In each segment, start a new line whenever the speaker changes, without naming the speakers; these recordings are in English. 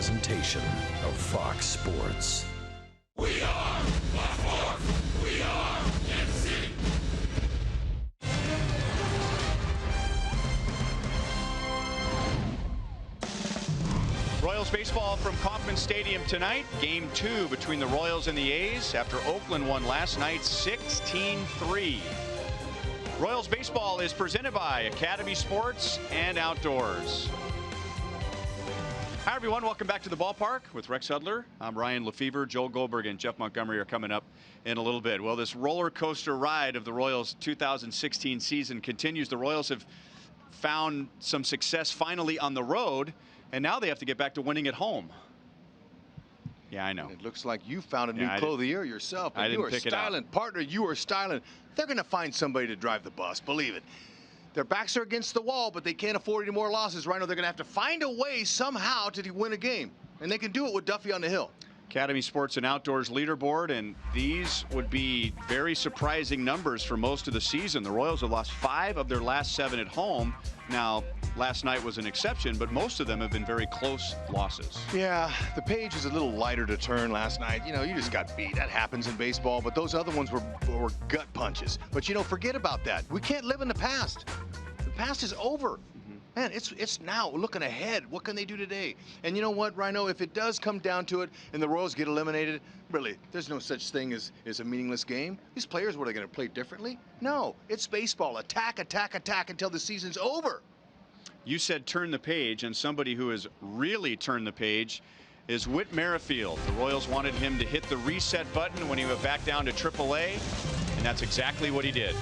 presentation of Fox Sports.
We are Baltimore. We are MC.
Royals baseball from Kauffman Stadium tonight. Game 2 between the Royals and the A's after Oakland won last night 16-3. Royals baseball is presented by Academy Sports and Outdoors. Hi, everyone. Welcome back to the ballpark with Rex Hudler. I'm Ryan Lefevre. Joel Goldberg and Jeff Montgomery are coming up in a little bit. Well, this roller coaster ride of the Royals 2016 season continues. The Royals have found some success finally on the road, and now they have to get back to winning at home. Yeah, I know.
It looks like you found a new clothes of the year yourself.
I didn't
you are
pick
styling,
it up.
partner. You are styling. They're going to find somebody to drive the bus. Believe it. Their backs are against the wall, but they can't afford any more losses right now. They're going to have to find a way somehow to win a game, and they can do it with Duffy on the hill.
Academy Sports and Outdoors leaderboard, and these would be very surprising numbers for most of the season. The Royals have lost 5 of their last 7 at home. Now, last night was an exception, but most of them have been very close losses.
Yeah, the page is a little lighter to turn last night. You know, you just got beat. That happens in baseball, but those other ones were gut punches. But, you know, forget about that. We can't live in the past. The past is over. Man, it's now looking ahead. What can they do today? And you know what, Rhino, if it does come down to it and the Royals get eliminated, really, there's no such thing as a meaningless game. These players, what, are they going to play differently? No, it's baseball. Attack, attack, attack until the season's over.
You said turn the page, and somebody who has really turned the page is Whit Merrifield. The Royals wanted him to hit the reset button when he went back down to AAA, and that's exactly what he did.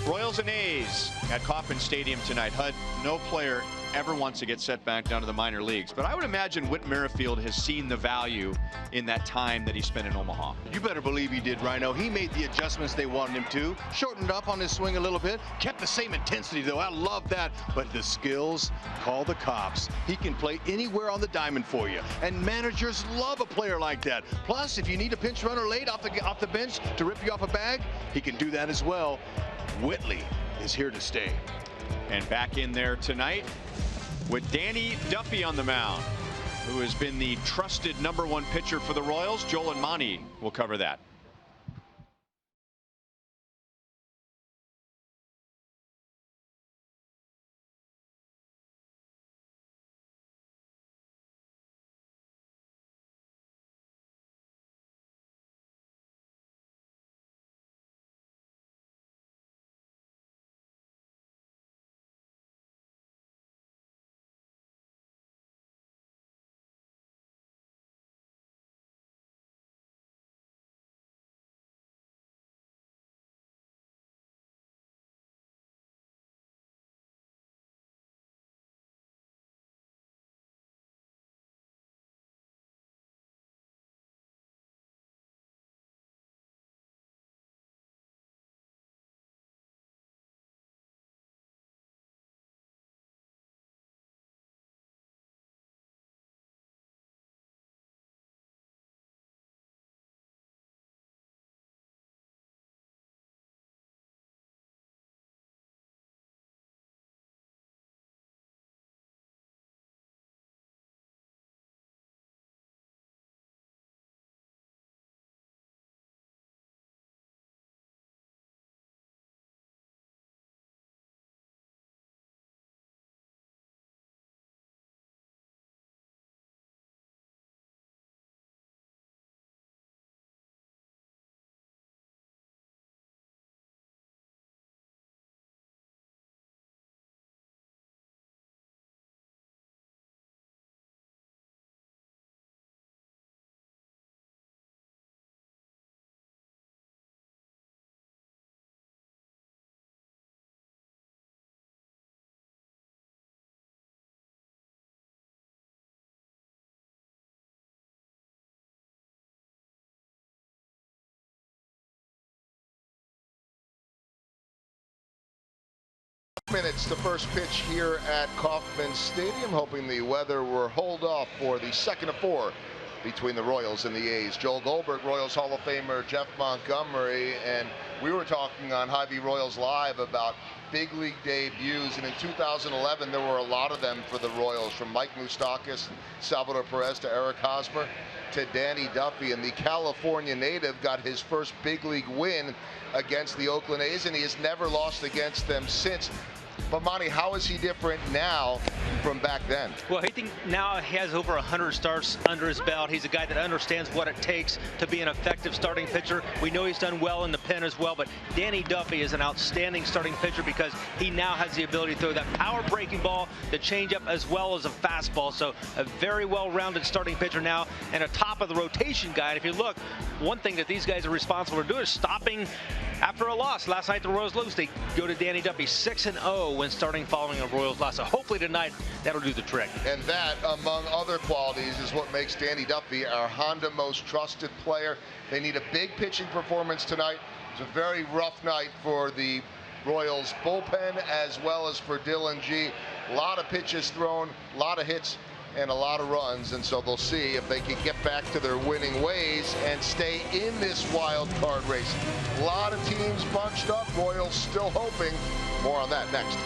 Royals and A's at Kauffman Stadium tonight. HUD, no player ever wants to get sent back down to the minor leagues. But I would imagine Whit Merrifield has seen the value in that time that he spent in Omaha.
You better believe he did, Rhino. He made the adjustments they wanted him to, shortened up on his swing a little bit, kept the same intensity, though. I love that. But the skills, call the cops. He can play anywhere on the diamond for you, and managers love a player like that. Plus, if you need a pinch runner late off the bench to rip you off a bag, he can do that as well. Whitley is here to stay.
And back in there tonight with Danny Duffy on the mound, who has been the trusted #1 pitcher for the Royals. Joel and Monty will cover that.
Minutes to first pitch here at Kauffman Stadium, hoping the weather will hold off for the second of 4 between the Royals and the A's. Joel Goldberg, Royals Hall of Famer Jeff Montgomery, and we were talking on Hy-Vee Royals Live about big league debuts, and in 2011 there were a lot of them for the Royals, from Mike Moustakas, Salvador Perez to Eric Hosmer to Danny Duffy, and the California native got his first big league win against the Oakland A's, and he has never lost against them since. But Monty, how is he different now from back then?
Well, I think now he has over 100 starts under his belt. He's a guy that understands what it takes to be an effective starting pitcher. We know he's done well in the pen as well, but Danny Duffy is an outstanding starting pitcher because he now has the ability to throw that power breaking ball, the changeup, as well as a fastball. So a very well-rounded starting pitcher now, and a top of the rotation guy. And if you look, one thing that these guys are responsible for doing is stopping after a loss. Last night the Royals lose. They go to Danny Duffy 6-0 when starting following a Royals loss. So hopefully tonight that'll do the trick.
And that, among other qualities, is what makes Danny Duffy our Honda most trusted player. They need a big pitching performance tonight. It's a very rough night for the Royals bullpen as well as for Dylan G. A lot of pitches thrown, a lot of hits, and a lot of runs, and so they'll see if they can get back to their winning ways and stay in this wild card race. A lot of teams bunched up, Royals still hoping. More on that next.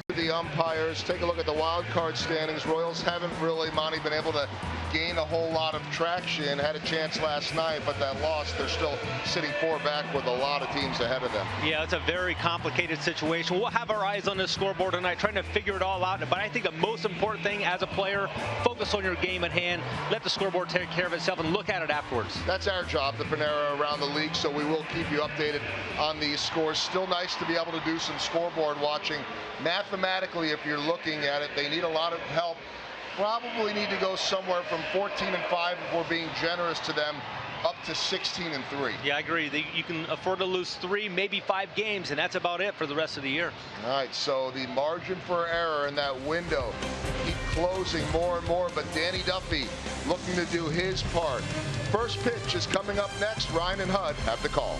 The umpires, take a look at the wild card standings. Royals haven't really, Monty, been able to gain a whole lot of traction. Had a chance last night, but that loss, they're still sitting 4 back with a lot of teams ahead of them.
Yeah, it's a very complicated situation. We'll have our eyes on this scoreboard tonight, trying to figure it all out. But I think the most important thing as a player, focus on your game at hand. Let the scoreboard take care of itself and look at it afterwards.
That's our job, the Panera around the league, so we will keep you updated on these scores. Still nice to be able to do some scoreboard watching. Mathematically, if you're looking at it, they need a lot of help. Probably need to go somewhere from 14-5 if we're being generous to them, up to 16-3.
Yeah, I agree. You can afford to lose 3, maybe 5 games, and that's about it for the rest of the year.
All right, so the margin for error in that window keep closing more and more, but Danny Duffy looking to do his part. First pitch is coming up next. Ryan and Hud have the call.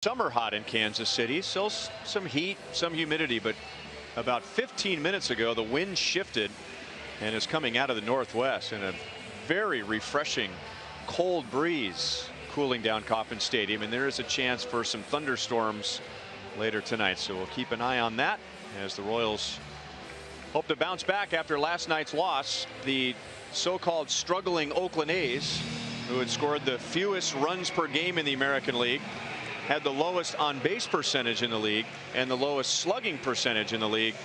Summer hot in Kansas City. Still some heat, some humidity, but about 15 minutes ago the wind shifted and is coming out of the northwest, and a very refreshing cold breeze cooling down Kauffman Stadium, and there is a chance for some thunderstorms later tonight, so we'll keep an eye on that as the Royals hope to bounce back after last night's loss. The so-called struggling Oakland A's, who had scored the fewest runs per game in the American League, had the lowest on base percentage in the league and the lowest slugging percentage in the league,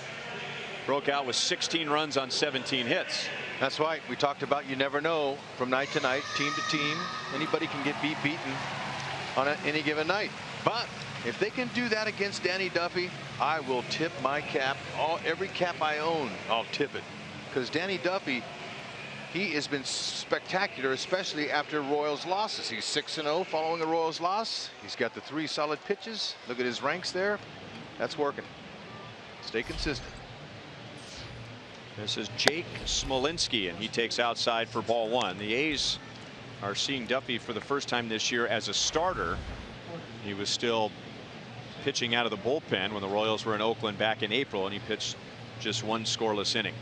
broke out with 16 runs on 17 hits.
That's right. We talked about you never know from night to night, team to team. Anybody can get beaten on any given night. But if they can do that against Danny Duffy, I will tip my cap. Every cap I own, I'll tip it. Because Danny Duffy, he has been spectacular, especially after Royals losses. He's 6-0 following a Royals loss. He's got the 3 solid pitches. Look at his ranks there. That's working. Stay consistent.
This is Jake Smolinski, and he takes outside for ball 1. The A's are seeing Duffy for the first time this year as a starter. He was still pitching out of the bullpen when the Royals were in Oakland back in April, and he pitched just 1 scoreless inning.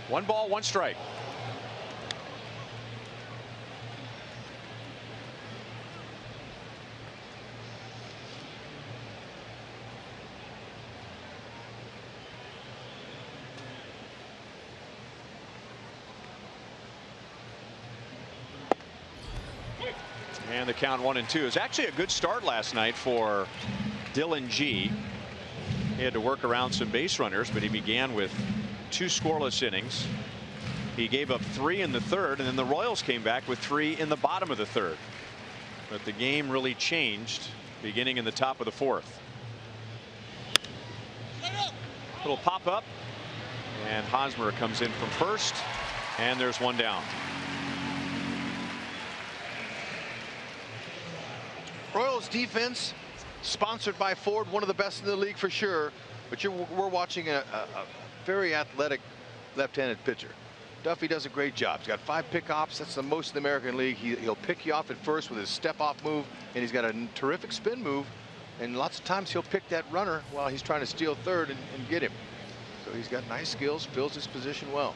1 ball, 1 strike. And the count 1-2 is actually a good start last night for Dylan G. He had to work around some base runners, but he began with 2 scoreless innings. He gave up 3 in the third, and then the Royals came back with 3 in the bottom of the third. But the game really changed beginning in the top of the fourth. Little pop up, and Hosmer comes in from first, and there's one down.
Royals defense, sponsored by Ford, one of the best in the league for sure. But we're watching a very athletic left-handed pitcher. Duffy does a great job. He's got 5 pickoffs. That's the most in the American League. He'll pick you off at first with his step-off move, and he's got a terrific spin move. And lots of times he'll pick that runner while he's trying to steal third and get him. So he's got nice skills, fills his position well.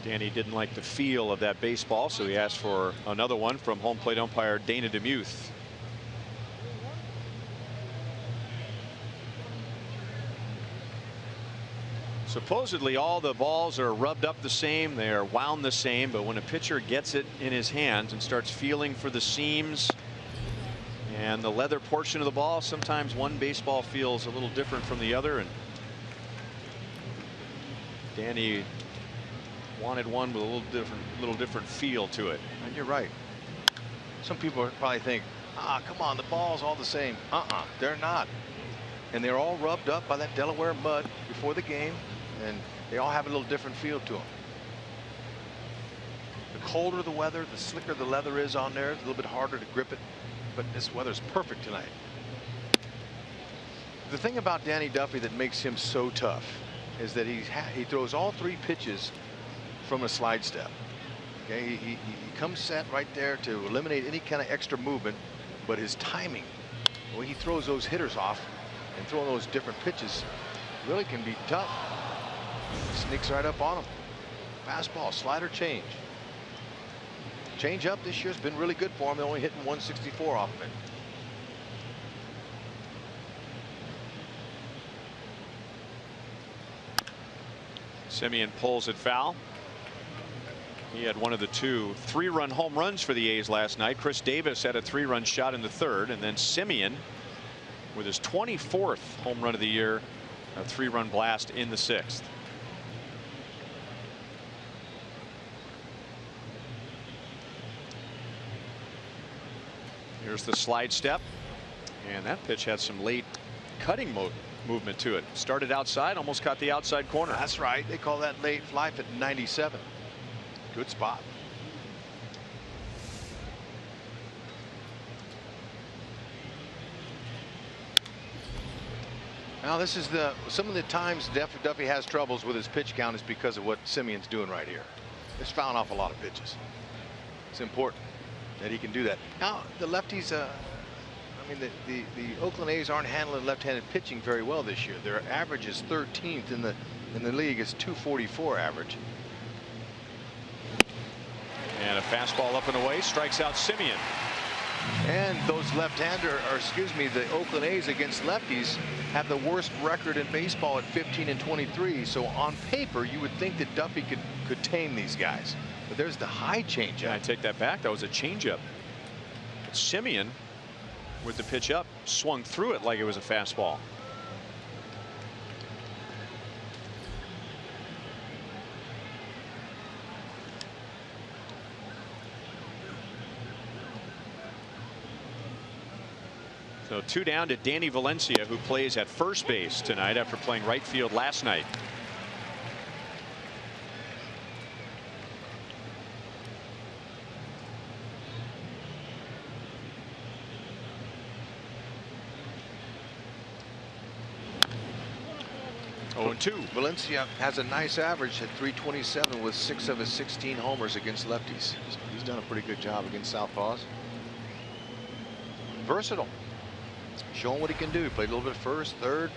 Danny didn't like the feel of that baseball, so he asked for another one from home plate umpire Dana DeMuth. Supposedly all the balls are rubbed up the same, they are wound the same, but when a pitcher gets it in his hands and starts feeling for the seams and the leather portion of the ball, sometimes one baseball feels a little different from the other, and Danny wanted one with a little different feel to it.
And you're right. Some people probably think, come on, the ball's all the same. They're not. And they're all rubbed up by that Delaware mud before the game, and they all have a little different feel to them. The colder the weather, the slicker the leather is on there. It's a little bit harder to grip it, but this weather's perfect tonight. The thing about Danny Duffy that makes him so tough is that he throws all 3 pitches from a slide step. Okay, he comes set right there to eliminate any kind of extra movement, but his timing, the way he throws those hitters off and throwing those different pitches, really can be tough. Sneaks right up on him. Fastball, slider, change. Change up this year's been really good for him. They're only hitting 164 off of it.
Semien pulls it foul. He had one of the 2 3-run home runs for the A's last night. Chris Davis had a 3-run shot in the third, and then Semien with his 24th home run of the year, a 3-run blast in the 6th. Here's the slide step, and that pitch had some late cutting movement to it. Started outside, almost caught the outside corner.
That's right. They call that late life at 97. Good spot. Now this is some of the times Duffy has troubles with his pitch count is because of what Semien's doing right here. He's fouling off a lot of pitches. It's important that he can do that. Now the lefties, I mean the Oakland A's aren't handling left-handed pitching very well this year. Their average is 13th in the league. It's 244 average.
And a fastball up and away, strikes out Semien.
And those left-hander, or excuse me, the Oakland A's against lefties have the worst record in baseball at 15-23. So on paper, you would think that Duffy could tame these guys. But there's the high changeup.
Yeah, I take that back. That was a changeup. Semien, with the pitch up, swung through it like it was a fastball. So 2 down to Danny Valencia, who plays at first base tonight after playing right field last night. Oh, 2.
Valencia has a nice average at 327 with 6 of his 16 homers against lefties. He's done a pretty good job against southpaws. Versatile. Showing what he can do. He played a little bit first, third.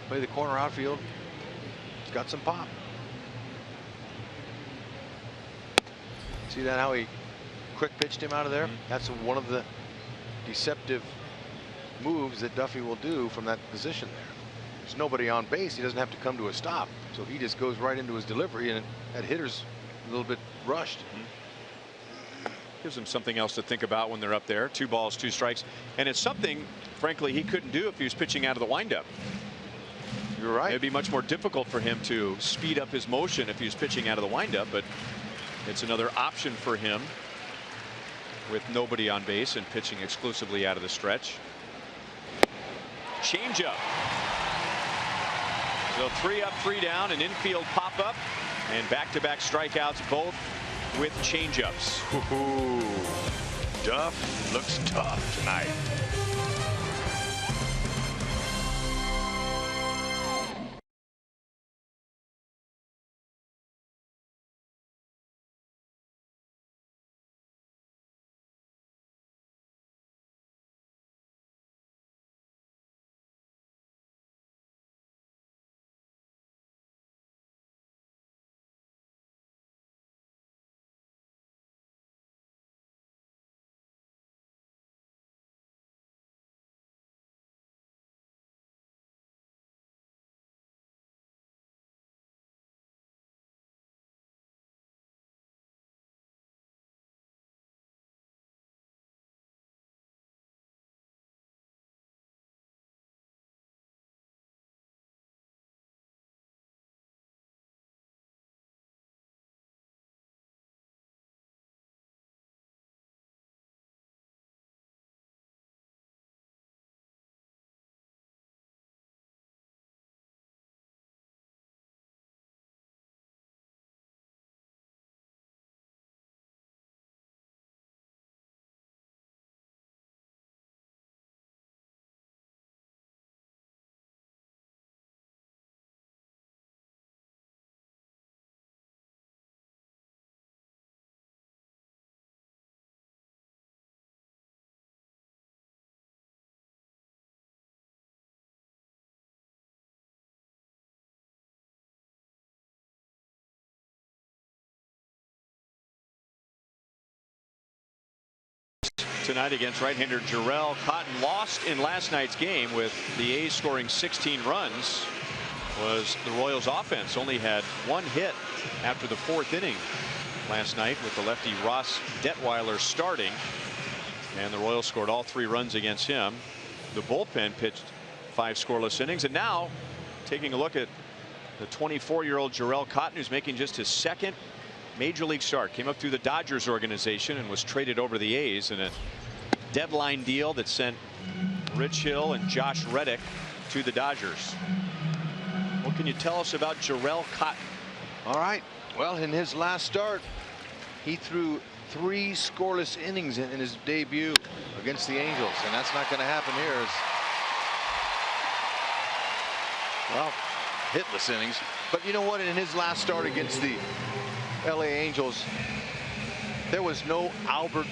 Played the corner outfield. He's got some pop. See that how he quick pitched him out of there? That's one of the deceptive moves that Duffy will do from that position there. There's nobody on base. He doesn't have to come to a stop. So he just goes right into his delivery, and that hitter's a little bit rushed.
Gives him something else to think about when they're up there. 2 balls, 2 strikes. And it's something, frankly, he couldn't do if he was pitching out of the windup.
You're right.
It'd be much more difficult for him to speed up his motion if he was pitching out of the windup, but it's another option for him with nobody on base and pitching exclusively out of the stretch. Changeup. So 3 up, 3 down, an infield pop-up, and back-to-back strikeouts, both with changeups.
Duff looks tough tonight.
Tonight against right-hander Jarrell Cotton. Lost in last night's game with the A's scoring 16 runs. Was the Royals offense only had 1 hit after the 4th inning last night with the lefty Ross Detweiler starting, and the Royals scored all 3 runs against him. The bullpen pitched 5 scoreless innings, and now taking a look at the 24-year-old Jarrell Cotton, who's making just his 2nd major league start. Came up through the Dodgers organization and was traded over to the A's in a deadline deal that sent Rich Hill and Josh Reddick to the Dodgers. What can you tell us about Jarrell Cotton?
All right. Well, in his last start, he threw 3 scoreless innings in his debut against the Angels, and that's not going to happen here. Well, hitless innings. But you know what? In his last start against the LA Angels, there was no Albert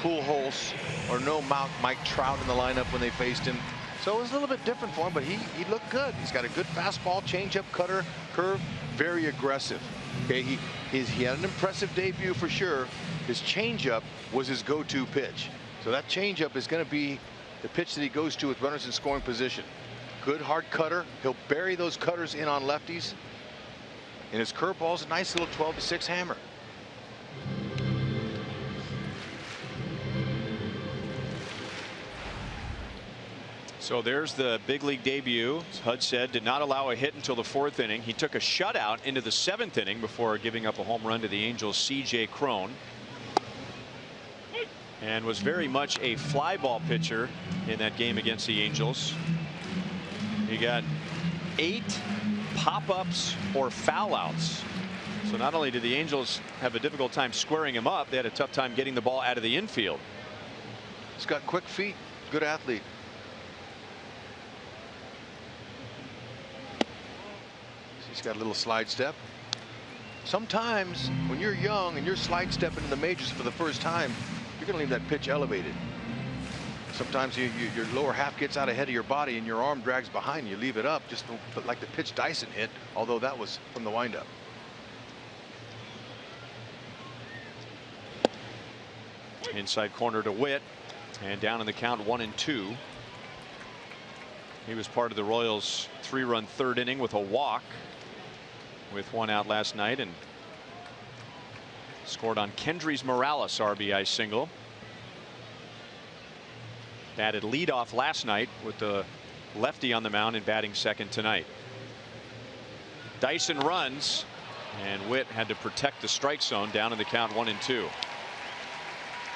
Pujols or no Mike Trout in the lineup when they faced him. So it was a little bit different for him, but he looked good. He's got a good fastball, changeup, cutter, curve, very aggressive. Okay, he had an impressive debut for sure. His changeup was his go-to pitch. So that changeup is going to be the pitch that he goes to with runners in scoring position. Good hard cutter. He'll bury those cutters in on lefties. And his curveball's a nice little 12-6 hammer.
So there's the big league debut. As Hud said, did not allow a hit until the 4th inning. He took a shutout into the 7th inning before giving up a home run to the Angels' C.J. Cron, and was very much a fly ball pitcher in that game against the Angels. He got 8 pop-ups or foul-outs. So not only did the Angels have a difficult time squaring him up, they had a tough time getting the ball out of the infield.
He's got quick feet, good athlete. He's got a little slide step. Sometimes when you're young and you're slide stepping in the majors for the first time, you're going to leave that pitch elevated. Sometimes your lower half gets out ahead of your body and your arm drags behind you. Leave it up, just like the pitch Dyson hit, although that was from the windup.
Inside corner to Witt, and down in the count 1-2. He was part of the Royals' 3-run 3rd inning with a walk, with 1 out last night, and Scored on Kendrys Morales RBI single. Batted leadoff last night with the lefty on the mound and batting second tonight. Dyson runs, and Witt had to protect the strike zone, down in the count 1-2.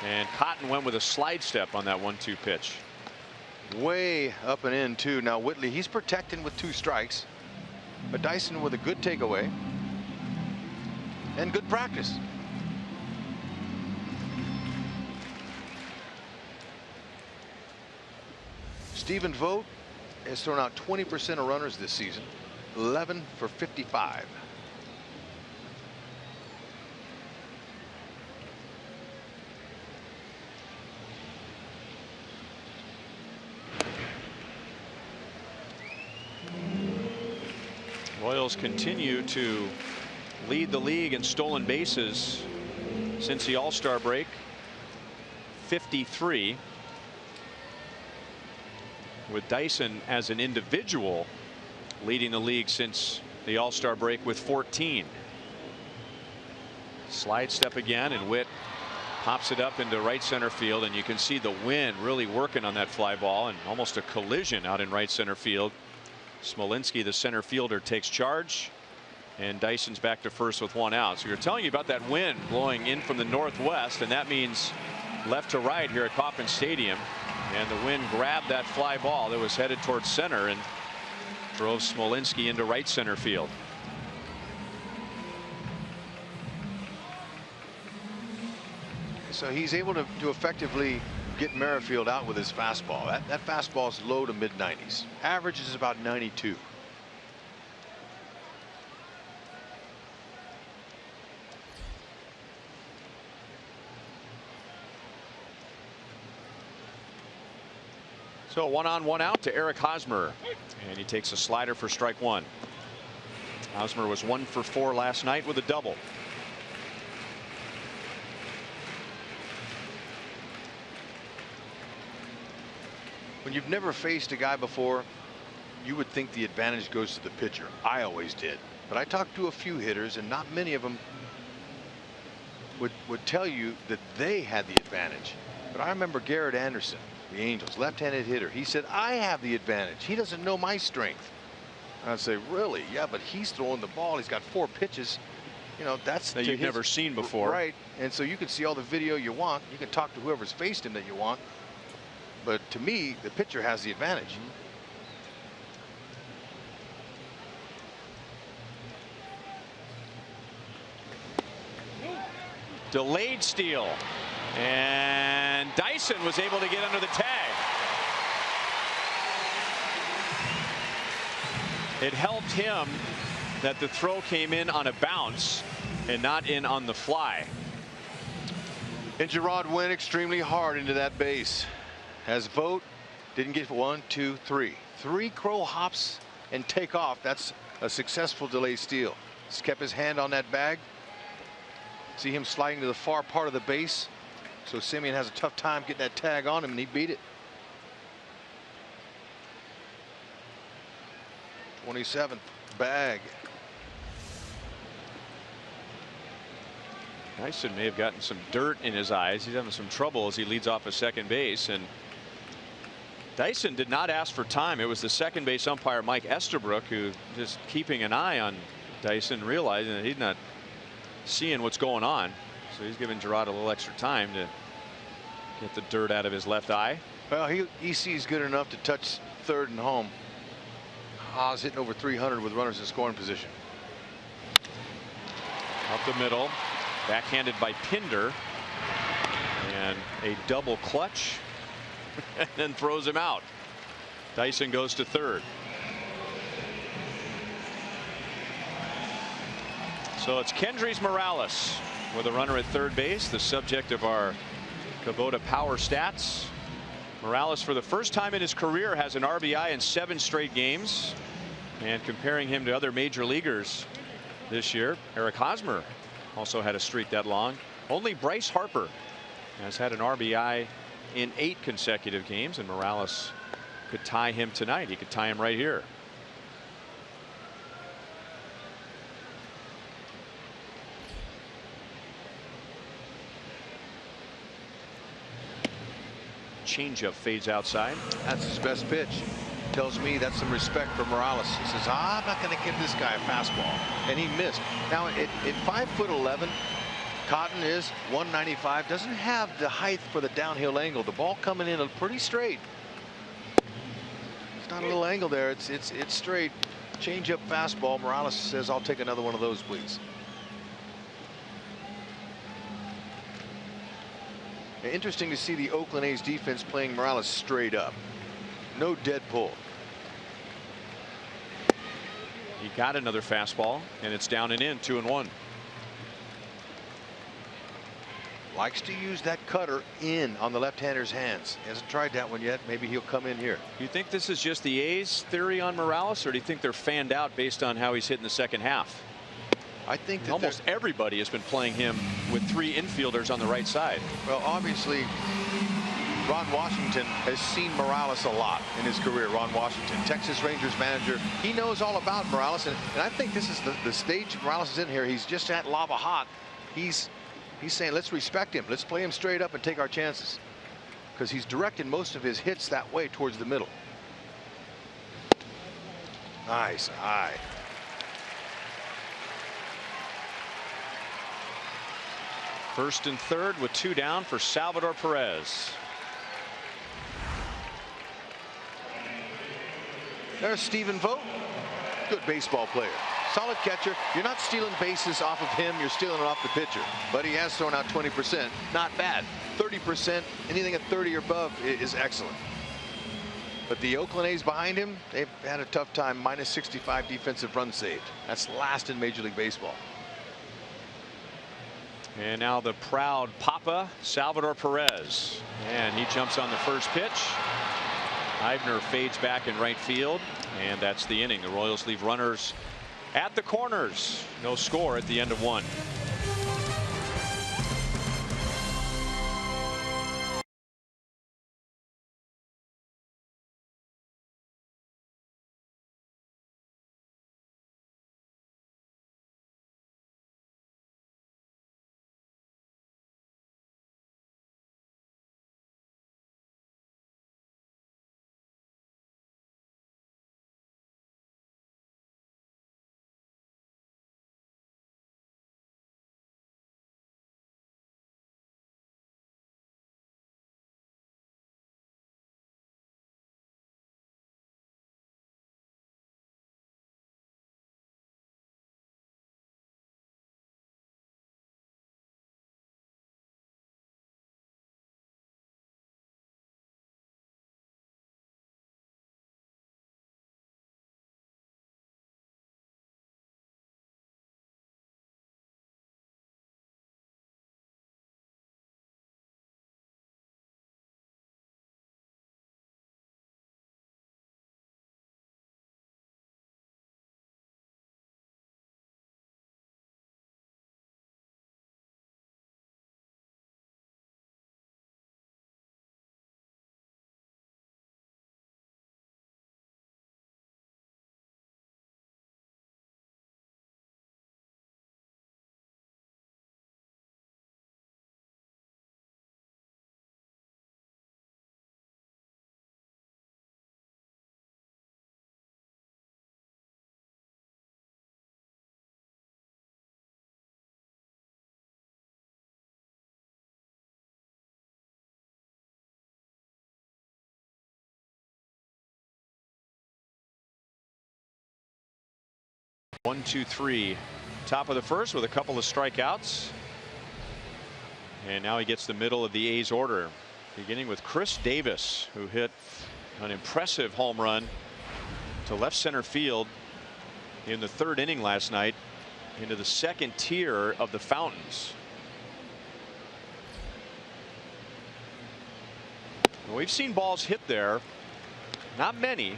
And Cotton went with a slide step on that 1-2 pitch.
Way up and in too. Now Whitley, he's protecting with 2 strikes, but Dyson with a good takeaway and good practice. Stephen Vogt has thrown out 20% of runners this season, 11 for 55.
Royals continue to lead the league in stolen bases since the All-Star break. 53. With Dyson as an individual leading the league since the All-Star break with 14. Slide step again, and Witt pops it up into right center field, and you can see the wind really working on that fly ball, and almost a collision out in right center field. Smolinski, the center fielder, takes charge, and Dyson's back to first with 1 out. So you're telling you about that wind blowing in from the northwest, and that means left to right here at Kauffman Stadium. And the wind grabbed that fly ball that was headed towards center and drove Smolinski into right center field.
So he's able to effectively get Merrifield out with his fastball. That fastball is low to mid 90s. Average is about 92.
So 1 on 1 out to Eric Hosmer, and he takes a slider for strike 1. Hosmer was 1 for 4 last night with a double.
When you've never faced a guy before, you would think the advantage goes to the pitcher. I always did. But I talked to a few hitters, and not many of them would tell you that they had the advantage. But I remember Garrett Anderson, the Angels, left-handed hitter. He said, I have the advantage. He doesn't know my strength. And I'd say, really? Yeah, but he's throwing the ball. He's got 4 pitches. You know, that's
that you've never seen before.
Right. And so you can see all the video you want. You can talk to whoever's faced him that you want. But to me, the pitcher has the advantage.
Delayed steal, and Dyson was able to get under the tag. It helped him that the throw came in on a bounce and not in on the fly.
And Gerard went extremely hard into that base. As Vogt didn't get 1, 2, 3. 3 crow hops and take off. That's a successful delay steal. He's kept his hand on that bag. See him sliding to the far part of the base. So Simeon has a tough time getting that tag on him, and he beat it. 27th bag.
Dyson may have gotten some dirt in his eyes. He's having some trouble as he leads off a second base, and Dyson did not ask for time. It was the second base umpire, Mike Estabrook, who just keeping an eye on Dyson, realizing that he's not seeing what's going on. So he's giving Gerard a little extra time to get the dirt out of his left eye.
Well, he sees good enough to touch third and home. Haas hitting over 300 with runners in scoring position.
Up the middle, backhanded by Pinder, and a double clutch, and then throws him out. Dyson goes to third. So it's Kendrys Morales with a runner at third base, the subject of our Kubota Power Stats. Morales, for the first time in his career, has an RBI in 7 straight games. And comparing him to other major leaguers this year, Eric Hosmer also had a streak that long. Only Bryce Harper has had an RBI in 8 consecutive games, and Morales could tie him tonight. He could tie him right here. changeup fades outside.
That's his best pitch. Tells me that's some respect for Morales. He says, I'm not going to give this guy a fastball. And he missed. Now, at 5'11", Cotton is 195. Doesn't have the height for the downhill angle. The ball coming in pretty straight. It's not a little angle there. It's straight. Change-up fastball. Morales says, I'll take another one of those, please. Interesting to see the Oakland A's defense playing Morales straight up. No dead pull.
He got another fastball, and it's down and in, 2-1.
Likes to use that cutter in on the left-hander's hands. Hasn't tried that one yet. Maybe he'll come in here.
Do you think this is just the A's theory on Morales, or do you think they're fanned out based on how he's hit in the second half?
I think that
almost everybody has been playing him with 3 infielders on the right side.
Well, obviously, Ron Washington has seen Morales a lot in his career. Ron Washington, Texas Rangers manager. He knows all about Morales, and I think this is the stage Morales is in here. He's just at lava hot. He's saying, let's respect him. Let's play him straight up and take our chances. Because he's directing most of his hits that way towards the middle. Nice eye.
First and third with 2 down for Salvador Perez.
There's Stephen Vogt. Good baseball player. Solid catcher. You're not stealing bases off of him. You're stealing it off the pitcher. But he has thrown out 20%. Not bad. 30%. Anything at 30 or above is excellent. But the Oakland A's behind him, they've had a tough time. -65 defensive runs saved. That's last in Major League Baseball.
And now the proud Papa, Salvador Perez. And he jumps on the first pitch. Eibner fades back in right field. And that's the inning. The Royals leave runners at the corners. No score at the end of 1. One, 2, 3. Top of the first with a couple of strikeouts. And now he gets the middle of the A's order, beginning with Chris Davis, who hit an impressive home run to left center field in the 3rd inning last night into the 2nd tier of the fountains. We've seen balls hit there, not many,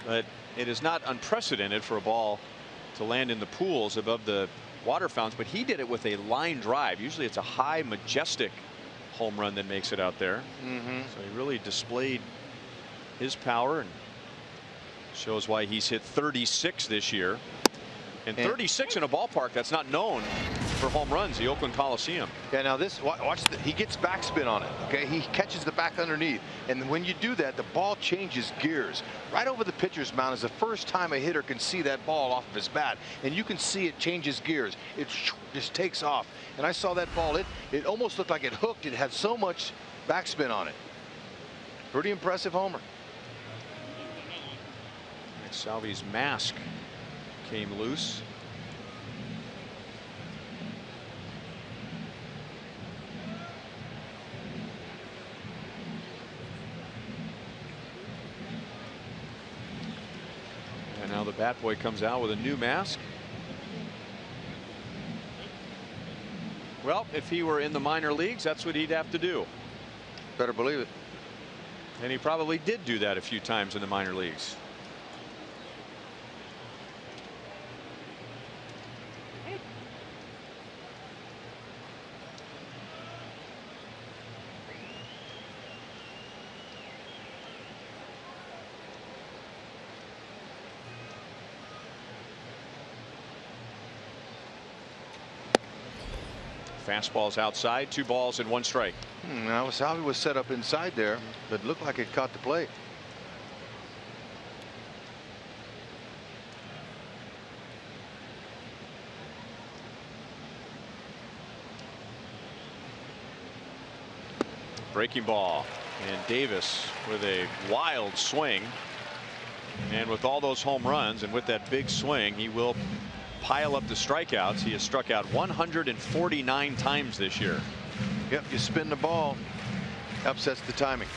but it is not unprecedented for a ball to land in the pools above the water fountains, but he did it with a line drive. Usually it's a high, majestic home run that makes it out there. So he really displayed his power and shows why he's hit 36 this year. And 36 in a ballpark that's not known for home runs, the Oakland Coliseum.
Yeah, now this, watch, he gets backspin on it, okay? He catches the back underneath, and when you do that, the ball changes gears. Right over the pitcher's mound is the first time a hitter can see that ball off of his bat, and you can see it changes gears. It just takes off, and I saw that ball, it almost looked like it hooked. It had so much backspin on it. Pretty impressive homer.
Salvi's mask came loose. And now the bat boy comes out with a new mask. Well, if he were in the minor leagues, that's what he'd have to do.
Better believe it.
And he probably did do that a few times in the minor leagues. Fastball's outside, 2 balls and 1 strike.
Now Salvi was set up inside there, but looked like it caught the plate.
Breaking ball, and Davis with a wild swing, and with all those home runs and with that big swing, he will pile up the strikeouts. He has struck out 149 times this year.
Yep, you spin the ball, upsets the timing.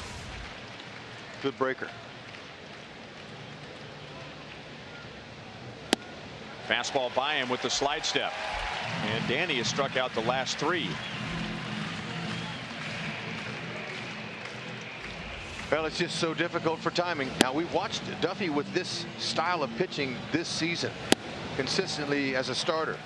Good breaker.
Fastball by him with the slide step, and Danny has struck out the last 3.
Well, it's just so difficult for timing. Now, we've watched Duffy with this style of pitching this season consistently as a starter.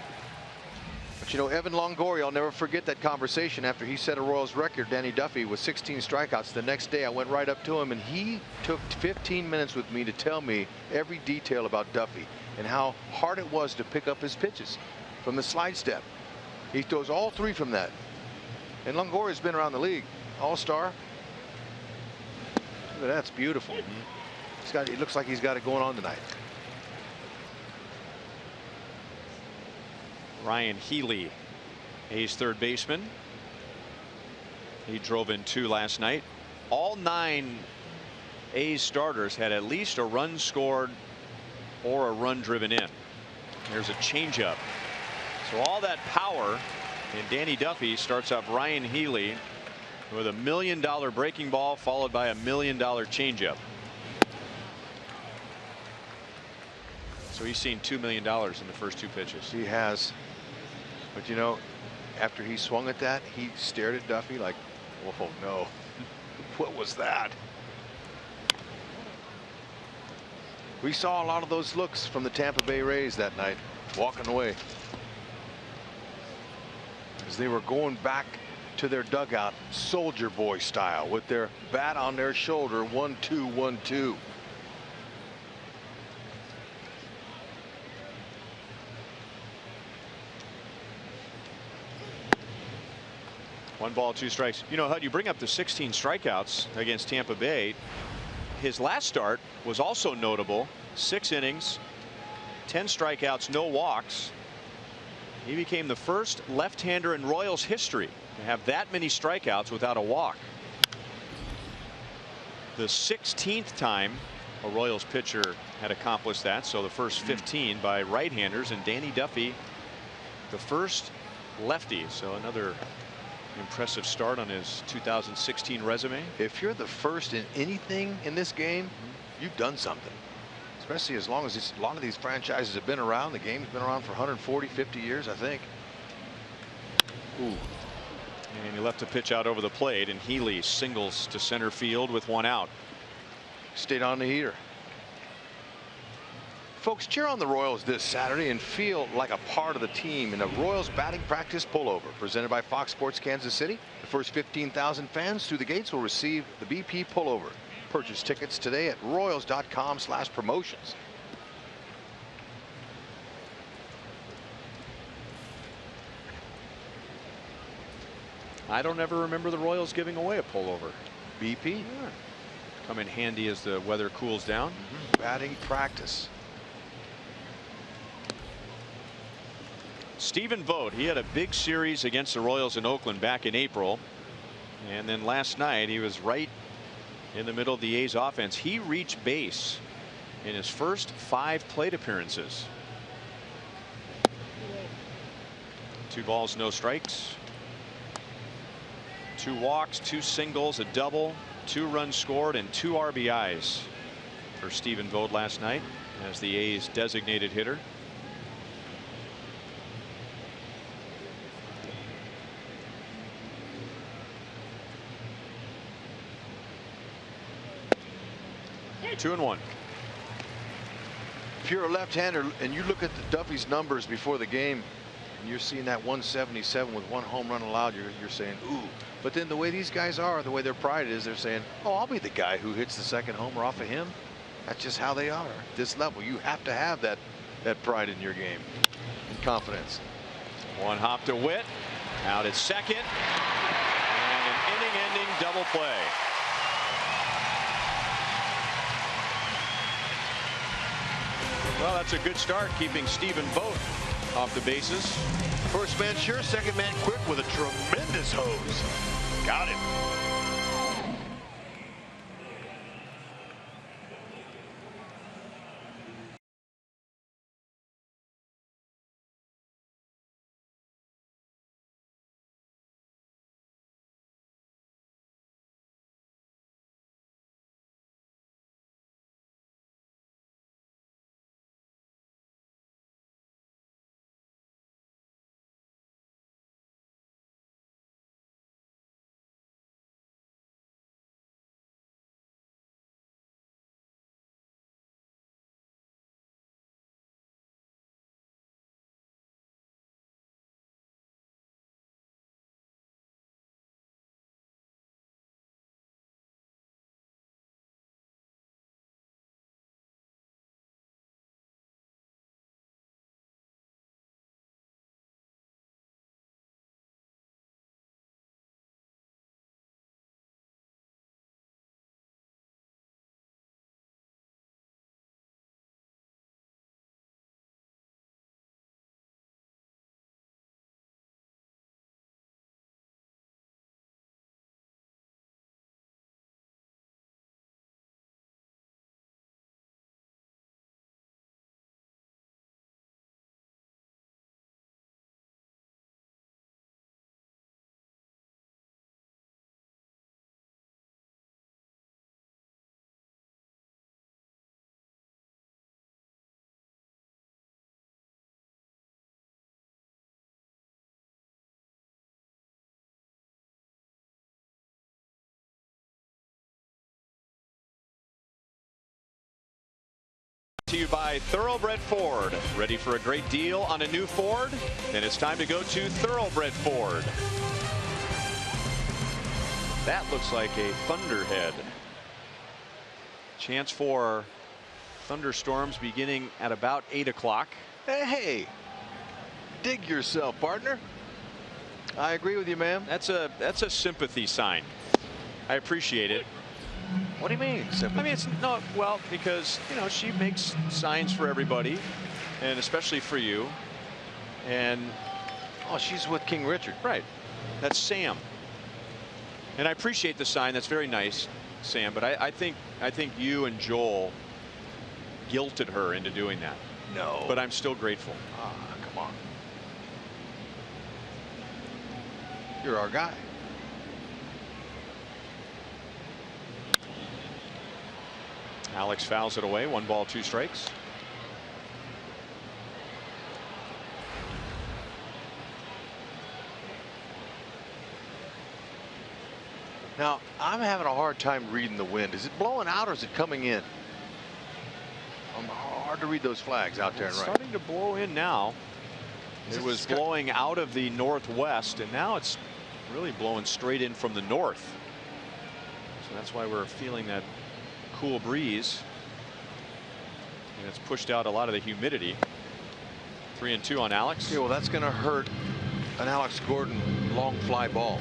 But you know, Evan Longoria, I'll never forget that conversation after he set a Royals record, Danny Duffy, with 16 strikeouts. The next day I went right up to him, and he took 15 minutes with me to tell me every detail about Duffy and how hard it was to pick up his pitches from the slide step. He throws all 3 from that. And Longoria's been around the league, all-star. Look at that, it's beautiful. It looks like he's got it going on tonight.
Ryan Healy, A's third baseman. He drove in 2 last night. All 9 A's starters had at least a run scored or a run driven in. There's a changeup. So all that power, and Danny Duffy starts up Ryan Healy with a $1 million breaking ball followed by a $1 million changeup. So he's seen $2 million in the first 2 pitches.
He has. But you know, after he swung at that, he stared at Duffy like, whoa, no. What was that? We saw a lot of those looks from the Tampa Bay Rays that night, walking away, as they were going back to their dugout, soldier boy style, with their bat on their shoulder, 1-2, 1-2.
One ball, 2 strikes. You know, Hud, you bring up the 16 strikeouts against Tampa Bay. His last start was also notable. 6 innings, 10 strikeouts, no walks. He became the first left-hander in Royals history to have that many strikeouts without a walk. The 16th time a Royals pitcher had accomplished that, so the first 15 by right-handers, and Danny Duffy the first lefty. So another impressive start on his 2016 resume.
If you're the first in anything in this game, you've done something. Especially as long as a lot of these franchises have been around. The game's been around for 140, 50 years, I think.
Ooh. And he left a pitch out over the plate, and Healy singles to center field with 1 out.
Stayed on the heater. Folks, cheer on the Royals this Saturday and feel like a part of the team in a Royals batting practice pullover presented by Fox Sports Kansas City. The first 15,000 fans through the gates will receive the BP pullover. Purchase tickets today at royals.com/promotions.
I don't ever remember the Royals giving away a pullover.
BP.
Yeah. Come in handy as the weather cools down.
Batting practice.
Stephen Vogt, he had a big series against the Royals in Oakland back in April. And then last night he was right in the middle of the A's offense. He reached base in his first 5 plate appearances. 2 balls, no strikes. 2 walks, 2 singles, a double, 2 runs scored, and 2 RBIs for Stephen Vogt last night as the A's designated hitter. Two and 1.
If you're a left-hander and you look at the Duffy's numbers before the game, and you're seeing that 177 with 1 home run allowed, you're saying, ooh. But then the way these guys are, the way their pride is, they're saying, oh, I'll be the guy who hits the second homer off of him. That's just how they are. At this level, you have to have that pride in your game and confidence.
1 hop to Witt. Out at second. And an inning-ending double play. Well, that's a good start, keeping Stephen Vogt off the bases.
First man sure, second man quick with a tremendous hose. Got him.
To you by Thoroughbred Ford. Ready for a great deal on a new Ford? Then it's time to go to Thoroughbred Ford. That looks like a thunderhead. Chance for thunderstorms beginning at about 8 o'clock.
Hey, dig yourself, partner. I agree with you, ma'am.
That's a sympathy sign. I appreciate it.
What do you mean, sympathy?
I mean, it's not, well, because, you know, she makes signs for everybody, and especially for you. And
oh, she's with King Richard.
Right. That's Sam. And I appreciate the sign. That's very nice, Sam. But I think you and Joel guilted her into doing that.
No.
But I'm still grateful.
Ah, come on. You're our guy.
Alex fouls it away. 1 ball, 2 strikes.
Now, I'm having a hard time reading the wind. Is it blowing out or is it coming in? Hard to read those flags out there.
It's
right.
starting to blow in now. It was blowing out of the northwest, and now it's really blowing straight in from the north. So that's why we're feeling that cool breeze. And it's pushed out a lot of the humidity. 3-2 on Alex.
Yeah, well, that's going to hurt an Alex Gordon long fly ball.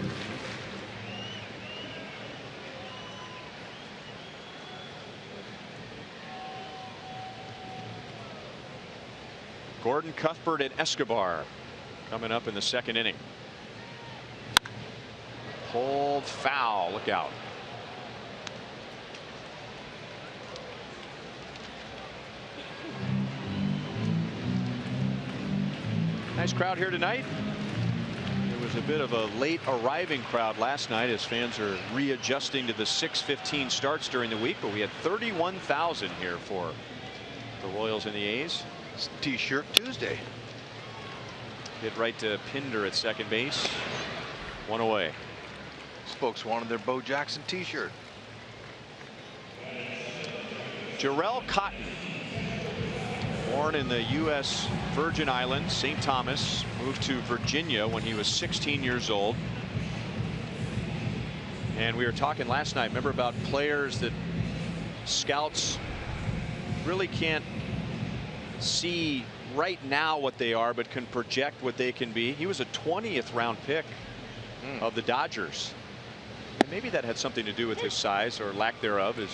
Gordon, Cuthbert, and Escobar coming up in the second inning. Pulled foul. Look out. Nice crowd here tonight. It was a bit of a late arriving crowd last night as fans are readjusting to the 6:15 starts during the week, but we had 31,000 here for the Royals and the A's.
It's T-shirt Tuesday.
Hit right to Pinder at second base. One away.
These folks wanted their Bo Jackson T-shirt.
Jarrell Cotton, born in the U.S. Virgin Islands, St. Thomas, moved to Virginia when he was 16 years old. And we were talking last night, remember, about players that scouts really can't see right now what they are, but can project what they can be. He was a 20th round pick of the Dodgers. And maybe that had something to do with his size or lack thereof, as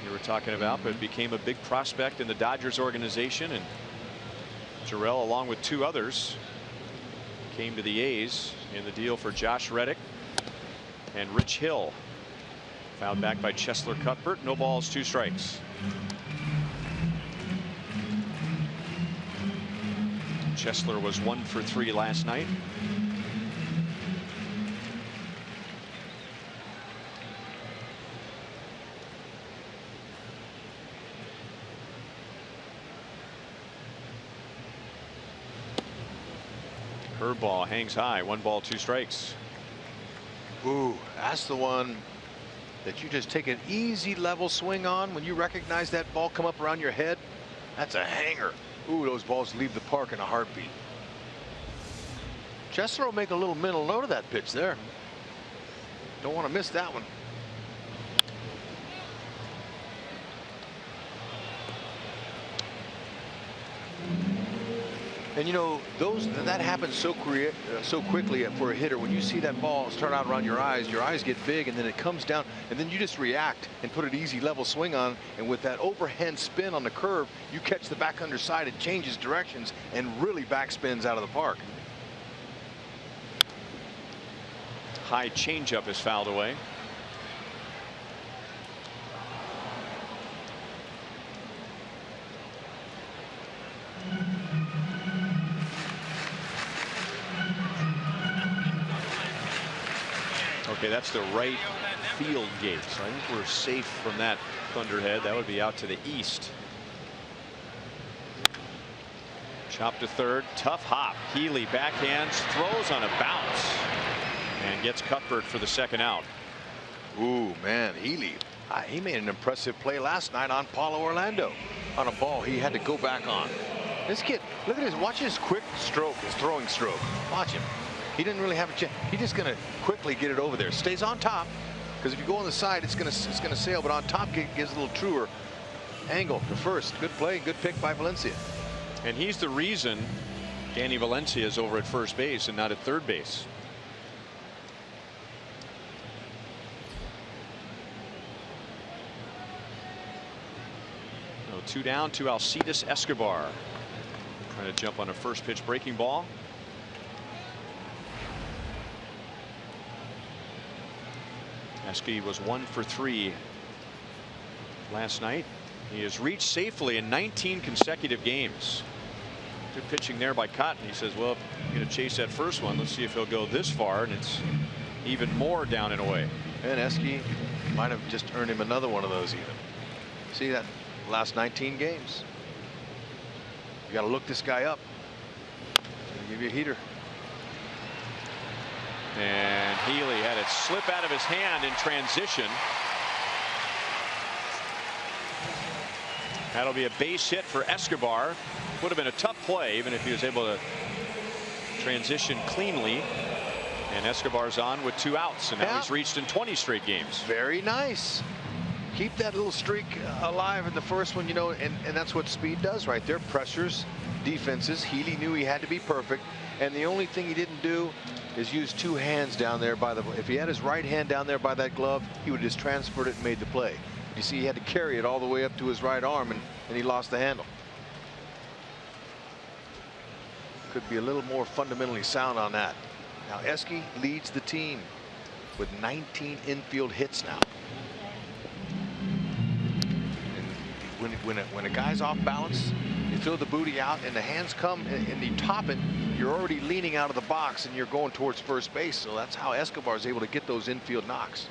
you were talking about, but became a big prospect in the Dodgers organization. And Jarrell, along with two others, came to the A's in the deal for Josh Reddick and Rich Hill. Fouled back by Cheslor Cuthbert. No balls, 2 strikes. Cheslor was 1 for 3 last night. Curveball hangs high. 1 ball, 2 strikes.
Ooh, that's the one that you just take an easy level swing on when you recognize that ball come up around your head. That's a hanger. Ooh, those balls leave the park in a heartbeat. Chester will make a little mental note of that pitch there. Don't want to miss that one. And you know, that happens so quickly for a hitter. When you see that ball start out around your eyes get big, and then it comes down, and then you just react and put an easy level swing on. And with that overhand spin on the curve, you catch the back underside. It changes directions and really backspins out of the park.
High changeup is fouled away. Okay, that's the right field gate, so I think we're safe from that thunderhead. That would be out to the east. Chop to third, tough hop. Healy backhands, throws on a bounce, and gets Cuthbert for the second out.
Ooh, man, Healy, he made an impressive play last night on Paulo Orlando on a ball he had to go back on. This kid, look at his, watch his quick stroke, his throwing stroke. Watch him. He didn't really have a chance. He's just going to quickly get it over there. Stays on top, because if you go on the side, it's going to sail. But on top, gives a little truer angle to first. Good play, good pick by Valencia.
And he's the reason Danny Valencia is over at first base and not at third base. So 2 down to Alcides Escobar. Trying to jump on a first pitch breaking ball. Esky was 1 for 3 last night. He has reached safely in 19 consecutive games. Good pitching there by Cotton. He says, well, if you're going to chase that first one, let's see if he'll go this far, and it's even more down and away.
And Esky might have just earned him another one of those even. See that last 19 games. You got to look this guy up. He'll give you a heater.
And Healy had it slip out of his hand in transition. That'll be a base hit for Escobar. Would have been a tough play even if he was able to transition cleanly. And Escobar's on with 2 outs, and now he's reached in 20 straight games.
Very nice. Keep that little streak alive in the first one, you know, and that's what speed does right there. Pressures defenses. Healy knew he had to be perfect, and the only thing he didn't do is use 2 hands down there by the. If he had his right hand down there by that glove, he would have just transferred it and made the play. You see, he had to carry it all the way up to his right arm, and he lost the handle. could be a little more fundamentally sound on that. Now Eske leads the team with 19 infield hits now. And when a guy's off balance, you throw the booty out and the hands come and you top it, you're already leaning out of the box and you're going towards first base. So that's how Escobar is able to get those infield knocks.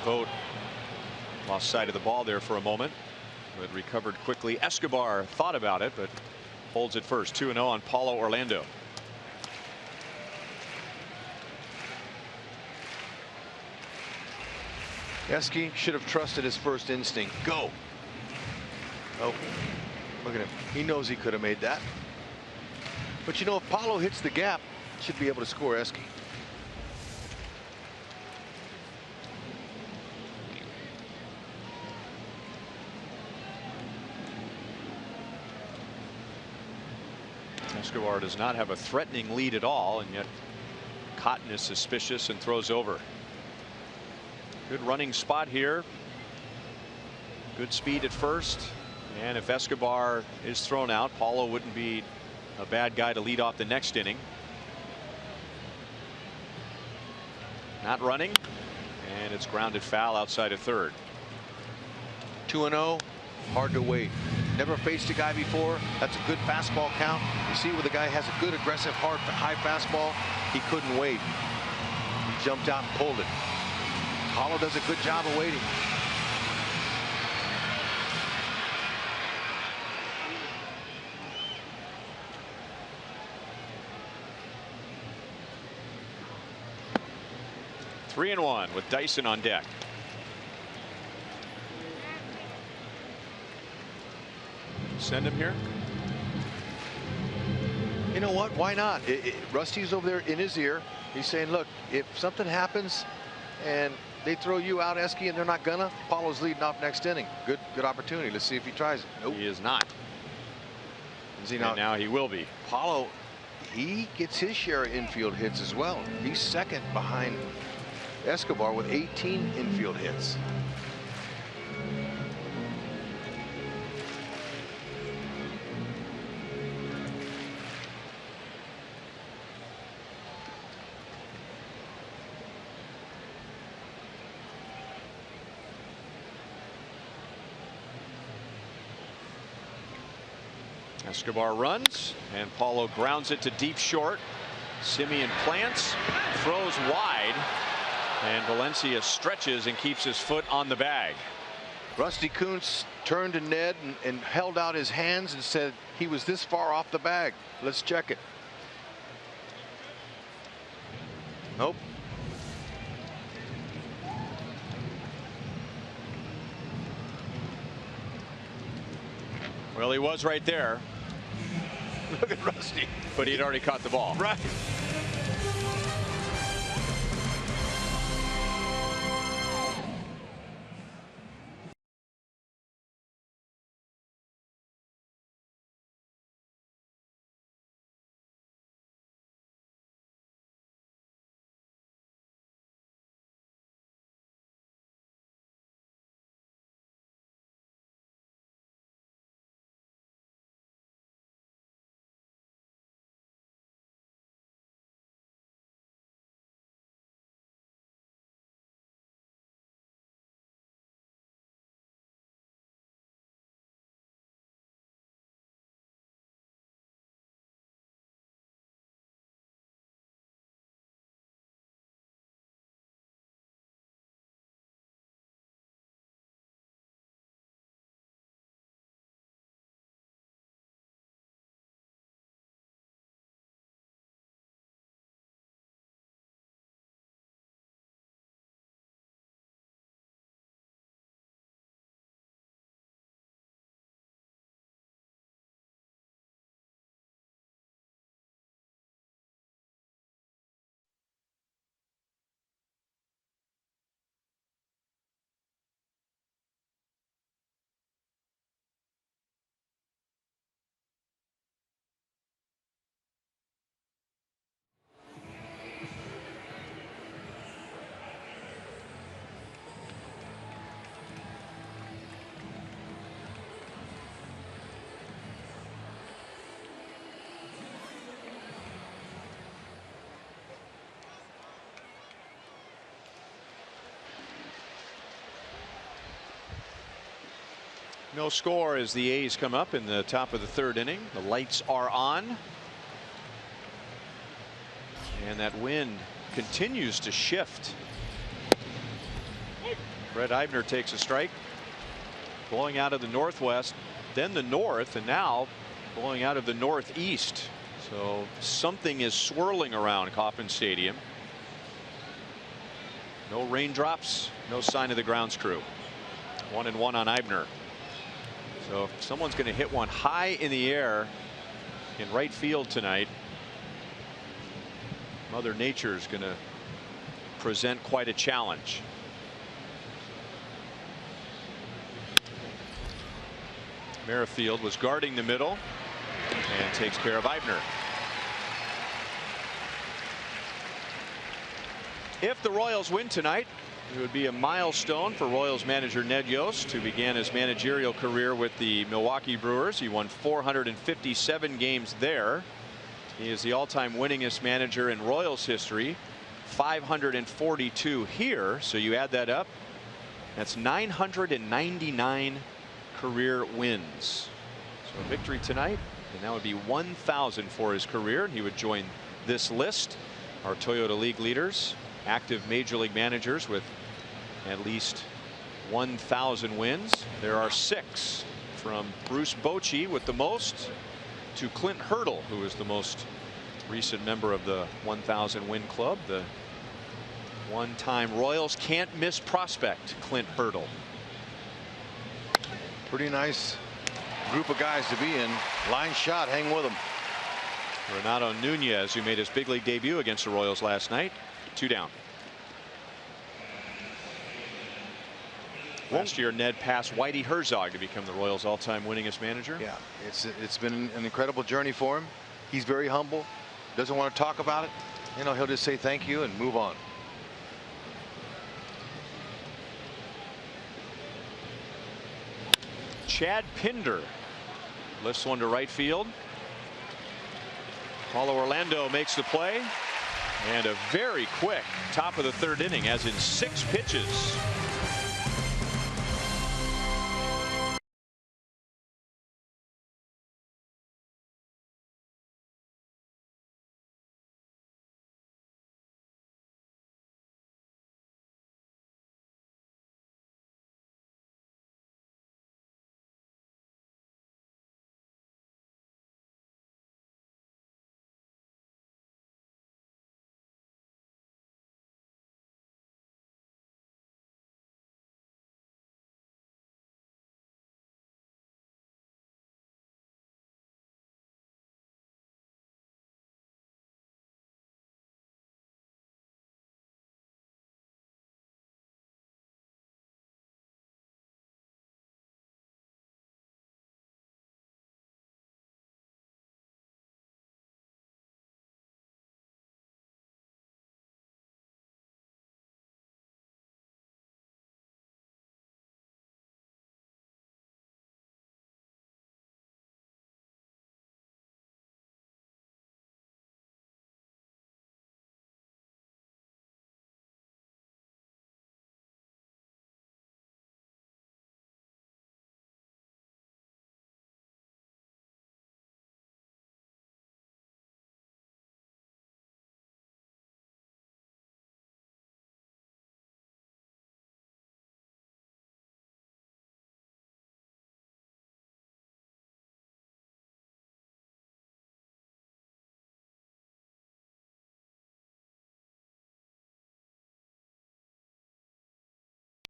Vogt lost sight of the ball there for a moment, but recovered quickly. Escobar thought about it, but holds it first. 2-0 on Paulo Orlando.
Eske should have trusted his first instinct. Go. Oh, look at him. He knows he could have made that. But you know, if Paulo hits the gap, should be able to score Eske.
Escobar does not have a threatening lead at all, and yet Cotton is suspicious and throws over. Good running spot here. Good speed at first. And if Escobar is thrown out, Paulo wouldn't be a bad guy to lead off the next inning. Not running. And it's grounded foul outside of third.
2-0. Hard to wait. Never faced a guy before. That's a good fastball count. You see where the guy has a good aggressive high fastball. He couldn't wait. He jumped out and pulled it. Paulo does a good job of waiting.
Three and one with Dyson on deck. Send him here.
You know what? Why not? Rusty's over there in his ear. He's saying, look, if something happens and they throw you out, Eske, and they're not gonna, Paulo's leading off next inning. Good opportunity. Let's see if he tries it. Nope.
He is not.
Is he
and
not?
Now he will be.
Paulo, he gets his share of infield hits as well. He's second behind Escobar with 18 infield hits.
Escobar runs, and Paulo grounds it to deep short. Simeon plants, throws wide, and Valencia stretches and keeps his foot on the bag.
Rusty Kuntz turned to Ned and held out his hands and said he was this far off the bag. Let's check it. Nope.
Well, he was right there.
Look at Rusty.
But he'd already caught the ball.
Right.
No score as the A's come up in the top of the third inning. The lights are on. And that wind continues to shift. Brett Eibner takes a strike. Blowing out of the northwest, then the north, and now blowing out of the northeast. So something is swirling around Kauffman Stadium. No raindrops, no sign of the grounds crew. 1-1 on Eibner. So if someone's going to hit one high in the air in right field tonight, Mother Nature is going to present quite a challenge. Merrifield was guarding the middle and takes care of Eibner. If the Royals win tonight, it would be a milestone for Royals manager Ned Yost, who began his managerial career with the Milwaukee Brewers. He won 457 games there. He is the all-time winningest manager in Royals history, 542 here. So you add that up, that's 999 career wins. So a victory tonight, and that would be 1,000 for his career, and he would join this list. Our Toyota League leaders, active major league managers with at least 1,000 wins. There are 6, from Bruce Bochy with the most to Clint Hurdle, who is the most recent member of the 1,000 win club. The one-time Royals can't miss prospect Clint Hurdle.
Pretty nice group of guys to be in. Line shot, hang with them.
Renato Nunez, who made his big league debut against the Royals last night. 2 down. Last year, Ned passed Whitey Herzog to become the Royals' all-time winningest manager.
Yeah, it's been an incredible journey for him. He's very humble, doesn't want to talk about it. You know, he'll just say thank you and move on.
Chad Pinder lifts one to right field. Paulo Orlando makes the play, and a very quick top of the third inning, as in 6 pitches.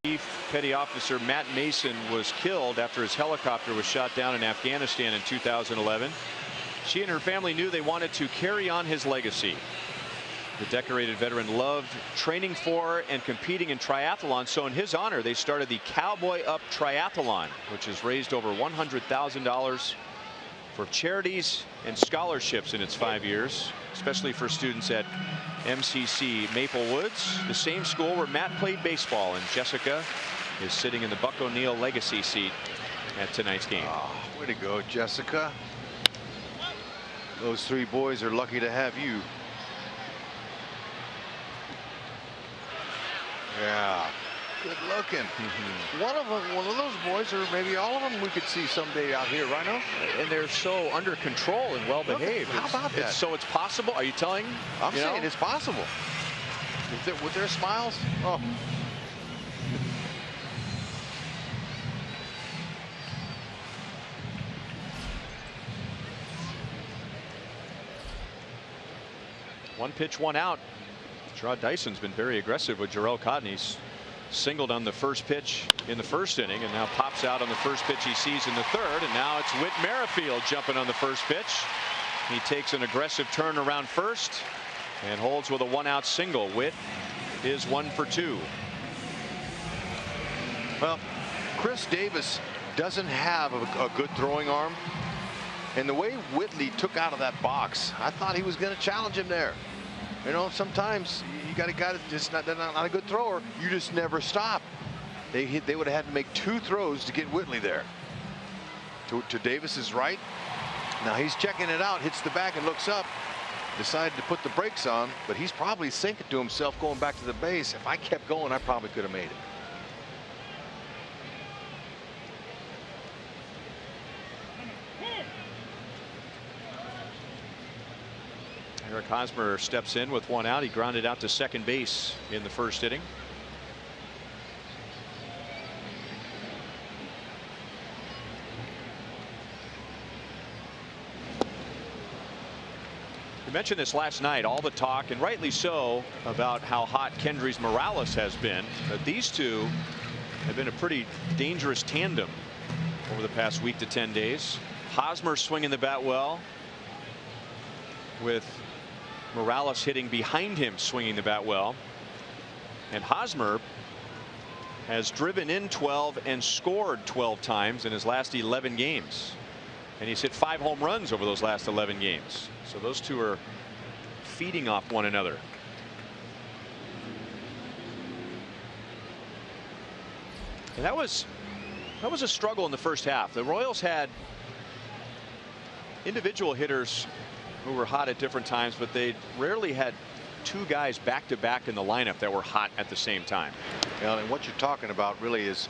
Chief Petty Officer Matt Mason was killed after his helicopter was shot down in Afghanistan in 2011. She and her family knew they wanted to carry on his legacy. The decorated veteran loved training for and competing in triathlon, so in his honor they started the Cowboy Up Triathlon, which has raised over $100,000 for charities and scholarships in its 5 years, especially for students at MCC Maple Woods, the same school where Matt played baseball, and Jessica is sitting in the Buck O'Neill legacy seat at tonight's game.
Oh, way to go, Jessica. Those 3 boys are lucky to have you. Yeah. Good looking. One of those boys, or maybe all of them, we could see someday out here, Rhino.
And they're so under control and well behaved.
How about that?
So it's possible. Are you telling?
I'm saying it's possible. With their smiles. Oh.
One pitch, one out. Jarrod Dyson's been very aggressive with Jarrell Cotton. He's singled on the first pitch in the first inning and now pops out on the first pitch he sees in the third. And now it's Whit Merrifield jumping on the first pitch. He takes an aggressive turn around first and holds with a one-out single. Whit is 1 for 2.
Well, Chris Davis doesn't have a good throwing arm. And the way Whitley took out of that box, I thought he was going to challenge him there. You know, sometimes you got a guy that's just not a good thrower. You just never stop. They would have had to make 2 throws to get Whitley there. To Davis's right. Now he's checking it out, hits the back and looks up. Decided to put the brakes on, but he's probably thinking to himself going back to the base, if I kept going, I probably could have made it.
Eric Hosmer steps in with 1 out. He grounded out to second base in the first inning. We mentioned this last night, all the talk, and rightly so, about how hot Kendrys Morales has been. But these two have been a pretty dangerous tandem over the past week to 10 days. Hosmer swinging the bat well, with Morales hitting behind him, swinging the bat well. And Hosmer has driven in 12 and scored 12 times in his last 11 games. And he's hit 5 home runs over those last 11 games. So those two are feeding off one another. And that was a struggle in the first half. The Royals had individual hitters who were hot at different times, but they rarely had 2 guys back to back in the lineup that were hot at the same time.
Yeah, and what you're talking about really is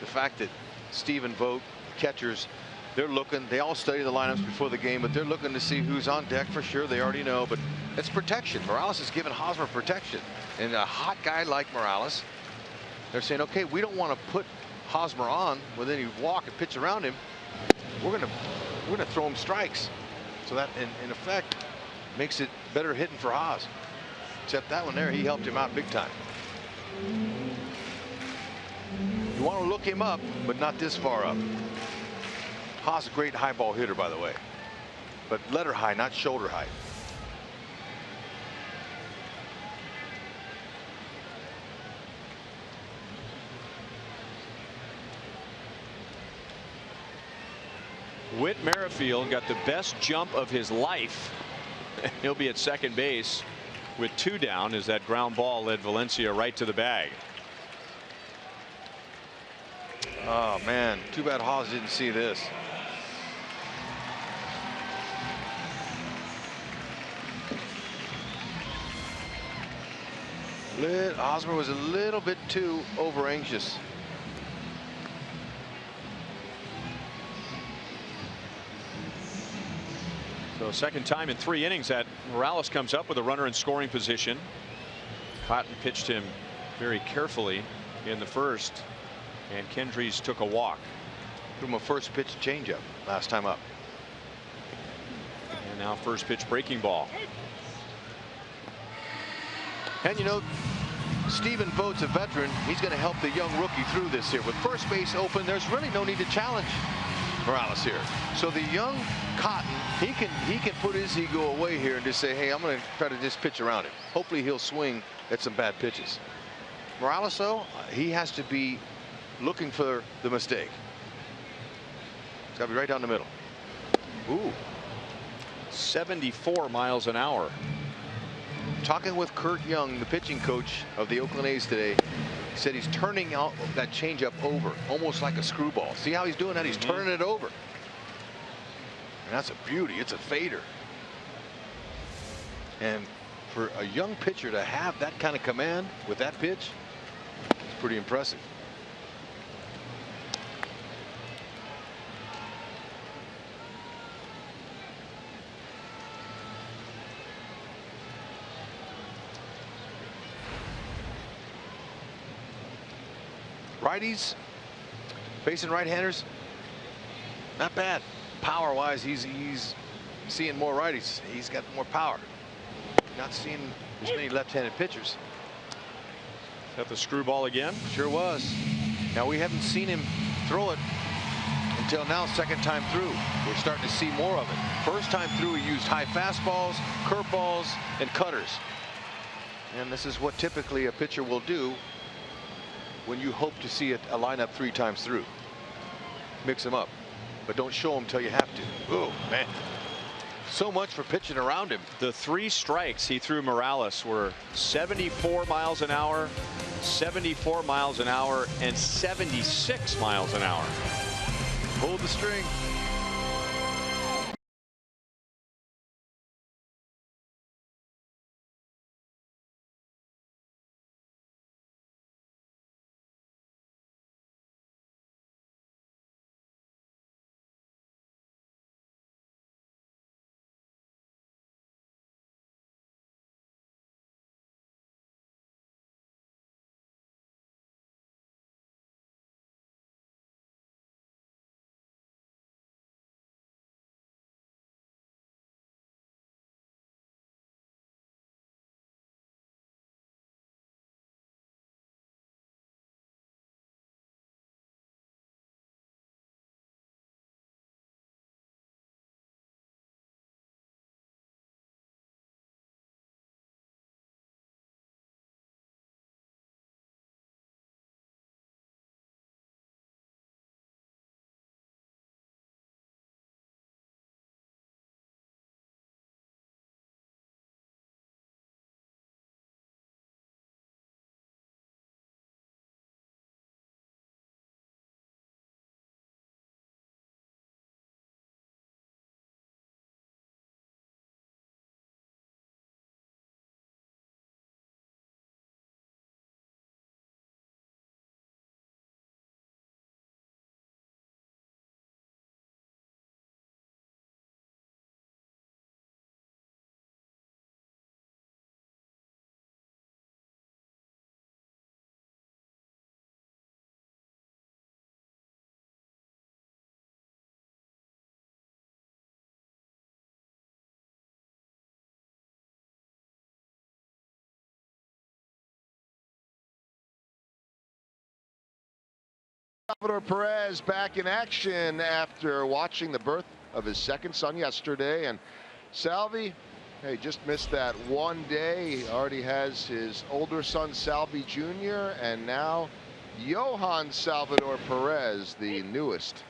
the fact that Stephen Vogt, catchers, they're looking, they all study the lineups before the game, but they're looking to see who's on deck for sure. They already know, but it's protection. Morales is giving Hosmer protection. And a hot guy like Morales, they're saying, okay, we don't want to put Hosmer on when then you walk and pitch around him. We're gonna throw him strikes. So that in effect makes it better hitting for Hos. Except that one there, he helped him out big time. You want to look him up, but not this far up. Haas, a great high ball hitter, by the way, but letter high, not shoulder height.
Whit Merrifield got the best jump of his life. He'll be at second base with 2 down as that ground ball led Valencia right to the bag.
Oh man, too bad Haas didn't see this. Hosmer was a little bit too over anxious.
So second time in 3 innings that Morales comes up with a runner in scoring position. Cotton pitched him very carefully in the first, and Kendrys took a walk.
Threw him a first pitch changeup last time up.
And now first pitch breaking ball.
And you know, Stephen Vogt's a veteran. He's going to help the young rookie through this here. With first base open, there's really no need to challenge Morales here. So the young Cotton, he can put his ego away here and just say, hey, I'm going to try to just pitch around him. Hopefully he'll swing at some bad pitches. Morales, though, he has to be looking for the mistake. It's got to be right down the middle.
Ooh, 74 miles an hour.
Talking with Kurt Young, the pitching coach of the Oakland A's today, said he's turning out that changeup over, almost like a screwball. See how he's doing that? He's turning it over. And that's a beauty. It's a fader. And for a young pitcher to have that kind of command with that pitch, it's pretty impressive. Righties facing right-handers, not bad. Power-wise, he's seeing more righties. He's got more power. Not seeing as many left-handed pitchers.
Is that the screwball again?
Sure was. Now we haven't seen him throw it until now. Second time through, we're starting to see more of it. First time through, he used high fastballs, curveballs, and cutters. And this is what typically a pitcher will do when you hope to see a lineup 3 times through. Mix them up, but don't show them till you have to. Oh man, so much for pitching around him.
The 3 strikes he threw Morales were 74 miles an hour, 74 miles an hour, and 76 miles an hour.
Hold the string.
Salvador Perez back in action after watching the birth of his second son yesterday. And Salvi, hey, just missed that one day. He already has his older son Salvi Jr. and now Johan Salvador Perez, the newest.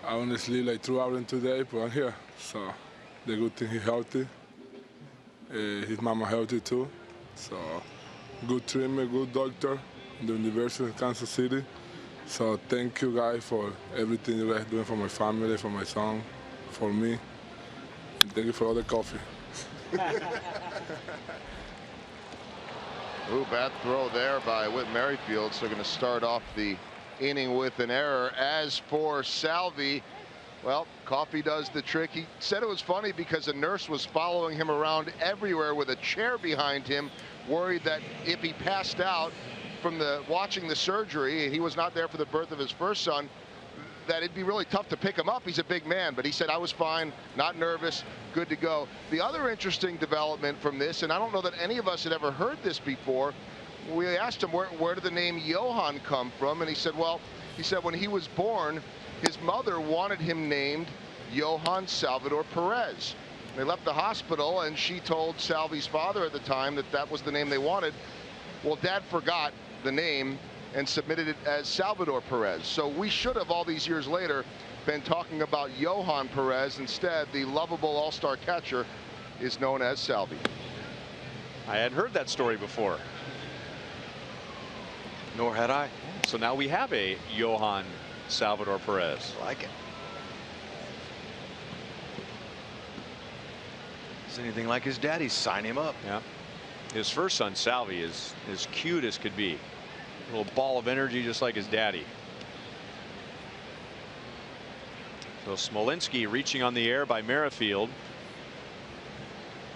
I honestly threw out in today, but I'm here. So the good thing he's healthy. His mama healthy too. So good treatment, good doctor in the University of Kansas City. So thank you guys for everything you guys doing for my family, for my son, for me. And thank you for all the coffee.
Ooh, bad throw there by Whit Merrifield. So going to start off the inning with an error. As for Salvi, well, Coffee does the trick. He said it was funny because a nurse was following him around everywhere with a chair behind him, worried that if he passed out from watching the surgery, and he was not there for the birth of his first son, that it'd be really tough to pick him up. He's a big man, but he said, I was fine, not nervous, good to go. The other interesting development from this, and I don't know that any of us had ever heard this before, we asked him where did the name Johan come from, and he said, well, when he was born, his mother wanted him named Johan Salvador Perez. They left the hospital, and she told Salvi's father at the time that that was the name they wanted. Well, Dad forgot the name and submitted it as Salvador Perez. So we should have, all these years later, been talking about Johan Perez. Instead, the lovable all-star catcher is known as Salvi.
I hadn't heard that story before.
Nor had I.
So now we have a Johan Salvador Perez.
I like it. Is anything like his daddy, sign him up.
Yeah. His first son, Salvi, is as cute as could be. A little ball of energy, just like his daddy. So Smolinski reaching on the air by Merrifield.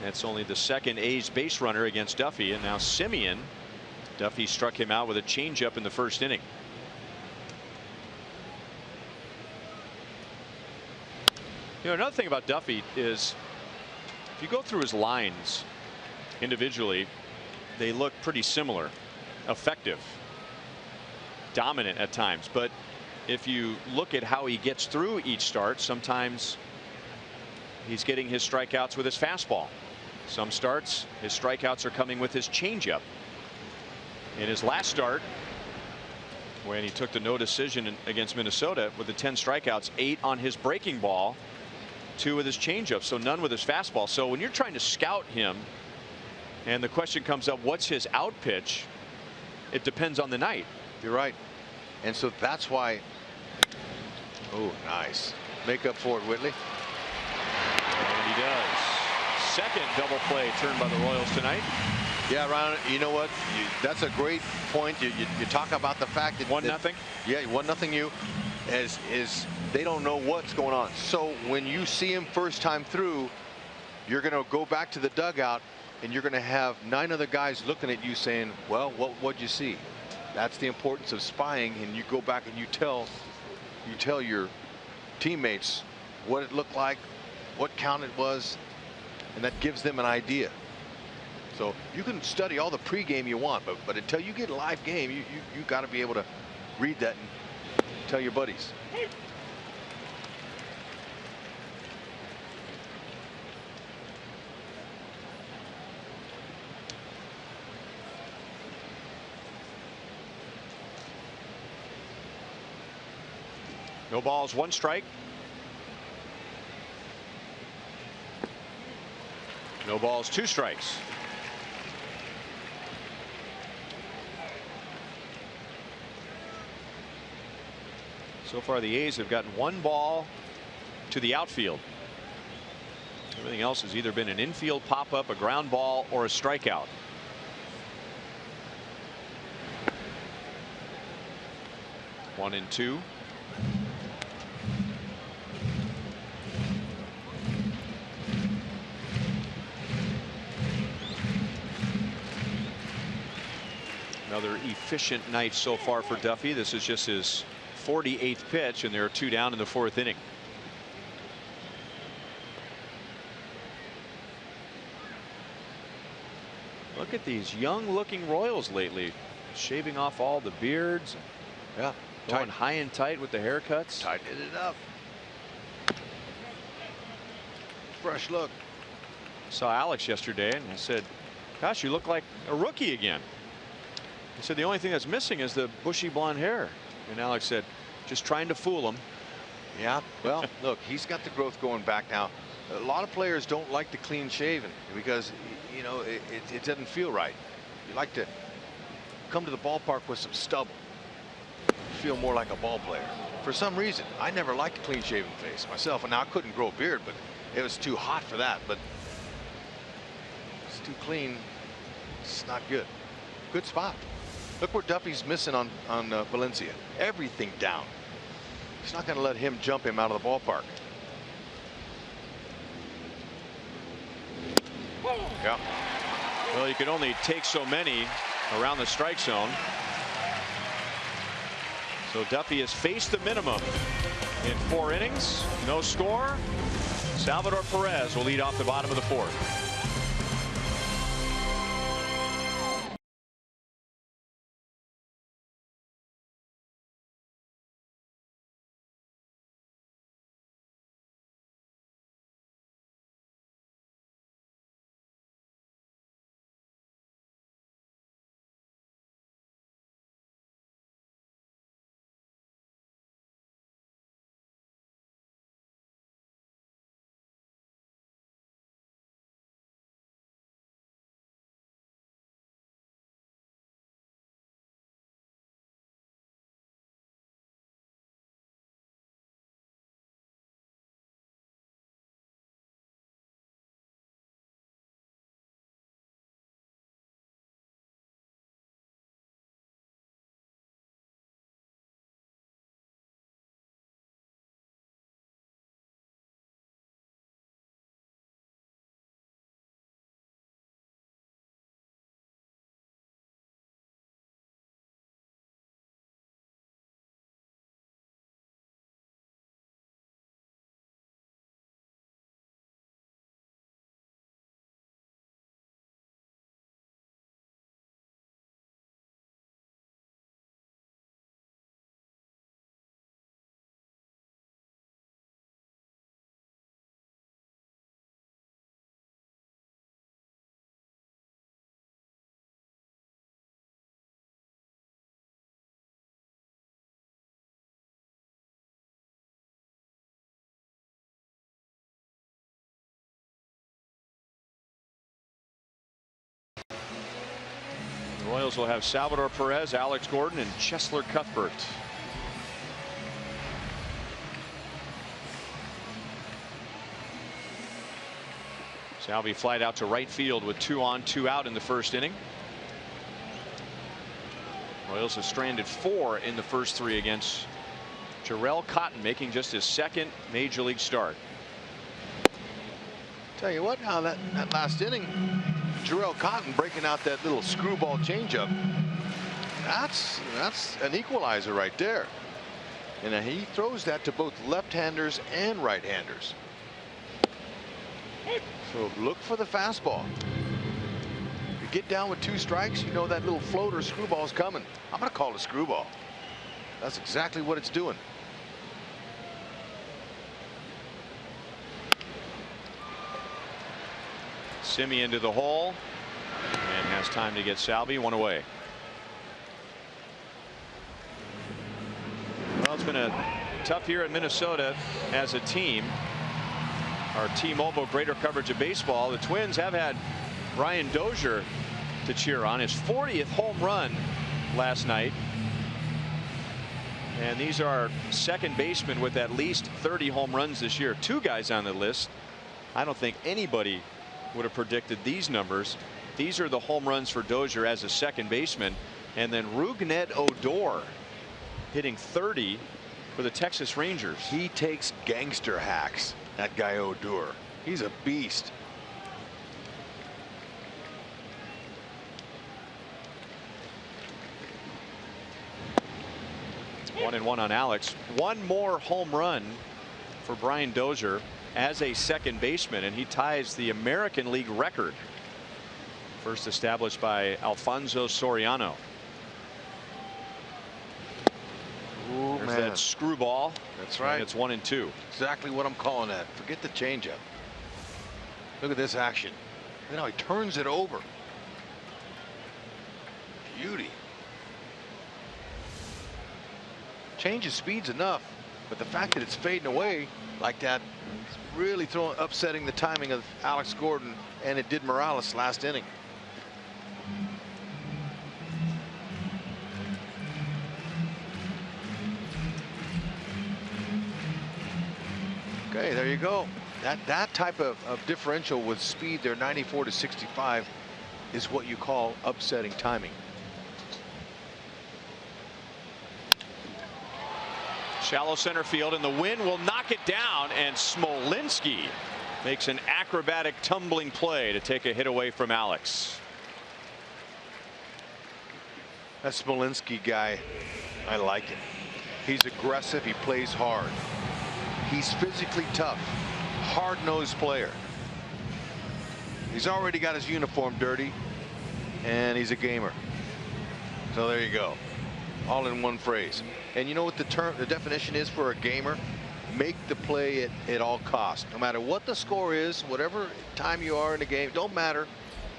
That's only the second A's base runner against Duffy, and now Simeon. Duffy struck him out with a changeup in the first inning. You know, another thing about Duffy is if you go through his lines individually, they look pretty similar. Effective, dominant at times, but if you look at how he gets through each start, sometimes he's getting his strikeouts with his fastball. Some starts his strikeouts are coming with his changeup. In his last start, when he took the no decision against Minnesota with the 10 strikeouts, 8 on his breaking ball, 2 with his changeup, so none with his fastball. So when you're trying to scout him and the question comes up, what's his out pitch? It depends on the night.
You're right. And so that's why. Oh, nice. Make up for it, Whitley.
And he does. Second double play turned by the Royals tonight.
Yeah, Ron, you know what? That's a great point. You talk about the fact that
1-0.
Yeah, 1-0 you. Is they don't know what's going on. So when you see him first time through, you're going to go back to the dugout and you're going to have 9 other guys looking at you saying, well, what'd you see? That's the importance of spying, and you go back and you tell your teammates what it looked like, what count it was, and that gives them an idea. So you can study all the pregame you want, but until you get a live game, you got to be able to read that and tell your buddies.
No balls, 1 strike. No balls, 2 strikes. So far the A's have gotten 1 ball to the outfield. Everything else has either been an infield pop-up, a ground ball, or a strikeout. One and 2. Another efficient night so far for Duffy. This is just his 48th pitch, and there are 2 down in the 4th inning. Look at these young looking Royals lately, shaving off all the beards.
Yeah,
going high and tight with the haircuts.
Tighten it up. Fresh look.
Saw Alex yesterday and I said, gosh, you look like a rookie again. He said the only thing that's missing is the bushy blonde hair. And Alex said, just trying to fool him.
Yeah, well, look, he's got the growth going back now. A lot of players don't like the clean shaven because, you know, it doesn't feel right. You like to come to the ballpark with some stubble. Feel more like a ball player. For some reason, I never liked a clean shaven face myself. And now I couldn't grow a beard, but it was too hot for that. But it's too clean. It's not good. Good spot. Look where Duffy's missing on Valencia. Everything down. He's not going to let him jump him out of the ballpark. Yeah.
Well, you can only take so many around the strike zone. So Duffy has faced the minimum in 4 innings. No score. Salvador Perez will lead off the bottom of the 4th. Royals will have Salvador Perez, Alex Gordon, and Cheslor Cuthbert. Salvi flied out to right field with 2 on, 2 out in the first inning. Royals have stranded 4 in the first 3 against Jarrell Cotton, making just his 2nd major league start.
Tell you what, now that last inning, Jarrell Cotton breaking out that little screwball changeup. That's an equalizer right there. And he throws that to both left-handers and right-handers. So look for the fastball. You get down with 2 strikes, you know that little floater screwball's coming. I'm going to call it a screwball. That's exactly what it's doing.
Simeon to the hole and has time to get Salvi. 1 away. Well, it's been a tough year in Minnesota as a team. Our T-Mobile greater coverage of baseball. The Twins have had Brian Dozier to cheer on. His 40th home run last night. And these are second basemen with at least 30 home runs this year. 2 guys on the list. I don't think anybody would have predicted these numbers. These are the home runs for Dozier as a second baseman. And then Rougned Odor hitting 30 for the Texas Rangers.
He takes gangster hacks. That guy Odor. He's a beast.
One and 1 on Alex. 1 more home run for Brian Dozier as a second baseman, and he ties the American League record, first established by Alfonso Soriano.
Ooh,
There's
man.
that screwball.
That's right.
And it's 1 and 2.
Exactly what I'm calling that. Forget the changeup. Look at this action. You know, he turns it over. Beauty. Change of speed's enough, but the fact that it's fading away like that, it's really upsetting the timing of Alex Gordon, and it did Morales last inning. Okay, there you go. That type of differential with speed there, 94 to 65, is what you call upsetting timing.
Shallow center field, and the wind will knock it down, and Smolinski makes an acrobatic tumbling play to take a hit away from Alex.
That Smolinski guy, I like him. He's aggressive. He plays hard. He's physically tough, hard-nosed player. He's already got his uniform dirty, and he's a gamer. So there you go, all in one phrase. And you know what the definition is for a gamer? Make the play at all costs. No matter what the score is, whatever time you are in the game, don't matter.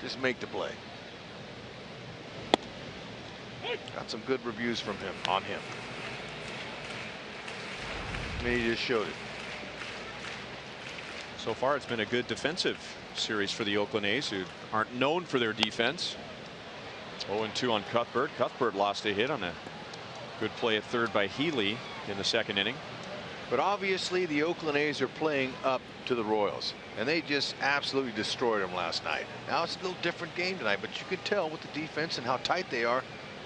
Just make the play. Got some good reviews from him on him. I mean, he just showed it.
So far, it's been a good defensive series for the Oakland A's, who aren't known for their defense. 0-2 on Cuthbert. Cuthbert lost a hit on a good play at third by Healy in the second inning.
But obviously, the Oakland A's are playing up to the Royals, and they just absolutely destroyed them last night. Now it's a little different game tonight, but you can tell with the defense and how tight they are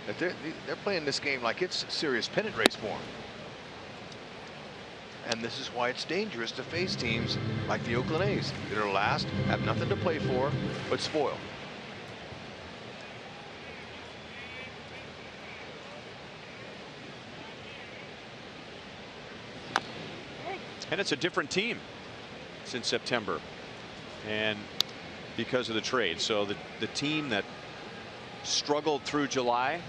that they're playing this game like it's a serious pennant race for them. And this is why it's dangerous to face teams like the Oakland A's that are last, have nothing to play for, but spoil.
And it's a different team since September, and because of the trade. So the team that struggled through July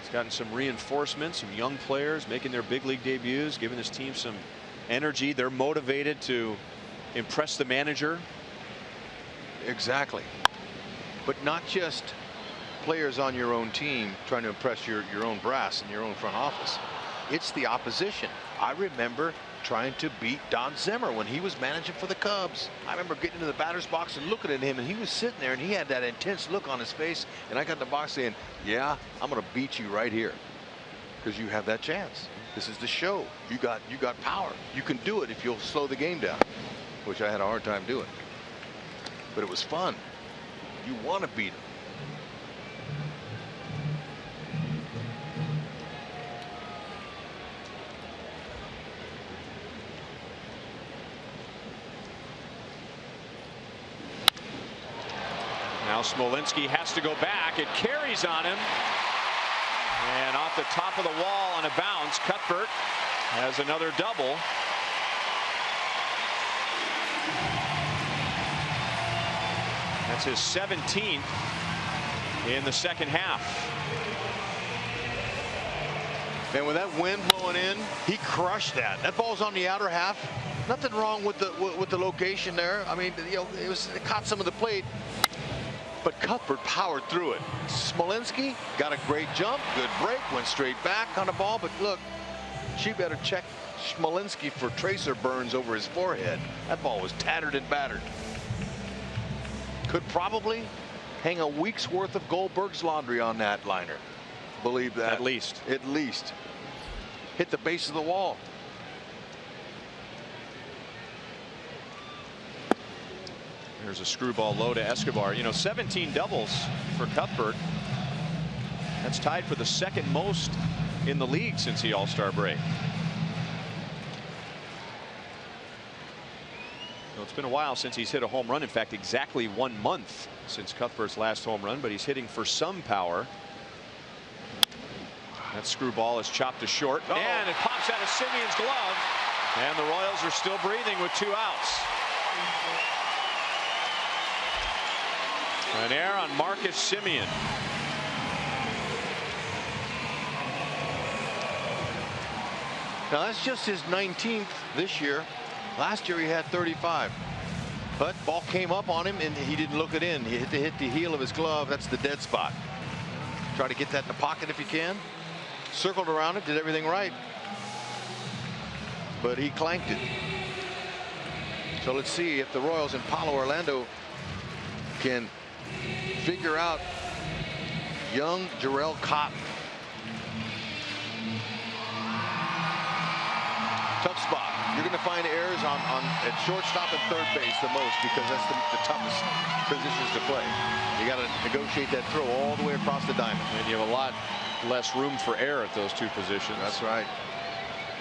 has gotten some reinforcements, some young players making their big league debuts, giving this team some energy. They're motivated to impress the manager.
Exactly. But not just players on your own team trying to impress your own brass and your own front office. It's the opposition. I remember trying to beat Don Zimmer when he was managing for the Cubs. I remember getting into the batter's box and looking at him, and he was sitting there and he had that intense look on his face, and I got in the box saying, yeah, I'm going to beat you right here because you have that chance. This is the show. You got power. You can do it if you'll slow the game down, which I had a hard time doing, but it was fun. You want to beat him.
Now Smolinski has to go back. It carries on him. And off the top of the wall on a bounce, Cuthbert has another double. That's his 17th in the second half.
And with that wind blowing in, he crushed that. That ball's on the outer half. Nothing wrong with the location there. I mean, you know, it caught some of the plate, but Cuthbert powered through it. Smolinski got a great jump, good break, went straight back on the ball. But look, she better check Smolinski for tracer burns over his forehead. That ball was tattered and battered. Could probably hang a week's worth of Goldberg's laundry on that liner. Believe that.
At least.
At least. Hit the base of the wall.
There's a screwball low to Escobar. You know, 17 doubles for Cuthbert. That's tied for the second most in the league since the All-Star break. So it's been a while since he's hit a home run. In fact, exactly 1 month since Cuthbert's last home run, but he's hitting for some power. That screwball is chopped to short, and it pops out of Simeon's glove, and the Royals are still breathing with 2 outs. An error on Marcus Semien.
Now that's just his 19th this year. Last year he had 35. But ball came up on him and he didn't look it in. He hit the heel of his glove. That's the dead spot. Try to get that in the pocket if you can. Circled around it, did everything right. But he clanked it. So let's see if the Royals and Paulo Orlando can figure out young Jarrell Cotton. Tough spot. You're going to find errors at shortstop and third base the most, because that's the toughest positions to play. You got to negotiate that throw all the way across the diamond.
And you have a lot less room for error at those 2 positions.
That's right.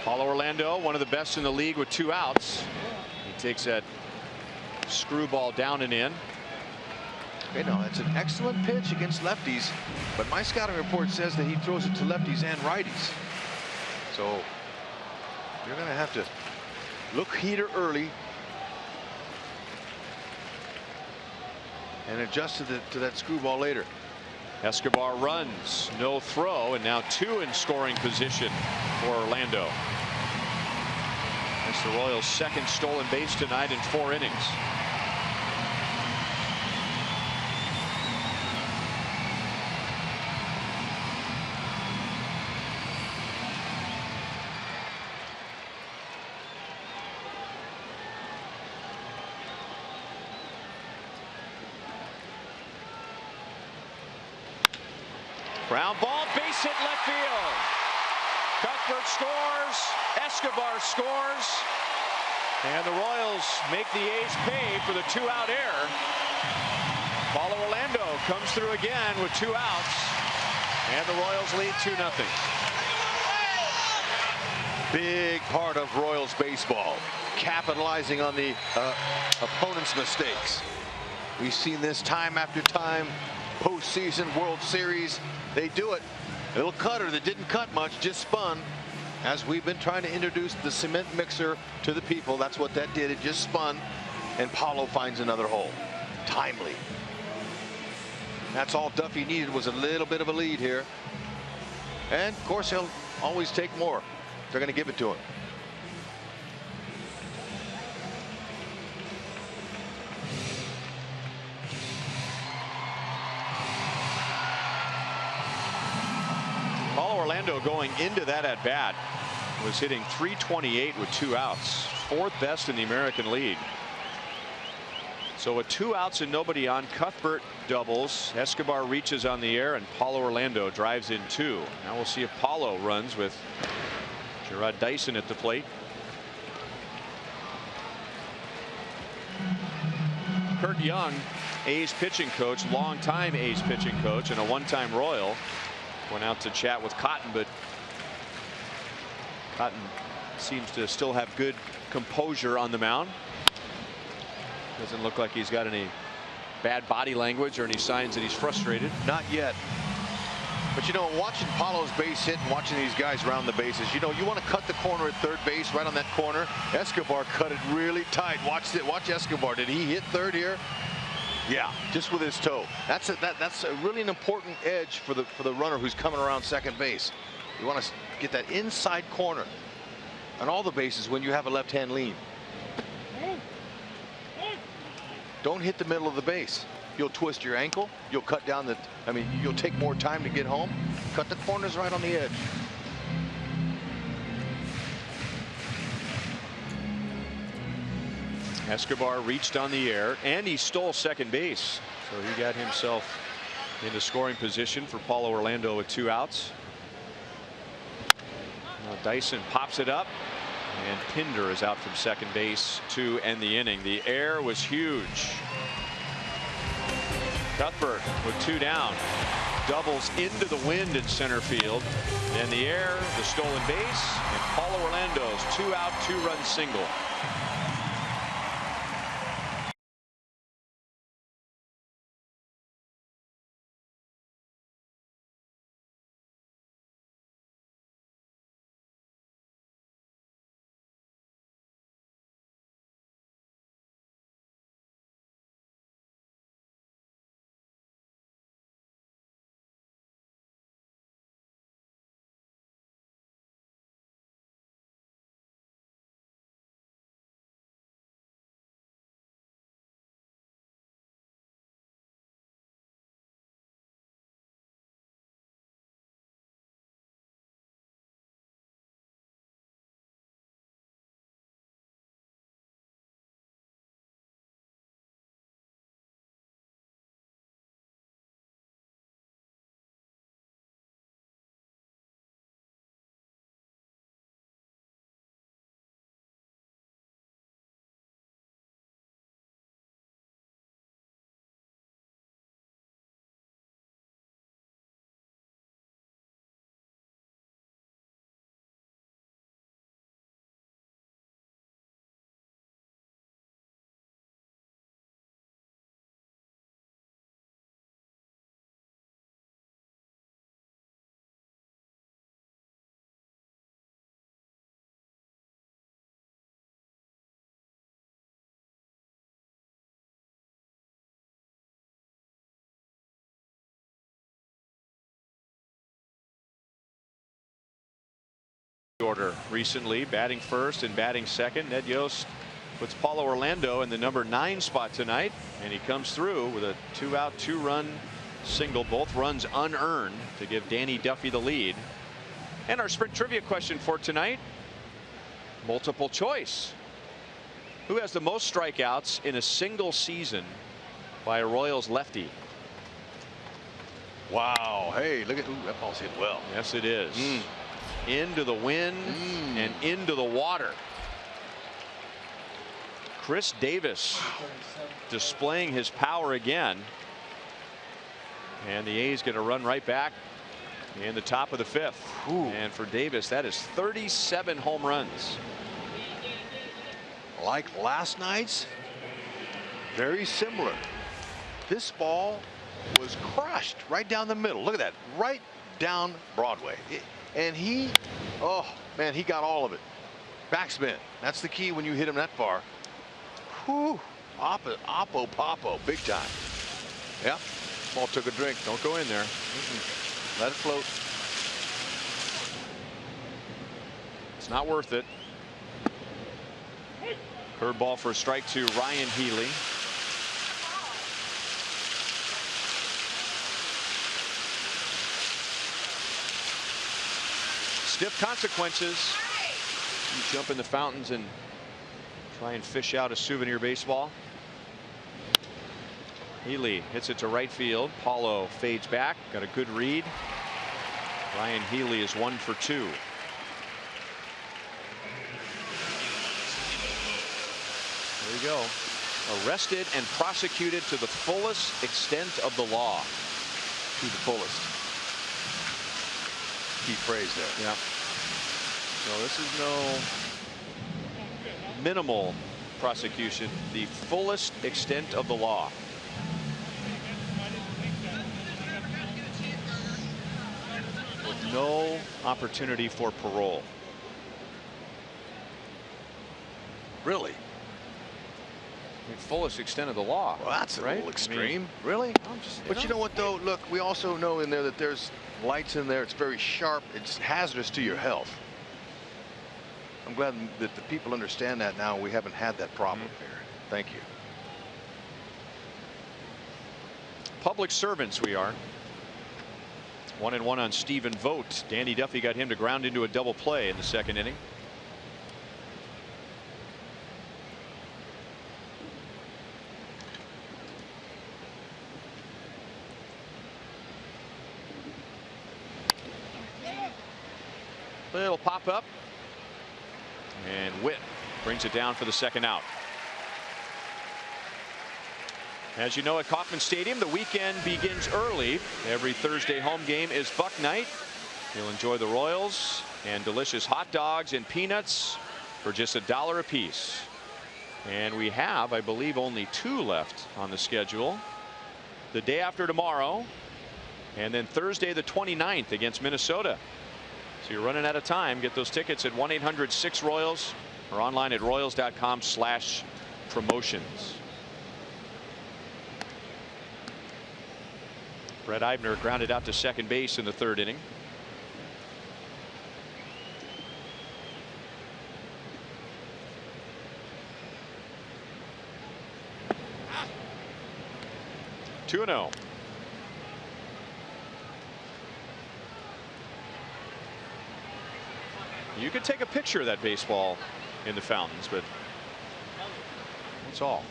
Paulo Orlando, one of the best in the league with 2 outs. He takes that screwball down and in.
Okay, now that's an excellent pitch against lefties, but my scouting report says that he throws it to lefties and righties. So you're going to have to look heater early and adjust to that screwball later.
Escobar runs, no throw, and now 2 in scoring position for Orlando. That's the Royals' second stolen base tonight in 4 innings. Ground ball, base hit left field. Cuthbert scores, Escobar scores, and the Royals make the A's pay for the 2-out error. Paulo Orlando comes through again with 2 outs, and the Royals lead 2-0.
Big part of Royals baseball, capitalizing on the opponent's mistakes. We've seen this time after time. Postseason, World Series, they do it. A little cutter that didn't cut much, just spun. As we've been trying to introduce the cement mixer to the people, that's what that did. It just spun, and Paulo finds another hole. Timely. That's all Duffy needed, was a little bit of a lead here. And of course he'll always take more. They're going to give it to him.
Paulo Orlando going into that at bat was hitting .328 with 2 outs, 4th best in the American League. So with 2 outs and nobody on, Cuthbert doubles, Escobar reaches on the air, and Paulo Orlando drives in 2. Now we'll see if Paulo runs with Gerard Dyson at the plate. Kurt Young, A's pitching coach, longtime A's pitching coach, and a one-time Royal, went out to chat with Cotton, but Cotton seems to still have good composure on the mound. Doesn't look like he's got any bad body language or any signs that he's frustrated.
Not yet. But you know, watching Paulo's base hit and watching these guys round the bases, you know, you want to cut the corner at third base, right on that corner. Escobar cut it really tight. Watch it. Watch Escobar. Did he hit third here? Yeah, just with his toe. That's really an important edge for the runner who's coming around second base. You want to get that inside corner on all the bases when you have a left-hand lean. Don't hit the middle of the base. You'll twist your ankle. You'll cut down the. I mean, you'll take more time to get home. Cut the corners right on the edge.
Escobar reached on the air, and he stole second base. So he got himself into scoring position for Paulo Orlando with 2 outs. Now Dyson pops it up, and Pinder is out from second base to end the inning. The air was huge. Cuthbert with 2 down, doubles into the wind in center field. And the air, the stolen base, and Paulo Orlando's 2-out, 2-run single. Order recently, batting first and batting second. Ned Yost puts Paulo Orlando in the number 9 spot tonight, and he comes through with a 2-out, 2-run single, both runs unearned, to give Danny Duffy the lead. And our sprint trivia question for tonight, multiple choice. Who has the most strikeouts in a single season by a Royals lefty?
Wow. Hey, look at that ball's hit well.
Yes, it is. Into the wind and into the water. Chris Davis displaying his power again. And the A's going to run right back in the top of the 5th. And for Davis, that is 37 home runs.
Like last night's, very similar. This ball was crushed right down the middle. Look at that, right down Broadway. And he, oh man, he got all of it. Backspin. That's the key when you hit him that far. Whew. Oppo Popo, big time. Yep. Ball took a drink.
Don't go in there.
Let it float.
It's not worth it. Curveball for a strike to Ryan Healy. Stiff consequences You jump in the fountains and try and fish out a souvenir baseball. Healy hits it to right field. Paulo fades back. Got a good read. Ryan Healy is 1 for 2. There you go. Arrested and prosecuted to the fullest extent of the law.
To the fullest. Key phrase there.
Yeah. So this is no minimal prosecution. The fullest extent of the law. With no opportunity for parole.
Really?
The fullest extent of the law.
Well, that's a
right?
little extreme.
I mean,
really? But you know what, though? Look, we also know in there that there's lights in there. It's very sharp. It's hazardous to your health. I'm glad that the people understand that now. We haven't had that problem here. Thank you.
Public servants we are. 1-1 on Stephen Vogt. Danny Duffy got him to ground into a double play in the second inning. It'll pop up, and Witt brings it down for the second out. As you know, at Kauffman Stadium, the weekend begins early. Every Thursday home game is Buck Night. You'll enjoy the Royals and delicious hot dogs and peanuts for just $1 a piece. And we have, I believe, only 2 left on the schedule. The day after tomorrow, and then Thursday the 29th against Minnesota. So you're running out of time. Get those tickets at 1-800-6-ROYALS or online at royals.com/promotions. Brett Eibner grounded out to second base in the third inning. Two and 0. You could take a picture of that baseball in the fountains, but that's all.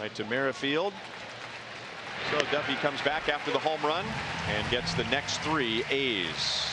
Right to Merrifield. So Duffy comes back after the home run and gets the next 3 A's.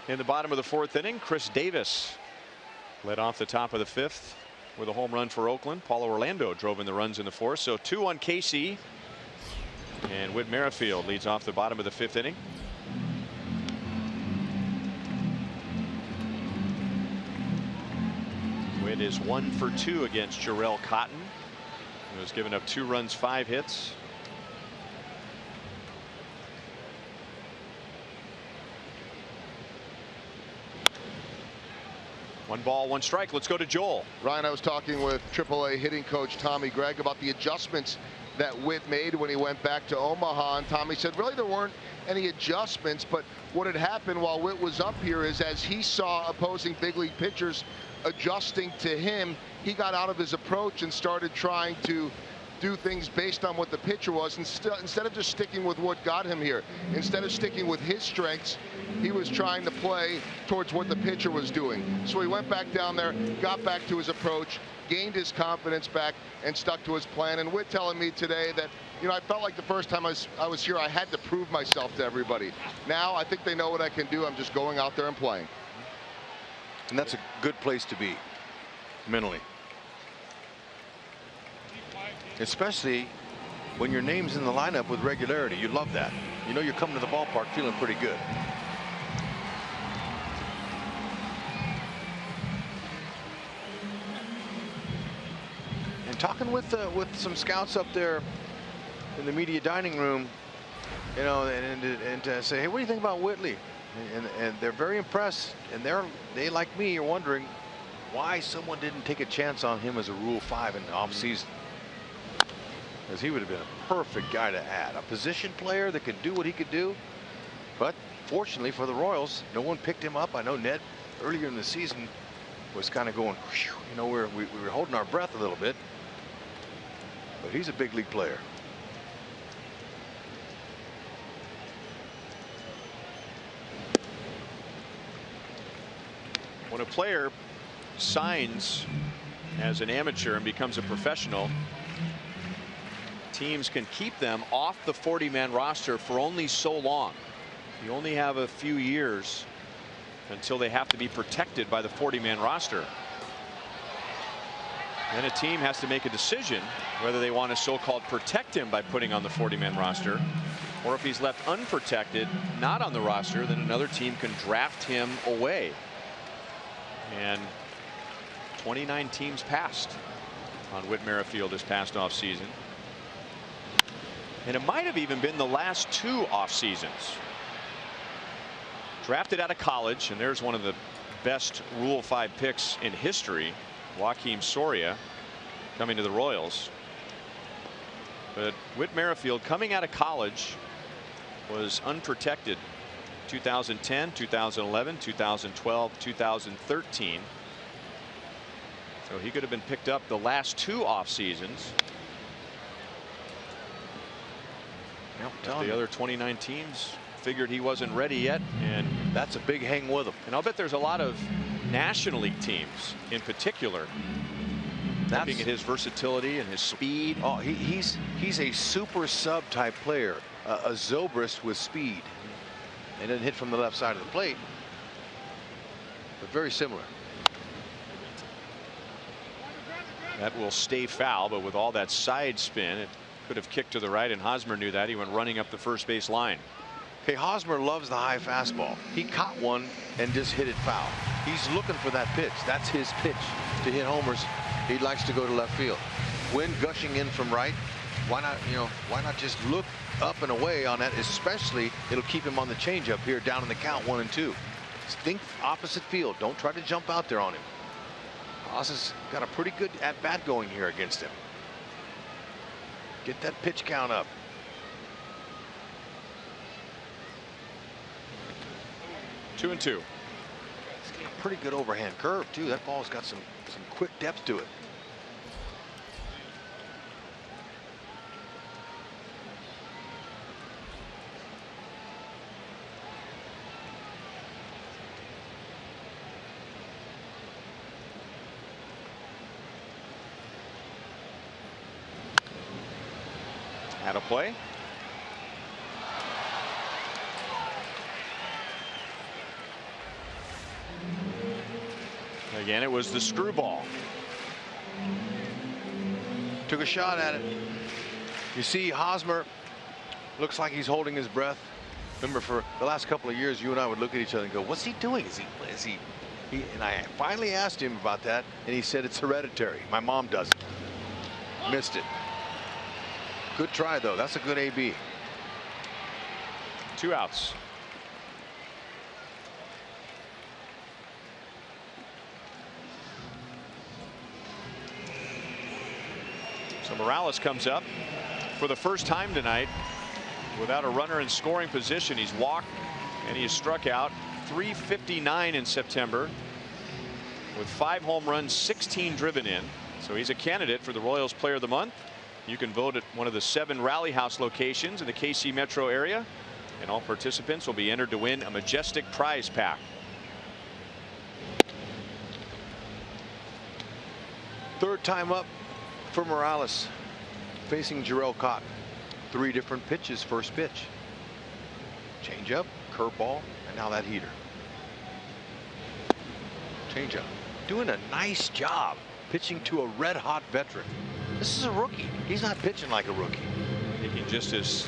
In the bottom of the 4th inning, Chris Davis led off the top of the 5th with a home run for Oakland. Paulo Orlando drove in the runs in the 4th. So 2 on KC. And Whit Merrifield leads off the bottom of the 5th inning. Witt is 1 for 2 against Jarrell Cotton, who has given up 2 runs, 5 hits. One ball, 1 strike. Let's go to Joel.
Ryan, I was talking with AAA hitting coach Tommy Gregg about the adjustments that Witt made when he went back to Omaha, and Tommy said really there weren't any adjustments, but what had happened while Witt was up here is as he saw opposing big league pitchers adjusting to him, he got out of his approach and started trying to do things based on what the pitcher was, instead of just sticking with what got him here. Instead of sticking with his strengths, he was trying to play towards what the pitcher was doing. So he went back down there, got back to his approach, gained his confidence back, and stuck to his plan. And Witt telling me today that, you know, I felt like the first time I was here, I had to prove myself to everybody. Now I think they know what I can do. I'm just going out there and playing.
And that's a good place to be mentally. Especially when your name's in the lineup with regularity. You love that. You know you're coming to the ballpark feeling pretty good. And talking with some scouts up there in the media dining room, you know, and to say, hey, what do you think about Whitley? And they're very impressed, and they like me are wondering why someone didn't take a chance on him as a Rule 5 in the offseason. Because he would have been a perfect guy to add, a position player that could do what he could do. But fortunately for the Royals, no one picked him up. I know Ned earlier in the season was kind of going, whew, you know, we were holding our breath a little bit. But he's a big league player.
When a player signs as an amateur and becomes a professional, teams can keep them off the 40-man roster for only so long. You only have a few years until they have to be protected by the 40-man roster. Then a team has to make a decision whether they want to so-called protect him by putting on the 40-man roster, or if he's left unprotected, not on the roster, then another team can draft him away. And 29 teams passed on Whit Merrifield this past offseason. And it might have even been the last 2 off seasons. Drafted out of college, and there's one of the best Rule 5 picks in history, Joakim Soria, coming to the Royals. But Whit Merrifield, coming out of college, was unprotected 2010, 2011, 2012, 2013. So he could have been picked up the last 2 off seasons. The other 29 teams figured he wasn't ready yet, and
that's a big hang with him.
And I'll bet there's a lot of National League teams in particular looking at his versatility and his speed.
Oh, he's a super sub type player, a Zobrist with speed. He doesn't hit from the left side of the plate, but very similar.
That will stay foul, but with all that side spin, it could have kicked to the right, and Hosmer knew that. He went running up the first base line.
Okay, Hosmer loves the high fastball. He caught one and just hit it foul. He's looking for that pitch. That's his pitch to hit homers. He likes to go to left field. Wind gushing in from right. Why not, you know, why not just look up and away on that? Especially, it'll keep him on the changeup here down in the count 1 and 2. Think opposite field. Don't try to jump out there on him. Haas has got a pretty good at-bat going here against him. Get that pitch count up.
Two and two.
Pretty good overhand curve too. That ball's got some quick depth to it.
Had a play. Again, it was the screwball.
Took a shot at it. You see Hosmer looks like he's holding his breath. Remember, for the last couple of years, you and I would look at each other and go, what's he doing? Is he And I finally asked him about that, and he said it's hereditary. My mom does it. Missed it. Good try, though. That's a good AB.
2 outs. So Morales comes up for the first time tonight without a runner in scoring position. He's walked and he has struck out. .359 in September with 5 home runs, 16 driven in. So he's a candidate for the Royals Player of the Month. You can vote at one of the 7 Rally House locations in the KC metro area, and all participants will be entered to win a majestic prize pack.
Third time up for Morales, facing Jarrell Cotton. 3 different pitches. First pitch, changeup, curveball, and now that heater. Changeup. Doing a nice job pitching to a red-hot veteran. This is a rookie. He's not pitching like a rookie.
Making just his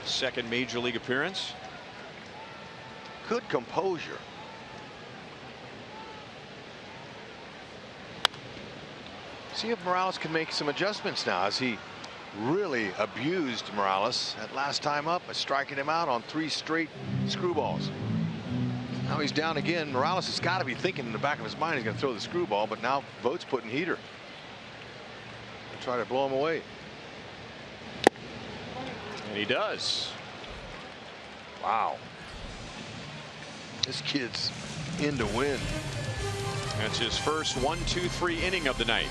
second major league appearance.
Good composure. See if Morales can make some adjustments now, as he really abused Morales that last time up by striking him out on 3 straight screwballs. Now he's down again. Morales has got to be thinking in the back of his mind he's going to throw the screwball, but now Vogt's putting heater. Try to blow him away.
And he does.
Wow. This kid's in to win.
That's his first 1-2-3 inning of the night.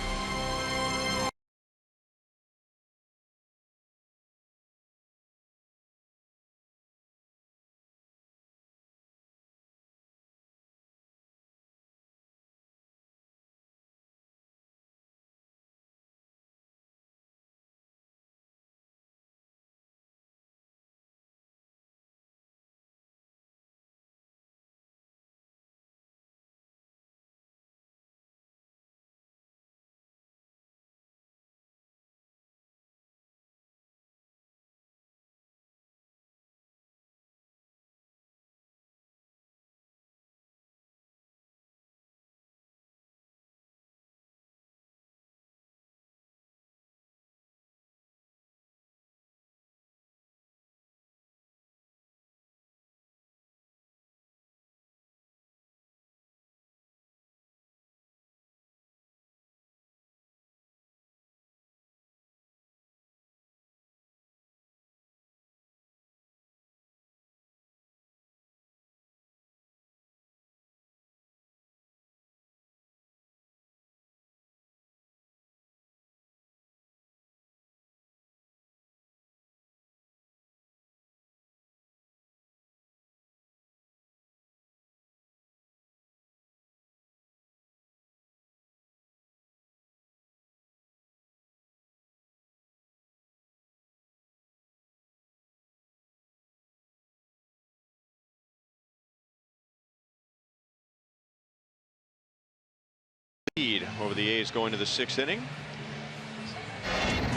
Lead over the A's going to the 6th inning.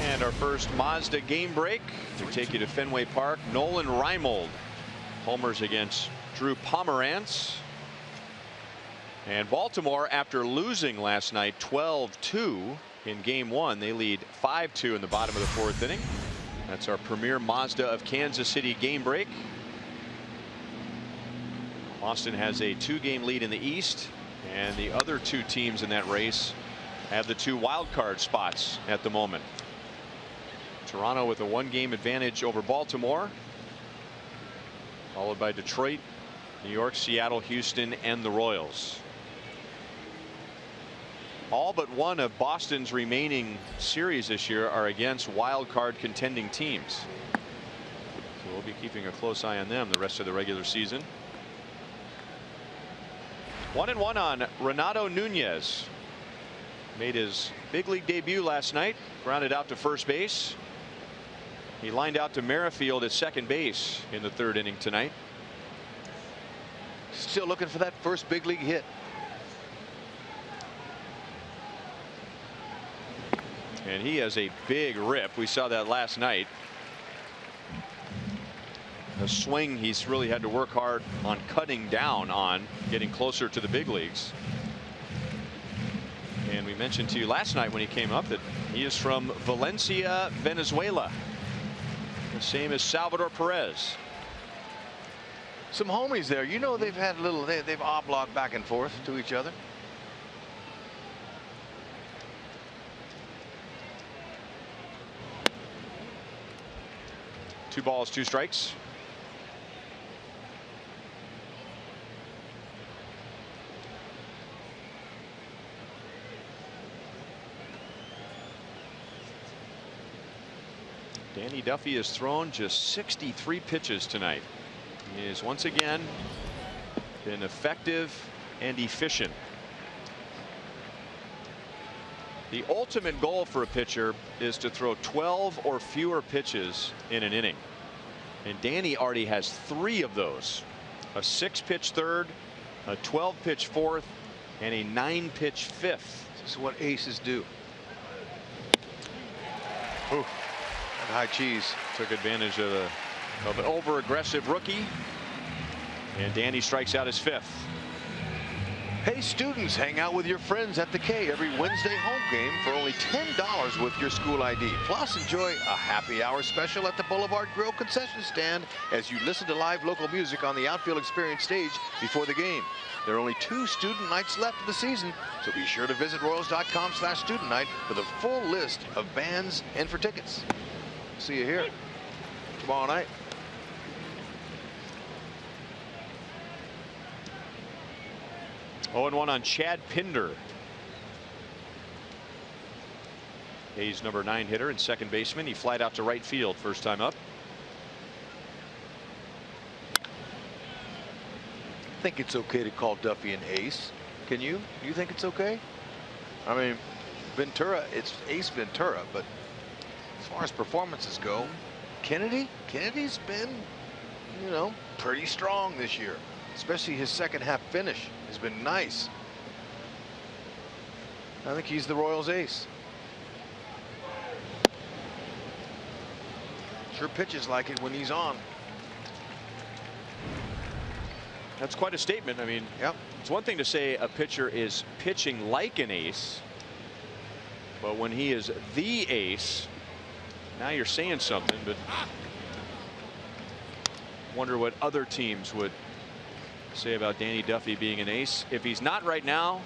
And our first Mazda game break. We take you to Fenway Park. Nolan Reimold homers against Drew Pomerantz. And Baltimore, after losing last night 12-2 in game 1, they lead 5-2 in the bottom of the 4th inning. That's our premier Mazda of Kansas City game break. Boston has a 2-game lead in the East, and the other 2 teams in that race have the 2 wild card spots at the moment. Toronto with a 1-game advantage over Baltimore, followed by Detroit, New York, Seattle, Houston, and the Royals. All but one of Boston's remaining series this year are against wild card contending teams. So we'll be keeping a close eye on them the rest of the regular season. 1-1 on Renato Nunez. Made his big league debut last night. Grounded out to first base. He lined out to Merrifield at second base in the 3rd inning tonight.
Still looking for that first big league hit.
And he has a big rip. We saw that last night. a swing he's really had to work hard on cutting down on, getting closer to the big leagues. And we mentioned to you last night when he came up that he is from Valencia, Venezuela, the same as Salvador Perez.
Some homies there. You know, they've had a little, they've oblogged back and forth to each other.
Two balls, two strikes. Danny Duffy has thrown just 63 pitches tonight. He has once again been effective and efficient. The ultimate goal for a pitcher is to throw 12 or fewer pitches in an inning. And Danny already has 3 of those. A 6-pitch third, a 12-pitch fourth, and a 9-pitch fifth.
This is what aces do. Ooh. High cheese.
Took advantage of an over-aggressive rookie. And Danny strikes out his 5th.
Hey students, hang out with your friends at the K every Wednesday home game for only $10 with your school ID. Plus enjoy a happy hour special at the Boulevard Grill concession stand as you listen to live local music on the Outfield Experience stage before the game. There are only 2 student nights left of the season, so be sure to visit Royals.com/student night for the full list of bands and for tickets. See you here tomorrow night.
Oh, and 1 on Chad Pinder. A's number 9 hitter and second baseman. He flied out to right field first time up.
I think it's okay to call Duffy an ace. Can you? You think it's okay? I mean, Ventura, it's Ace Ventura, but as far as performances go, Kennedy's been, you know, pretty strong this year. Especially his second half finish has been nice. I think he's the Royals ace. Sure pitches like it when he's on.
That's quite a statement. I mean,
yep.
It's one thing to say a pitcher is pitching like an ace, but when he is the ace, now you're saying something. But wonder what other teams would say about Danny Duffy being an ace. If he's not right now,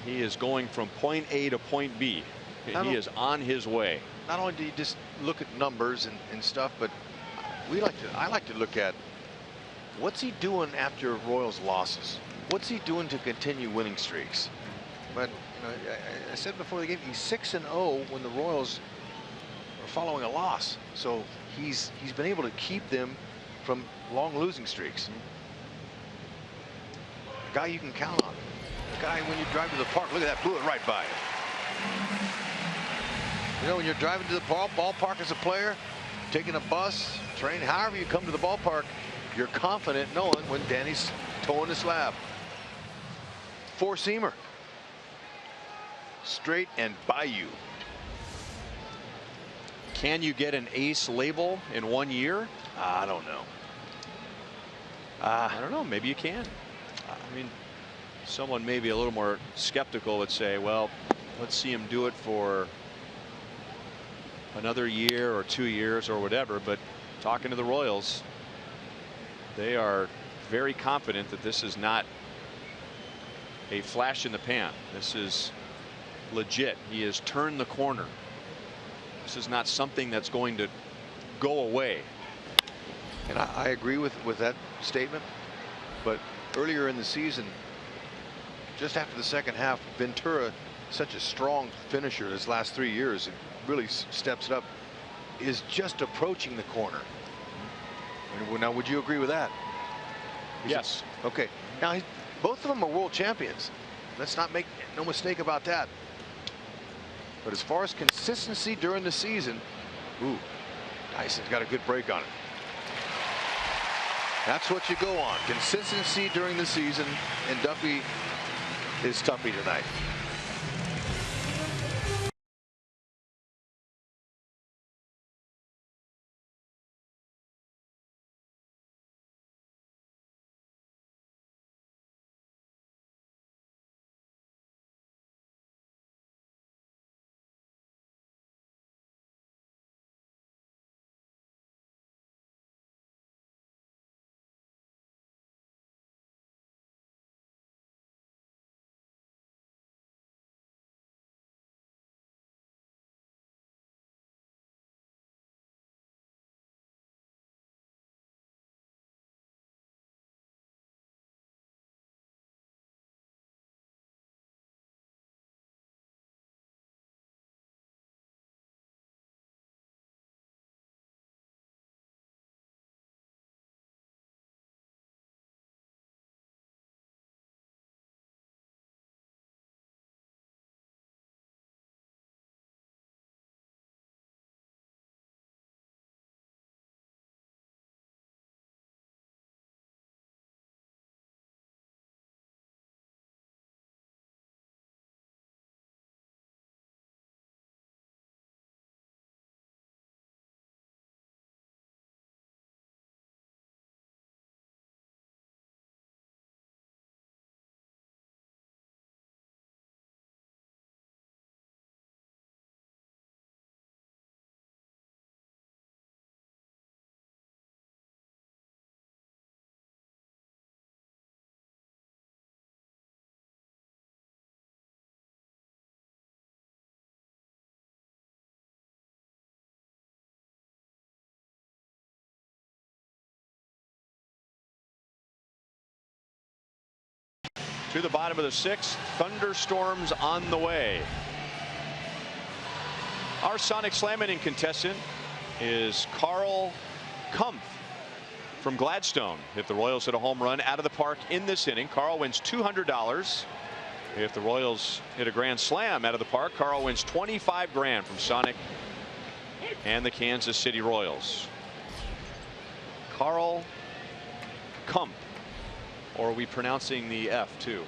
he is going from point A to point B. He is on his way.
Not only do you just look at numbers and stuff, but I like to look at what's he doing after Royals losses. What's he doing to continue winning streaks? But you know, I said before the game, he's 6-0 when the Royals are following a loss. So he's been able to keep them from long losing streaks. A guy you can count on. A guy when you drive to the park, look at that, blew it right by you. You know, when you're driving to the ballpark as a player, taking a bus, train, however you come to the ballpark, you're confident knowing when Danny's towing the slab. 4-seamer. Straight and by you.
Can you get an ace label in 1 year?
I don't know.
I don't know. Maybe you can. I mean, someone maybe a little more skeptical would say, well, let's see him do it for another year or 2 years or whatever. But talking to the Royals, they are very confident that this is not a flash in the pan. This is legit. He has turned the corner. This is not something that's going to go away.
And I agree with that statement. But earlier in the season, just after the second half, Ventura, such a strong finisher his last 3 years, it really steps it up, is just approaching the corner. Now, would you agree with that?
Yes.
Okay. Now, both of them are world champions. Let's not make no mistake about that. But as far as consistency during the season, ooh, Dyson's got a good break on it. That's what you go on. Consistency during the season, and Duffy is Tuffy tonight.
To the bottom of the 6th. Thunderstorms on the way. Our Sonic Slam inning contestant is Carl Kumpf from Gladstone. If the Royals hit a home run out of the park in this inning, Carl wins $200. If the Royals hit a grand slam out of the park, Carl wins $25 grand from Sonic and the Kansas City Royals. Carl Kumpf. Or are we pronouncing the F too?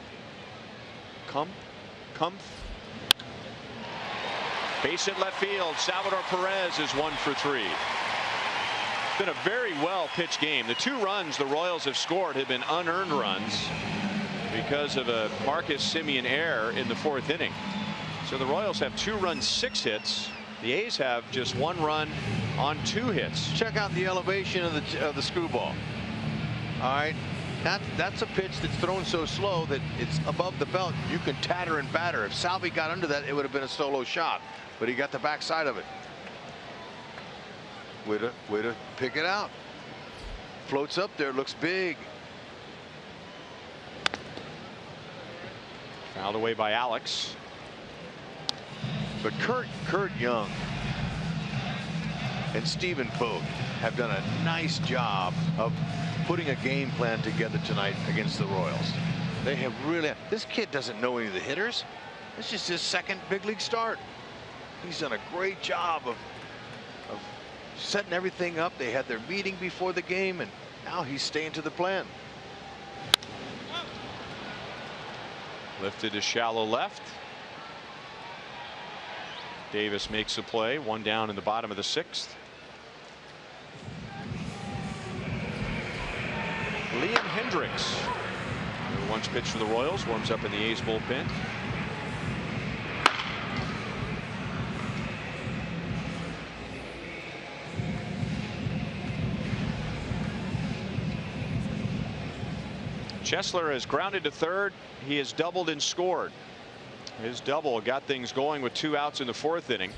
Kumpf. Base hit left field. Salvador Perez is 1 for 3. Been a very well pitched game. The 2 runs the Royals have scored have been unearned runs because of a Marcus Semien error in the 4th inning. So the Royals have 2 runs, 6 hits. The A's have just 1 run on 2 hits.
Check out the elevation of the screwball. All right. That's a pitch that's thrown so slow that it's above the belt. You can tatter and batter. If Salvi got under that, it would have been a solo shot, but he got the backside of it. Way to pick it out. Floats up there, looks big.
Fouled away by Alex.
But Kurt Young and Stephen Vogt have done a nice job of putting a game plan together tonight against the Royals. They have really. This kid doesn't know any of the hitters. This is his 2nd big league start. He's done a great job of setting everything up. They had their meeting before the game, and now he's staying to the plan.
Lifted to shallow left. Davis makes a play. 1 down in the bottom of the 6th. Liam Hendricks, who once pitched for the Royals, warms up in the A's bullpen. Chesler has grounded to 3rd. He has doubled and scored. His double got things going with 2 outs in the 4th inning.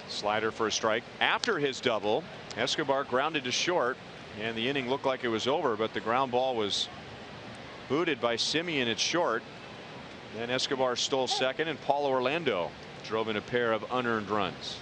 Slider for a strike. After his double, Escobar grounded to short, and the inning looked like it was over, but the ground ball was booted by Semien at short. Then Escobar stole 2nd, and Paulo Orlando drove in a pair of unearned runs.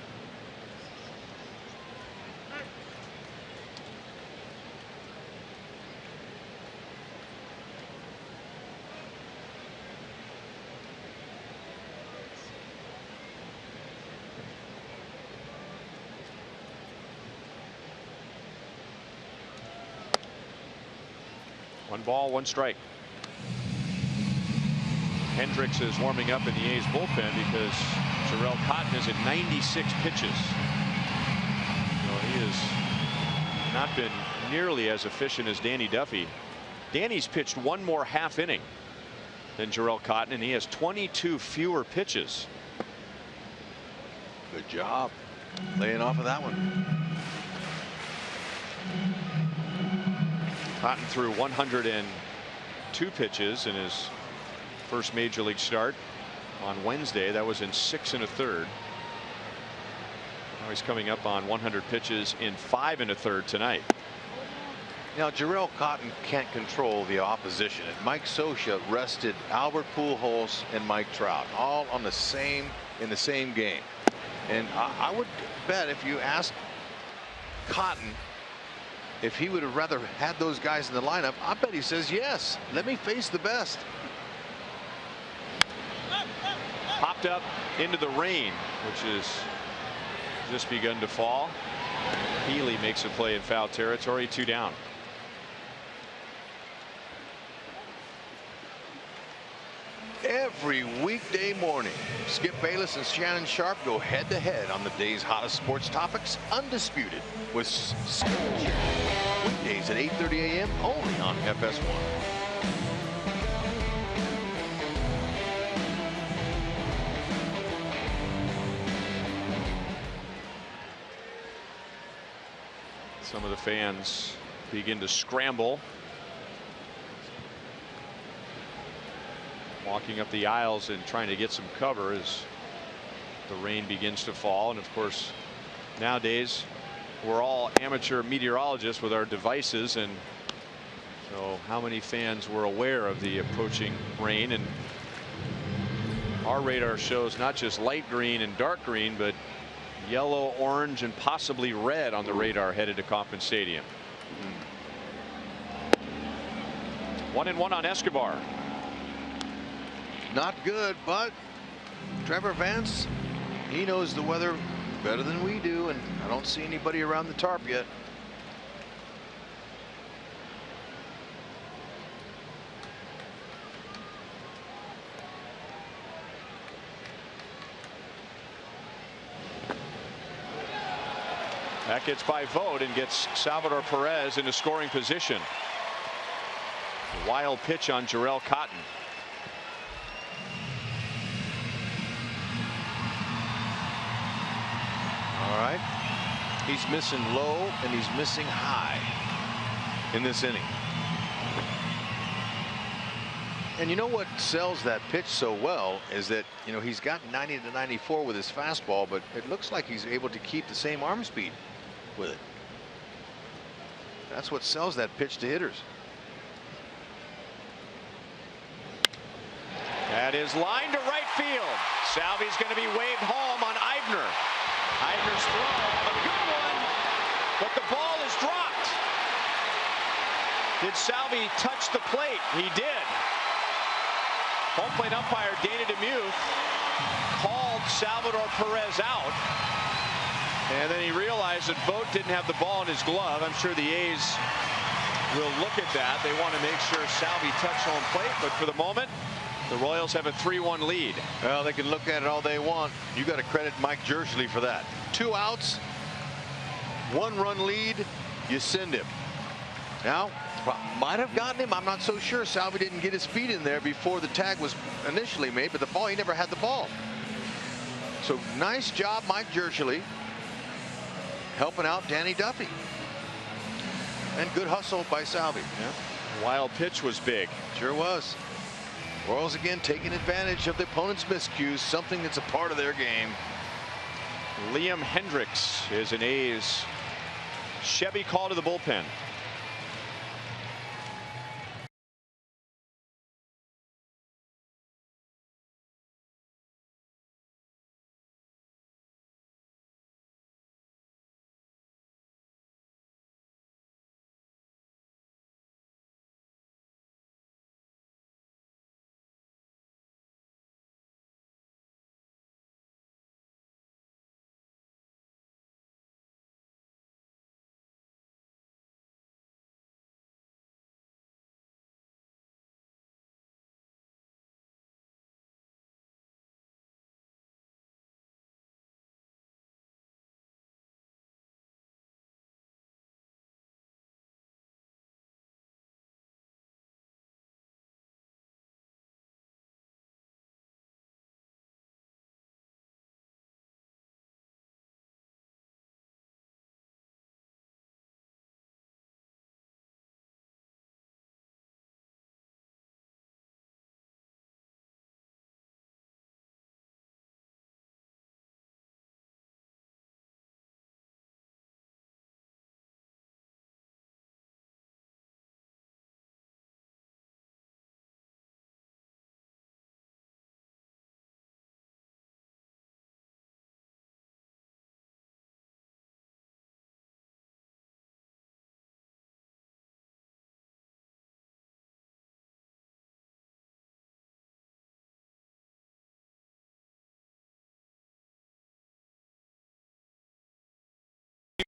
One ball, 1 strike. Hendricks is warming up in the A's bullpen because Jarrell Cotton is at 96 pitches. So he has not been nearly as efficient as Danny Duffy. Danny's pitched 1 more half inning than Jarrell Cotton, and he has 22 fewer pitches.
Good job laying off of that one.
Cotton threw 102 pitches in his first major league start on Wednesday. That was in 6 1/3. Now he's coming up on 100 pitches in 5 1/3 tonight.
Now Jarrell Cotton can't control the opposition, and Mike Scioscia rested Albert Pujols and Mike Trout all on the same in the same game. And I would bet if you ask Cotton if he would have rather had those guys in the lineup, I bet he says yes. Let me face the best.
Popped up into the rain, which has just begun to fall. Healy makes a play in foul territory. 2 down.
Every weekday morning, Skip Bayless and Shannon Sharp go head to head on the day's hottest sports topics, undisputed, with weekdays at 8:30 a.m. only on FS1.
Some of the fans begin to scramble, walking up the aisles and trying to get some cover as the rain begins to fall. And of course, nowadays we're all amateur meteorologists with our devices, and So how many fans were aware of the approaching rain? And our radar shows not just light green and dark green, but yellow, orange, and possibly red on the radar headed to Kauffman Stadium. 1-1 on Escobar.
Not good, but Trevor Vance, he knows the weather better than we do, and I don't see anybody around the tarp yet.
That gets by vote and gets Salvador Perez into scoring position. Wild pitch on Jarrell Cotton.
All right. He's missing low and he's missing high in this inning. And you know what sells that pitch so well is that, you know, he's got 90 to 94 with his fastball, but it looks like he's able to keep the same arm speed with it. That's what sells that pitch to hitters.
That is line to right field. Salvi's going to be waved home on Eibner. Eibner's throw, a good one, but the ball is dropped. Did Salvi touch the plate? He did. Home plate umpire Dana DeMuth called Salvador Perez out. And then he realized that Vogt didn't have the ball in his glove. I'm sure the A's will look at that. They want to make sure Salvi touched home plate, but for the moment, the Royals have a 3-1 lead.
Well, they can look at it all they want. You got to credit Mike Jersley for that. 2 outs, 1-run lead, you send him. Now, might have gotten him. I'm not so sure. Salvi didn't get his feet in there before the tag was initially made, but the ball, he never had the ball. So nice job, Mike Jersley, helping out Danny Duffy. And good hustle by Salvi.
Yeah. Wild pitch was big.
Sure was. Royals again taking advantage of the opponent's miscues, something that's a part of their game.
Liam Hendricks is an A's Chevy call to the bullpen.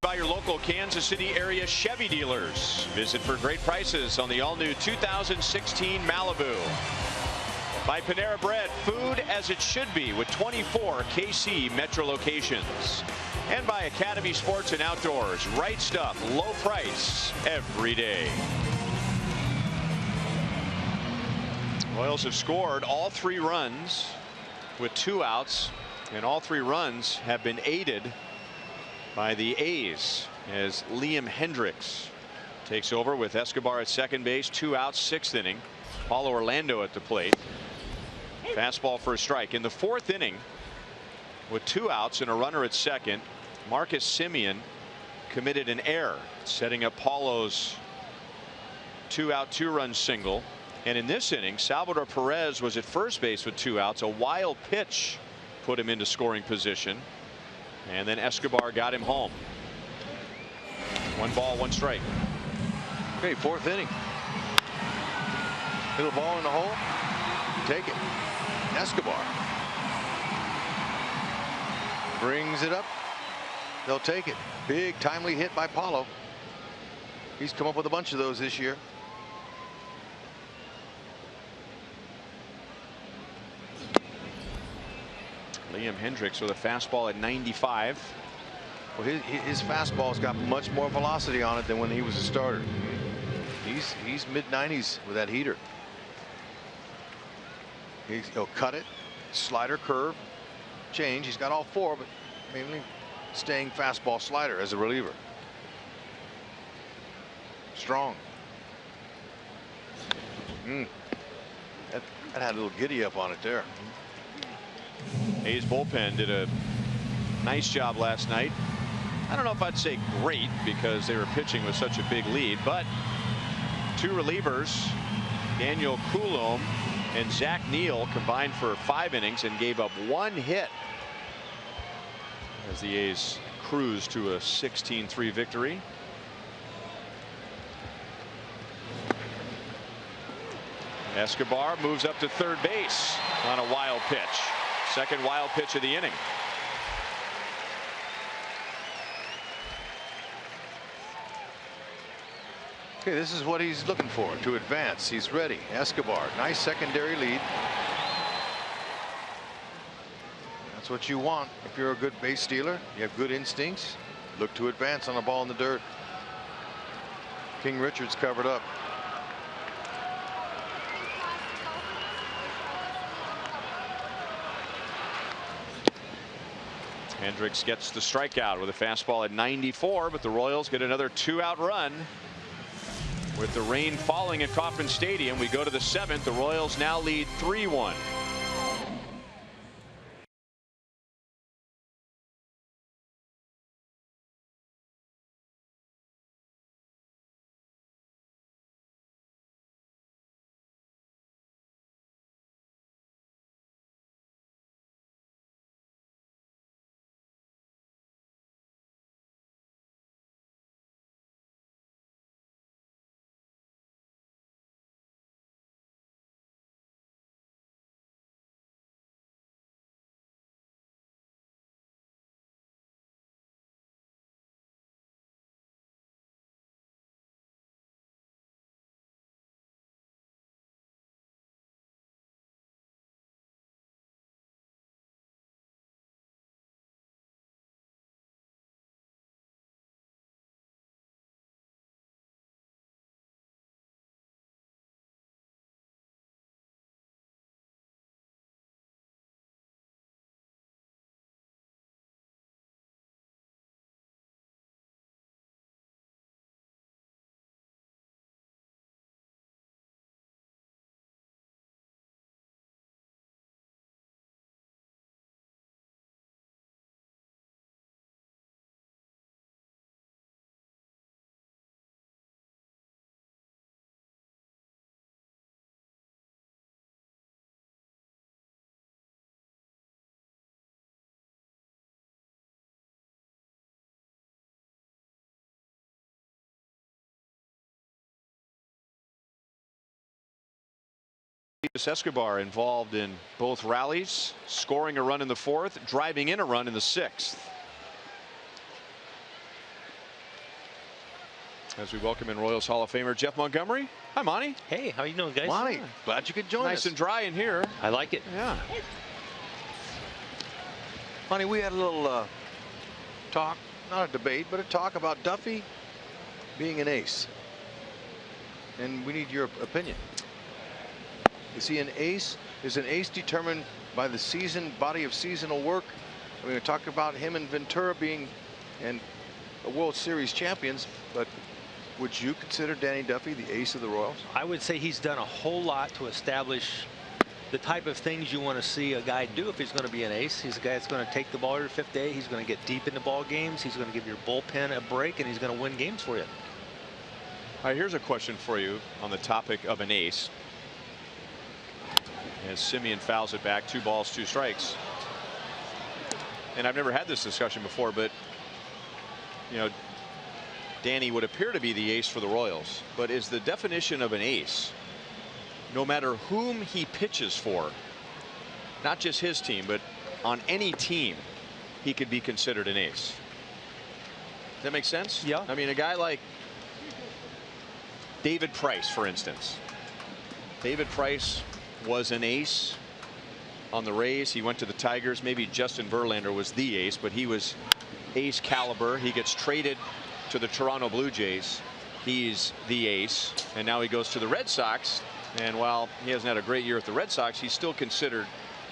By your local Kansas City area Chevy dealers. Visit for great prices on the all-new 2016 Malibu. By Panera Bread, food as it should be with 24 KC Metro locations. And by Academy Sports and Outdoors, right stuff, low price every day. Royals have scored all 3 runs with 2 outs, and all 3 runs have been aided by the A's as Liam Hendricks takes over with Escobar at second base, 2 outs, 6th inning. Paulo Orlando at the plate. Fastball for a strike. In the 4th inning, with 2 outs and a runner at second, Marcus Semien committed an error, setting up Paulo's 2-out, 2-run single. And in this inning, Salvador Perez was at first base with 2 outs. A wild pitch put him into scoring position. And then Escobar got him home. 1 ball, 1 strike.
Okay, 4th inning. Little ball in the hole. Take it. Escobar brings it up. They'll take it. Big timely hit by Paulo. He's come up with a bunch of those this year.
Liam Hendricks with a fastball at 95.
Well, his fastball's got much more velocity on it than when he was a starter. He's mid-90s with that heater. He'll cut it, slider, curve, change. He's got all 4, but mainly staying fastball slider as a reliever. Strong. That had a little giddy up on it there.
A's bullpen did a nice job last night. I don't know if I'd say great because they were pitching with such a big lead, but 2 relievers, Daniel Coulombe and Zach Neal, combined for 5 innings and gave up 1 hit as the A's cruised to a 16-3 victory. Escobar moves up to third base on a wild pitch. Second wild pitch of the inning.
Okay, this is what he's looking for to advance. He's ready. Escobar, nice secondary lead. That's what you want if you're a good base stealer. You have good instincts. Look to advance on a ball in the dirt. King Richards covered up.
Hendricks gets the strikeout with a fastball at 94, but the Royals get another 2-out run. With the rain falling at Kauffman Stadium, we go to the 7th. The Royals now lead 3-1. Escobar involved in both rallies, scoring a run in the 4th, driving in a run in the 6th. As we welcome in Royals Hall of Famer Jeff Montgomery. Hi, Monty.
Hey, how you doing, guys?
Monty, glad you could join us.
Nice and dry in here.
I like it.
Yeah.
Monty, we had a little talk, not a debate, but a talk about Duffy being an ace. And we need your opinion. Is he an ace? Is an ace determined by the body of seasonal work? I mean, we talked about him and Ventura being a World Series champions, but would you consider Danny Duffy the ace of the Royals?
I would say he's done a whole lot to establish the type of things you want to see a guy do if he's going to be an ace. He's a guy that's going to take the ball every 5th day. He's going to get deep into ball games. He's going to give your bullpen a break, and he's going to win games for you.
All right, here's a question for you on the topic of an ace. As Semien fouls it back, 2 balls, 2 strikes. And I've never had this discussion before, but you know, Danny would appear to be the ace for the Royals, but is the definition of an ace no matter whom he pitches for, not just his team, but on any team, he could be considered an ace? Does that make sense?
Yeah.
I mean, a guy like David Price, for instance. David Price was an ace on the Rays. He went to the Tigers. Maybe Justin Verlander was the ace, but he was ace caliber. He gets traded to the Toronto Blue Jays. He's the ace, and now he goes to the Red Sox. And while he hasn't had a great year at the Red Sox, he's still considered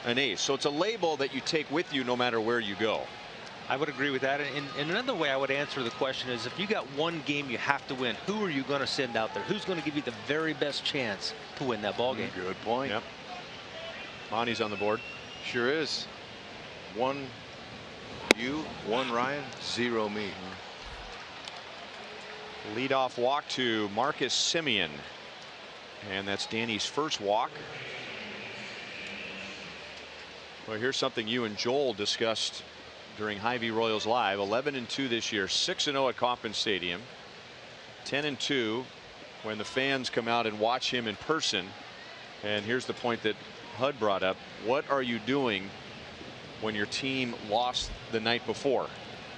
an ace. So it's a label that you take with you no matter where you go.
I would agree with that. And another way I would answer the question is, if you got one game you have to win, who are you going to send out there? Who's going to give you the very best chance to win that ball game?
Good point.
Yep. Monty's on the board.
Sure is. 1 you, 1 Ryan, 0 me.
Leadoff walk to Marcus Semien. And that's Danny's first walk. Well, here's something you and Joel discussed during Hy-Vee Royals Live. 11-2 this year, 6-0 at Kauffman Stadium, 10-2 when the fans come out and watch him in person. And here's the point that Hud brought up. What are you doing when your team lost the night before?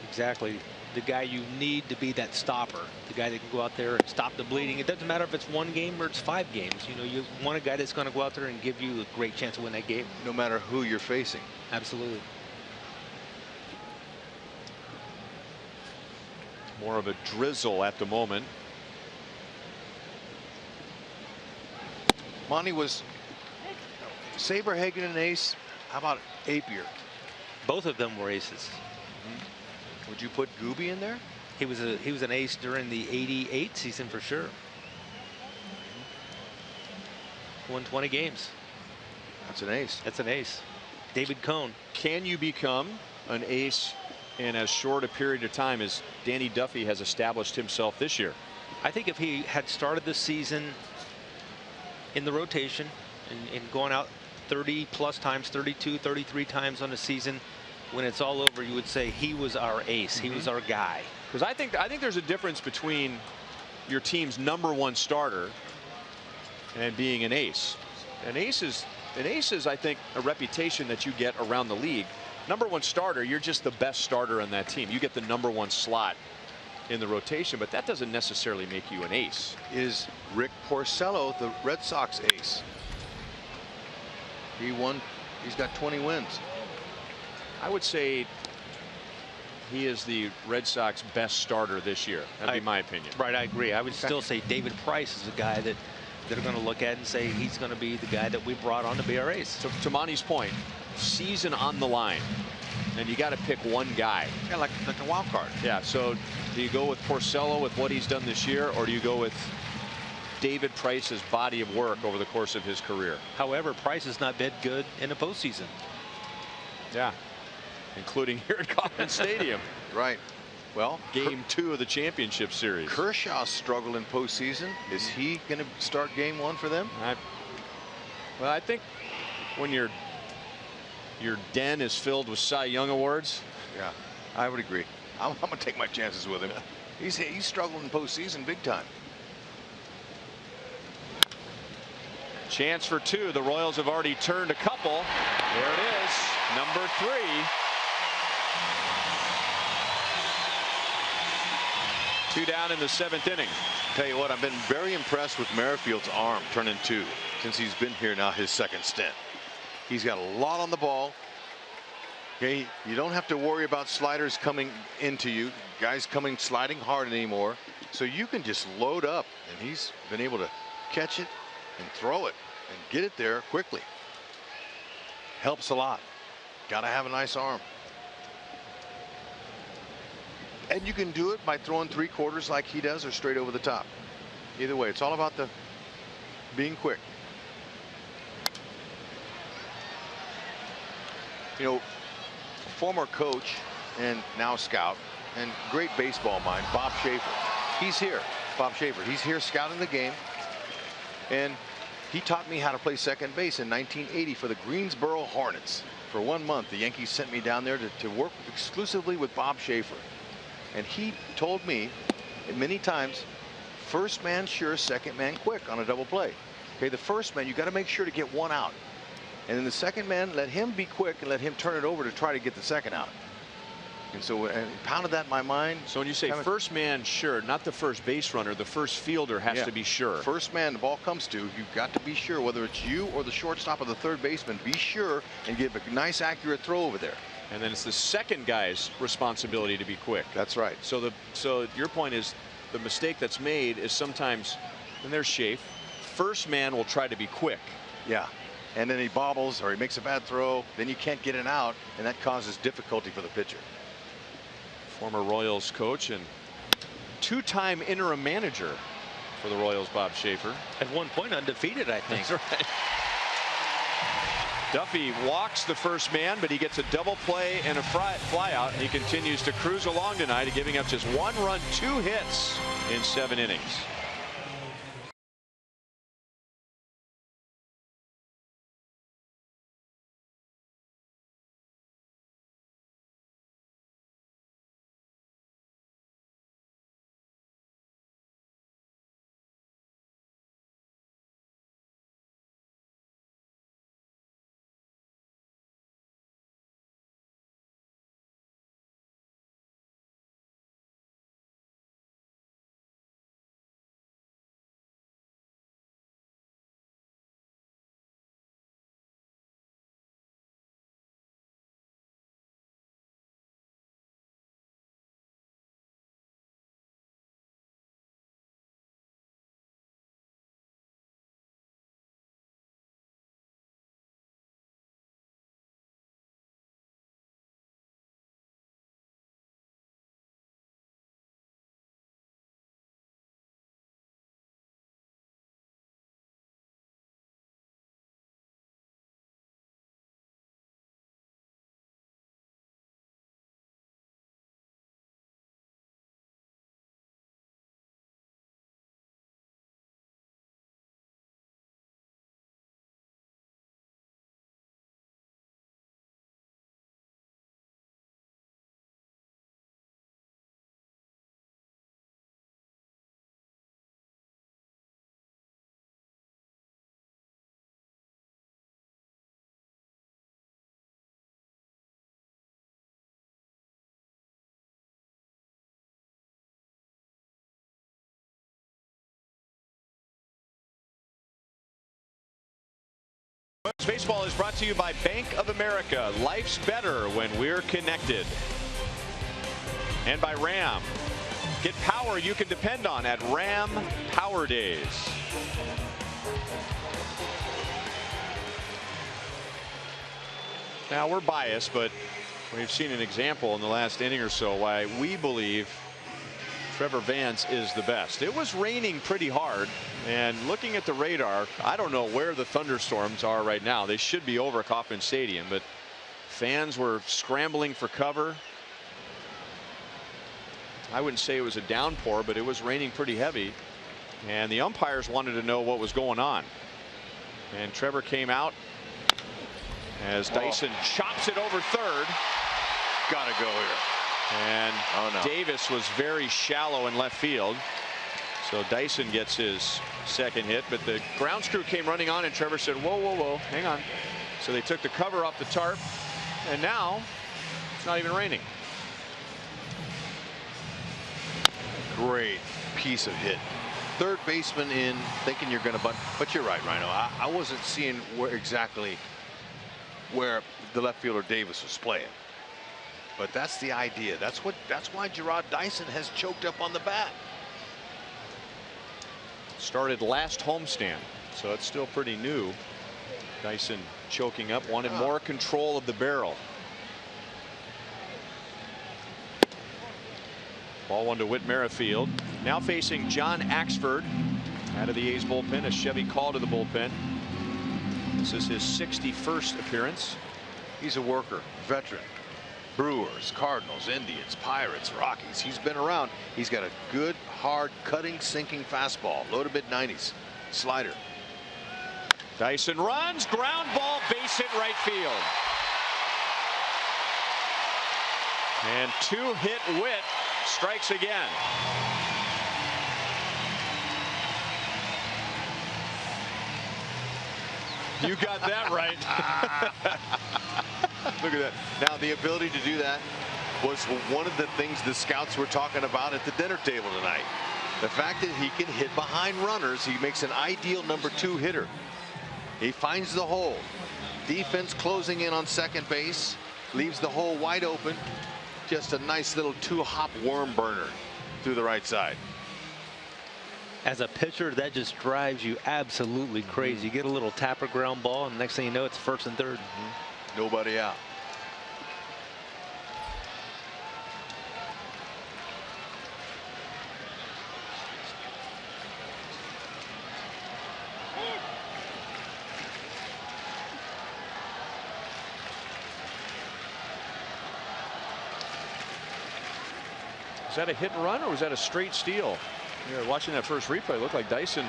Exactly. The guy you need to be that stopper, the guy that can go out there and stop the bleeding. It doesn't matter if it's 1 game or it's 5 games. You know, you want a guy that's going to go out there and give you a great chance to win that game.
No matter who you're facing.
Absolutely.
More of a drizzle at the moment.
Monty, was Saberhagen an ace? How about Apier?
Both of them were aces.
Would you put Gooby in there?
He was an ace during the '88 season for sure. Won 20 games.
That's an ace.
That's an ace. David Cone.
Can you become an ace in as short a period of time as Danny Duffy has established himself this year?
I think if he had started the season in the rotation and going out 30 plus times, 32, 33 times on the season, when it's all over, you would say he was our ace. He was our guy.
Because I think there's a difference between your team's #1 starter and being an ace. An ace is, I think, a reputation that you get around the league. #1 starter, you're just the best starter on that team. You get the #1 slot in the rotation, but that doesn't necessarily make you an ace.
Is Rick Porcello the Red Sox ace? He won. He's got 20 wins.
I would say he is the Red Sox best starter this year. That'd be my opinion.
Right, I agree. I would still say David Price is a guy that they're going to look at and say he's going to be the guy that we brought on to be our ace.
To Monty's point, season on the line, and you got to pick one guy.
Yeah, like a wild card.
Yeah. So do you go with Porcello with what he's done this year, or do you go with David Price's body of work over the course of his career?
However, Price has not been good in the postseason.
Yeah. Including here at Kauffman Stadium.
Right. Well,
Game 2 of the championship series.
Kershaw struggled in postseason. Is he going to start Game 1 for them?
Well, I think when your den is filled with Cy Young awards.
Yeah, I would agree. I'm going to take my chances with him. He's struggled in postseason big time.
Chance for 2. The Royals have already turned a couple. There it is. Number 3. Two down in the 7th inning.
Tell you what, I've been very impressed with Merrifield's arm turning 2 since he's been here now his 2nd stint. He's got a lot on the ball. Okay, you don't have to worry about sliders coming into you, guys sliding hard anymore. So you can just load up, and he's been able to catch it and throw it and get it there quickly. Helps a lot. Got to have a nice arm. And you can do it by throwing 3/4 like he does or straight over the top. Either way, it's all about the being quick. You know, former coach and now scout and great baseball mind, Bob Schaefer. He's here. Bob Schaefer. He's here scouting the game, and he taught me how to play second base in 1980 for the Greensboro Hornets. For 1 month, the Yankees sent me down there to work exclusively with Bob Schaefer. And he told me many times, first man sure, second man quick on a double play. Okay, the first man, you got to make sure to get one out. And then the second man, let him be quick and let him turn it over to try to get the second out. And so and pounded that in my mind.
So when you say first man sure, not the first base runner, the first fielder has to be sure.
First man the ball comes to, you've got to be sure, whether it's you or the shortstop or the third baseman, be sure and give a nice accurate throw over there.
And then it's the second guy's responsibility to be quick.
That's right.
So your point is the mistake that's made is sometimes, and there's Schaefer, first man will try to be quick.
Yeah. And then he bobbles or he makes a bad throw, then you can't get it out, and that causes difficulty for the pitcher.
Former Royals coach and two-time interim manager for the Royals, Bob Schaefer.
At one point undefeated, I think.
That's right. Duffy walks the first man, but he gets a double play and a fly out. He continues to cruise along tonight, giving up just 1 run, 2 hits in 7 innings. Baseball is brought to you by Bank of America. Life's better when we're connected. And by Ram. Get power you can depend on at Ram Power Days. Now we're biased, but we've seen an example in the last inning or so why we believe Trevor Vance is the best. It was raining pretty hard, and looking at the radar, I don't know where the thunderstorms are right now. They should be over Kauffman Stadium, but fans were scrambling for cover. I wouldn't say it was a downpour, but it was raining pretty heavy, and the umpires wanted to know what was going on. And Trevor came out as Dyson chops it over third.
Gotta go here.
And Davis was very shallow in left field. So Dyson gets his second hit, but the grounds crew came running on, and Trevor said, whoa, whoa, whoa, hang on. So they took the cover off the tarp, and now it's not even raining.
Great piece of hit. Third baseman in, thinking you're going to bunt. But you're right, Rhino. I wasn't seeing exactly where the left fielder Davis was playing. But that's the idea. That's why Gerard Dyson has choked up on the bat.
Started last homestand, so it's still pretty new. Dyson choking up, wanted more control of the barrel. Ball one to Whit Merrifield. Now facing John Axford out of the A's bullpen. A Chevy call to the bullpen. This is his 61st appearance.
He's a worker, veteran. Brewers, Cardinals, Indians, Pirates, Rockies. He's been around. He's got a good, hard, cutting, sinking fastball. Low to mid-90s. Slider.
Dyson runs, ground ball, base hit right field. And 2-hit Witt strikes again. You got that right.
Look at that. Now, the ability to do that was one of the things the scouts were talking about at the dinner table tonight. The fact that he can hit behind runners, he makes an ideal #2 hitter. He finds the hole. Defense closing in on second base, leaves the hole wide open. Just a nice little 2-hop worm burner through the right side.
As a pitcher, that just drives you absolutely crazy. You get a little tapper ground ball, and next thing you know, it's first and third.
Nobody out.
Is that a hit and run or was that a straight steal? You're watching that first replay. It looked like Dyson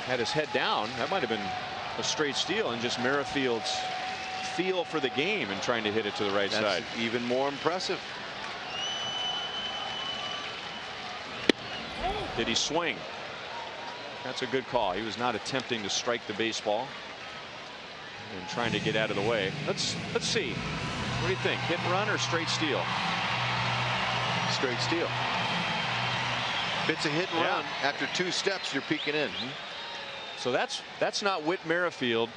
had his head down. That might have been a straight steal, and just Merrifield's feel for the game and trying to hit it to the right side.
Even more impressive.
Did he swing? That's a good call. He was not attempting to strike the baseball and trying to get out of the way. Let's see. What do you think? Hit and run or straight steal?
Straight steal. If it's a hit and run, after 2 steps, you're peeking in.
So that's not Whit Merrifield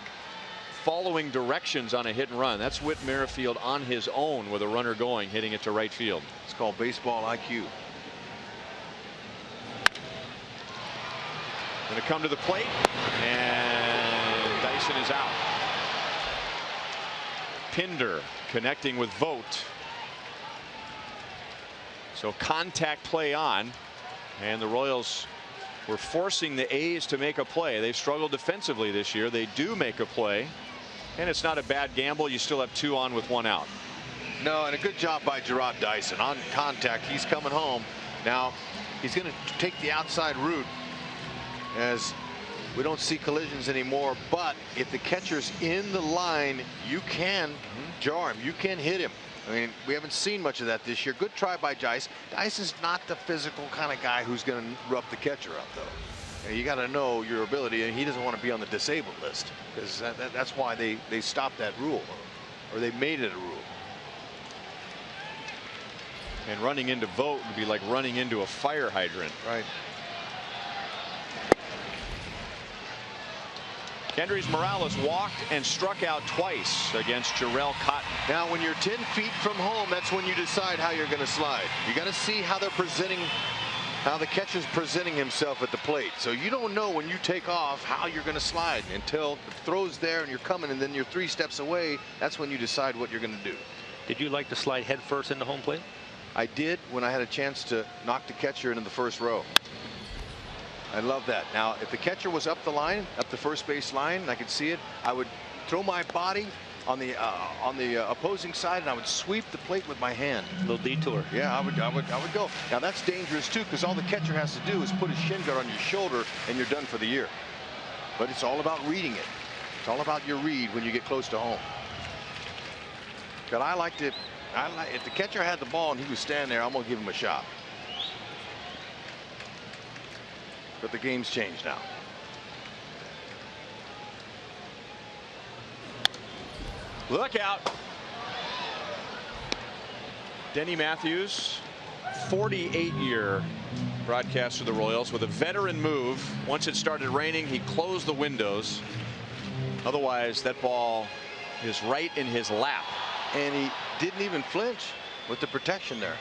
following directions on a hit and run. That's Whit Merrifield on his own with a runner going, hitting it to right field.
It's called baseball IQ.
Going to come to the plate, and Dyson is out. Pinder connecting with Vogt. So contact play on, and the Royals were forcing the A's to make a play. They've struggled defensively this year. They do make a play, and it's not a bad gamble. You still have 2 on with 1 out.
No, and a good job by Gerard Dyson on contact. He's coming home. Now he's going to take the outside route, as we don't see collisions anymore. But if the catcher's in the line, you can jar him. You can hit him. I mean, we haven't seen much of that this year. Good try by Dyson. Dyson's not the physical kind of guy who's going to rough the catcher up, though. You got to know your ability, and he doesn't want to be on the disabled list, because that's why they stopped that rule, or they made it a rule.
And running into Vogt would be like running into a fire hydrant.
Right.
Kendrys Morales walked and struck out twice against Jarrell Cotton.
Now, when you're 10 feet from home, that's when you decide how you're going to slide. You got to see how they're presenting, how the catcher's presenting himself at the plate. So you don't know when you take off how you're going to slide until the throw's there and you're coming, and then you're 3 steps away. That's when you decide what you're going to do.
Did you like to slide head first into home plate?
I did when I had a chance to knock the catcher into the first row. I love that. Now, if the catcher was up the line, up the first base line, and I could see it, I would throw my body on the opposing side, and I would sweep the plate with my hand.
A little detour.
Yeah, I would go. Now that's dangerous too, because all the catcher has to do is put his shin guard on your shoulder, and you're done for the year. But it's all about reading it. It's all about your read when you get close to home. But if the catcher had the ball and he was standing there, I'm gonna give him a shot. But the game's changed now.
Look out. Denny Matthews, 48-year broadcaster of the Royals, with a veteran move. Once it started raining, he closed the windows. Otherwise, that ball is right in his lap.
And he didn't even flinch with the protection there.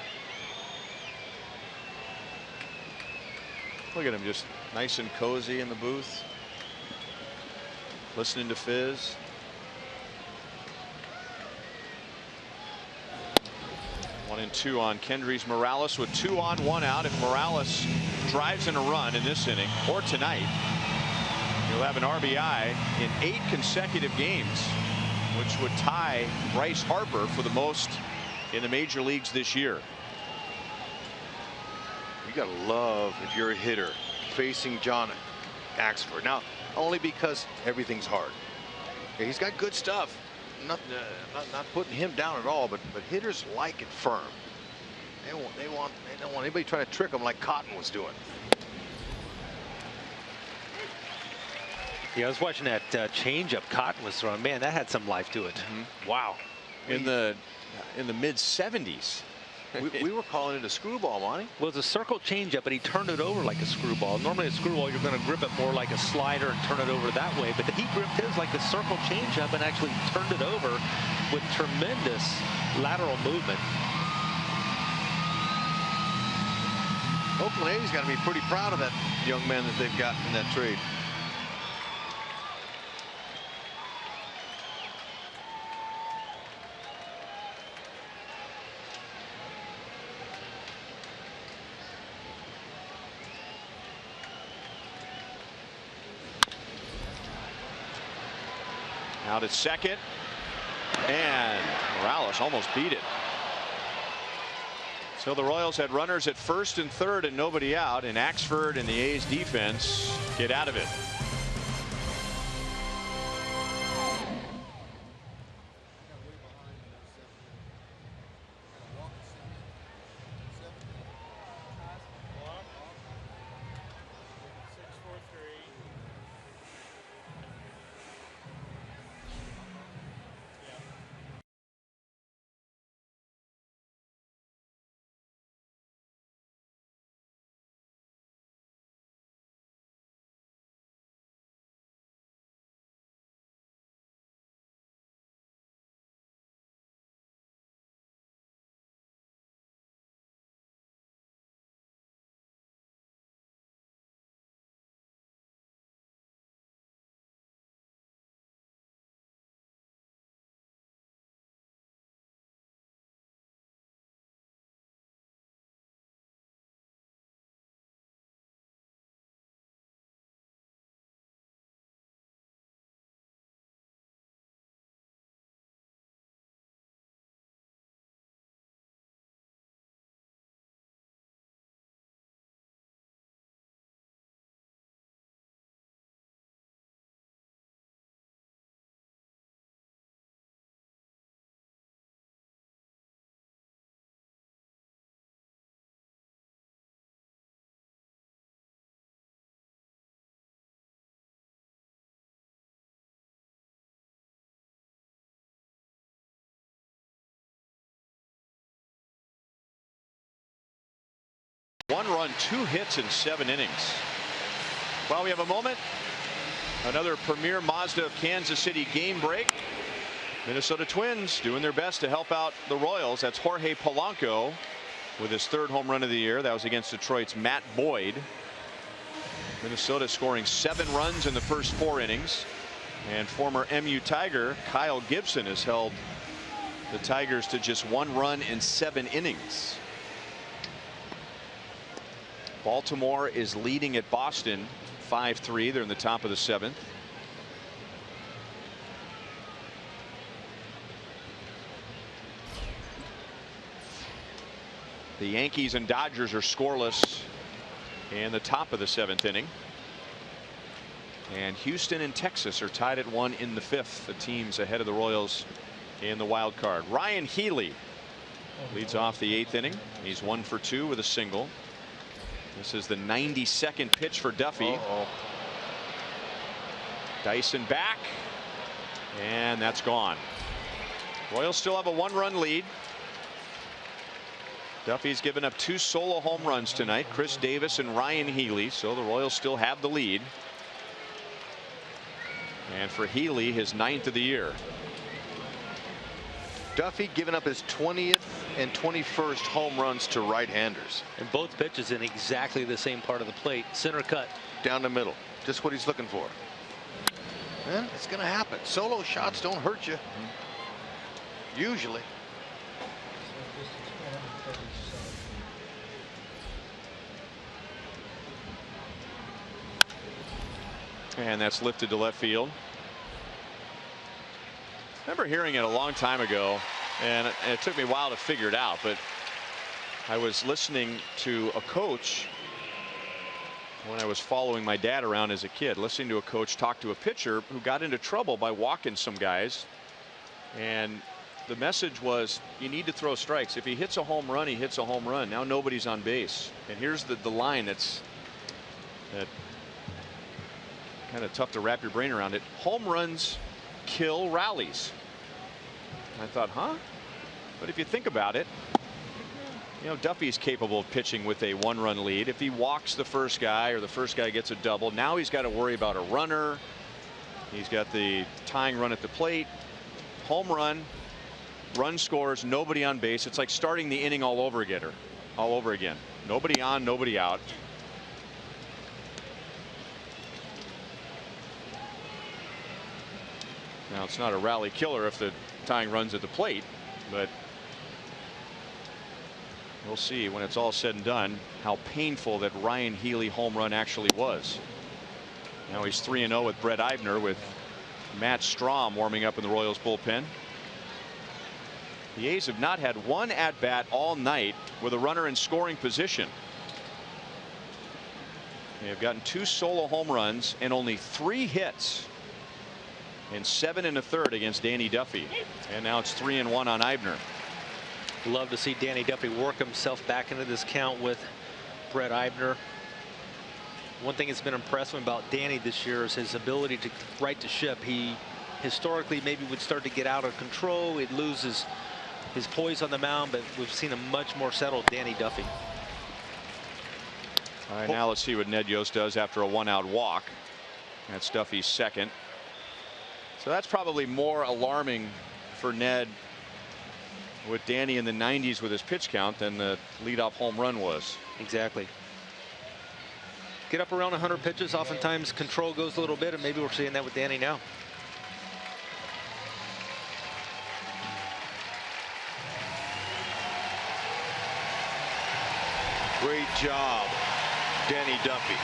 Look at him, just nice and cozy in the booth, listening to Fizz. One and 2 on Kendrys Morales with 2 on, 1 out. If Morales drives in a run in this inning or tonight, he'll have an RBI in 8 consecutive games, which would tie Bryce Harper for the most in the major leagues this year.
You gotta love if you're a hitter facing John Axford. Now, only because everything's hard. Okay, he's got good stuff. Not putting him down at all, but hitters like it firm. They don't want anybody trying to trick them like Cotton was doing.
Yeah, I was watching that changeup Cotton was throwing. Man, that had some life to it. Wow.
In the mid 70s.
we were calling it a screwball, Monty.
Well, it's a circle changeup, but he turned it over like a screwball. Normally a screwball, you're going to grip it more like a slider and turn it over that way. But he gripped his like a circle changeup and actually turned it over with tremendous lateral movement.
Oakland A's got to be pretty proud of that young man that they've got in that trade.
Out at second, and Morales almost beat it. So the Royals had runners at first and third and nobody out, and Axford and the A's defense get out of it. One run, 2 hits in 7 innings. While we have a moment, another Premier Mazda of Kansas City game break. Minnesota Twins doing their best to help out the Royals. That's Jorge Polanco with his 3rd home run of the year. That was against Detroit's Matt Boyd. Minnesota scoring 7 runs in the first 4 innings. And former MU Tiger Kyle Gibson has held the Tigers to just 1 run in 7 innings. Baltimore is leading at Boston 5-3. They're in the top of the 7th. The Yankees and Dodgers are scoreless in the top of the 7th inning. And Houston and Texas are tied at 1 in the 5th. The teams ahead of the Royals in the wild card. Ryan Healy leads off the 8th inning. He's 1 for 2 with a single. This is the 92nd pitch for Duffy. Dyson back, and that's gone. Royals still have a 1-run lead. Duffy's given up 2 solo home runs tonight, Chris Davis and Ryan Healy, so the Royals still have the lead. And for Healy, his 9th of the year.
Duffy giving up his 20th and 21st home runs to right-handers.
And both pitches in exactly the same part of the plate. Center cut.
Down the middle. Just what he's looking for. And it's going to happen. Solo shots don't hurt you. Usually.
And that's lifted to left field. Remember hearing it a long time ago, And it took me a while to figure it out, but I was listening to a coach when I was following my dad around as a kid, listening to a coach talk to a pitcher who got into trouble by walking some guys. And the message was, you need to throw strikes. If he hits a home run, he hits a home run. Now nobody's on base. And here's the line that kind of tough to wrap your brain around it. Home runs kill rallies. And I thought, huh? But if you think about it, you know, Duffy's capable of pitching with a 1-run lead. If he walks the first guy or the first guy gets a double, now he's got to worry about a runner. He's got the tying run at the plate. Home run, run scores, nobody on base. It's like starting the inning all over again. Nobody on, nobody out. Now it's not a rally killer if the tying run's at the plate, but we'll see when it's all said and done how painful that Ryan Healy home run actually was. Now he's 3-0 with Brett Eibner, with Matt Strahm warming up in the Royals bullpen. The A's have not had one at bat all night with a runner in scoring position. They have gotten 2 solo home runs and only 3 hits in 7 1/3 against Danny Duffy. And now it's 3-1 on Eibner.
Love to see Danny Duffy work himself back into this count with Brett Eibner. One thing that's been impressive about Danny this year is his ability to right the ship. He historically maybe would start to get out of control. He'd lose his poise on the mound, but we've seen a much more settled Danny Duffy.
All right, now let's see what Ned Yost does after a 1-out walk. That's Duffy's second. So that's probably more alarming for Ned with Danny in the 90s with his pitch count than the leadoff home run was.
Exactly. Get up around 100 pitches, oftentimes control goes a little bit, and maybe we're seeing that with Danny now.
Great job, Danny Duffy.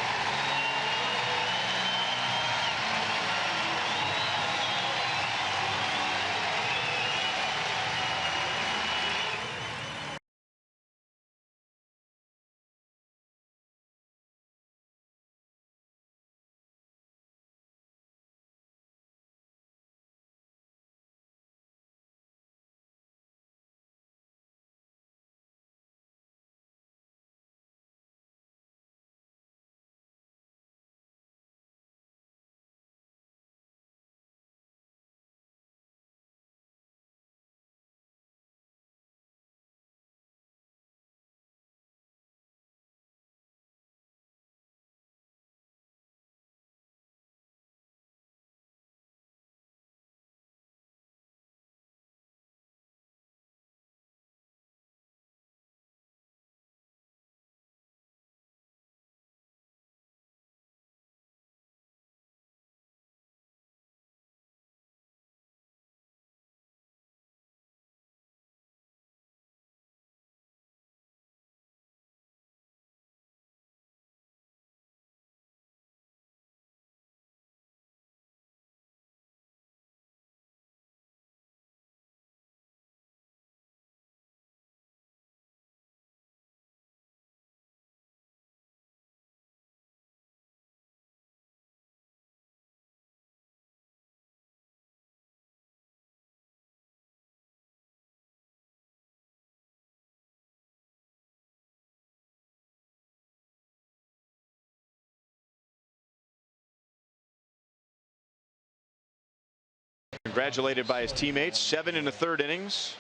Congratulated by his teammates. 7 1/3 innings,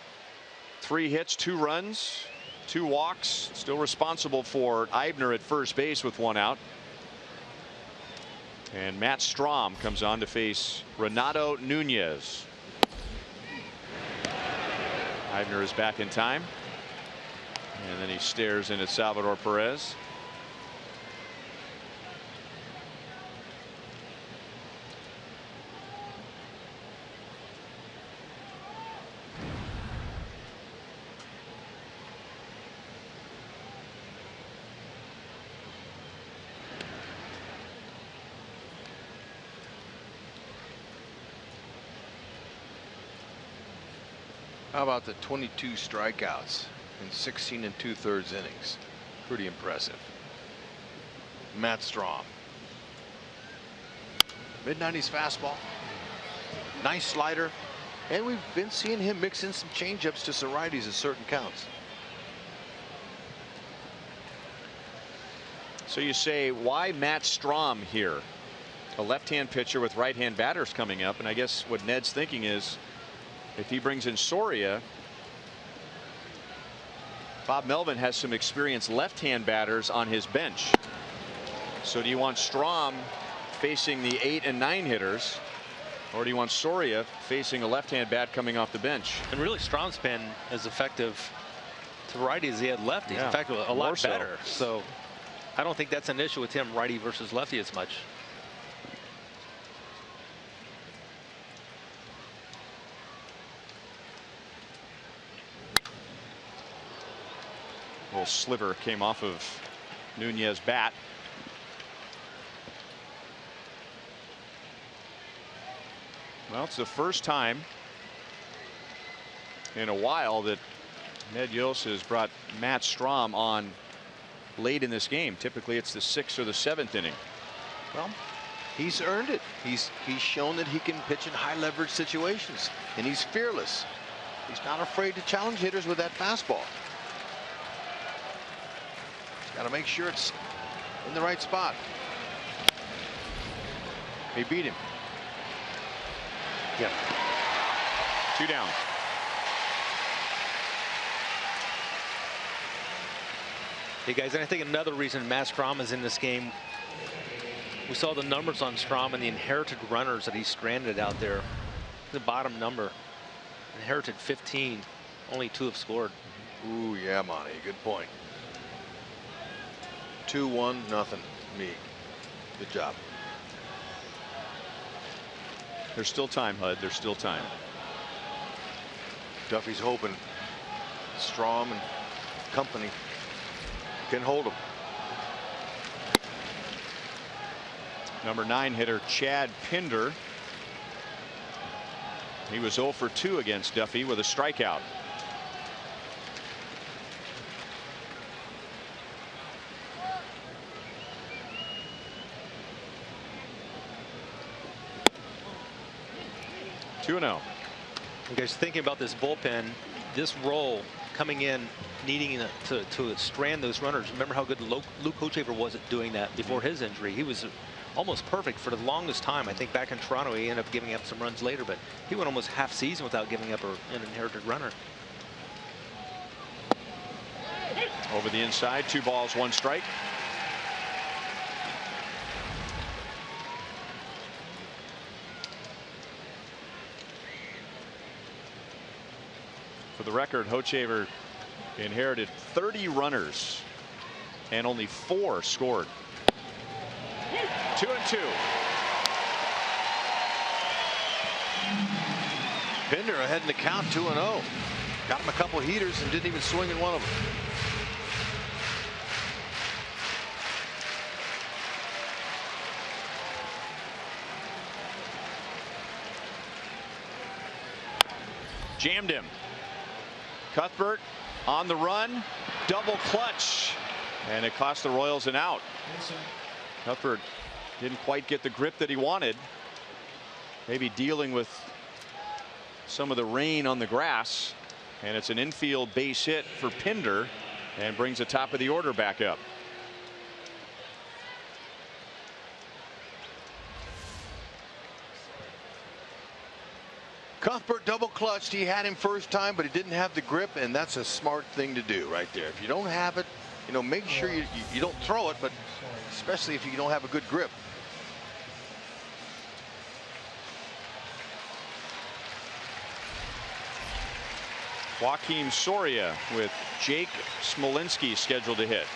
3 hits, 2 runs, 2 walks. Still responsible for Eibner at first base with 1 out. And Matt Strahm comes on to face Renato Nunez. Eibner is back in time, and then he stares in at Salvador Perez.
How about the 22 strikeouts in 16 2/3 innings? Pretty impressive. Matt Strahm. Mid-90s fastball. Nice slider. And we've been seeing him mix in some changeups to some righties at certain counts.
So you say, why Matt Strahm here? A left-hand pitcher with right-hand batters coming up, and I guess what Ned's thinking is, if he brings in Soria, Bob Melvin has some experienced left-hand batters on his bench. So do you want Strahm facing the 8 and 9 hitters, or do you want Soria facing a left-hand bat coming off the bench?
And really, Strahm's been as effective to righty as he had lefty. In fact, a lot better. So I don't think that's an issue with him righty versus lefty as much.
A little sliver came off of Nunez's bat. Well, it's the first time in a while that Ned Yost has brought Matt Strahm on late in this game. Typically it's the 6th or the 7th inning.
Well, he's earned it. He's shown that he can pitch in high leverage situations, and he's fearless. He's not afraid to challenge hitters with that fastball. He's got to make sure it's in the right spot. He beat him.
Yeah. 2 down.
Hey guys, and I think another reason Matt Strahm is in this game, we saw the numbers on Strahm and the inherited runners that he stranded out there. The bottom number, inherited 15, only 2 have scored.
Ooh, yeah, Monty, good point. 2-1, nothing. Me. Good job.
There's still time, Hud. There's still time.
Duffy's hoping Strahm and company can hold him.
Number 9 hitter Chad Pinder. He was 0 for 2 against Duffy with a strikeout. You
guys, thinking about this bullpen, this role coming in, needing to strand those runners. Remember how good Luke Hochevar was at doing that before his injury. He was almost perfect for the longest time. I think back in Toronto he ended up giving up some runs later, but he went almost half season without giving up an inherited runner.
Over the inside, 2 balls, 1 strike. For the record, Hochevar inherited 30 runners and only 4 scored. 2-2.
Pinder ahead in the count, 2-0. Got him a couple heaters and didn't even swing in one of them.
Jammed him. Cuthbert on the run, double clutch, and it cost the Royals an out. Cuthbert didn't quite get the grip that he wanted. Maybe dealing with some of the rain on the grass, and it's an infield base hit for Pinder and brings the top of the order back up.
Cuthbert double clutched. He had him first time, but he didn't have the grip, and that's a smart thing to do right there. If you don't have it, you know, make sure you don't throw it, but especially if you don't have a good grip.
Joakim Soria with Jake Smolinski scheduled to hit.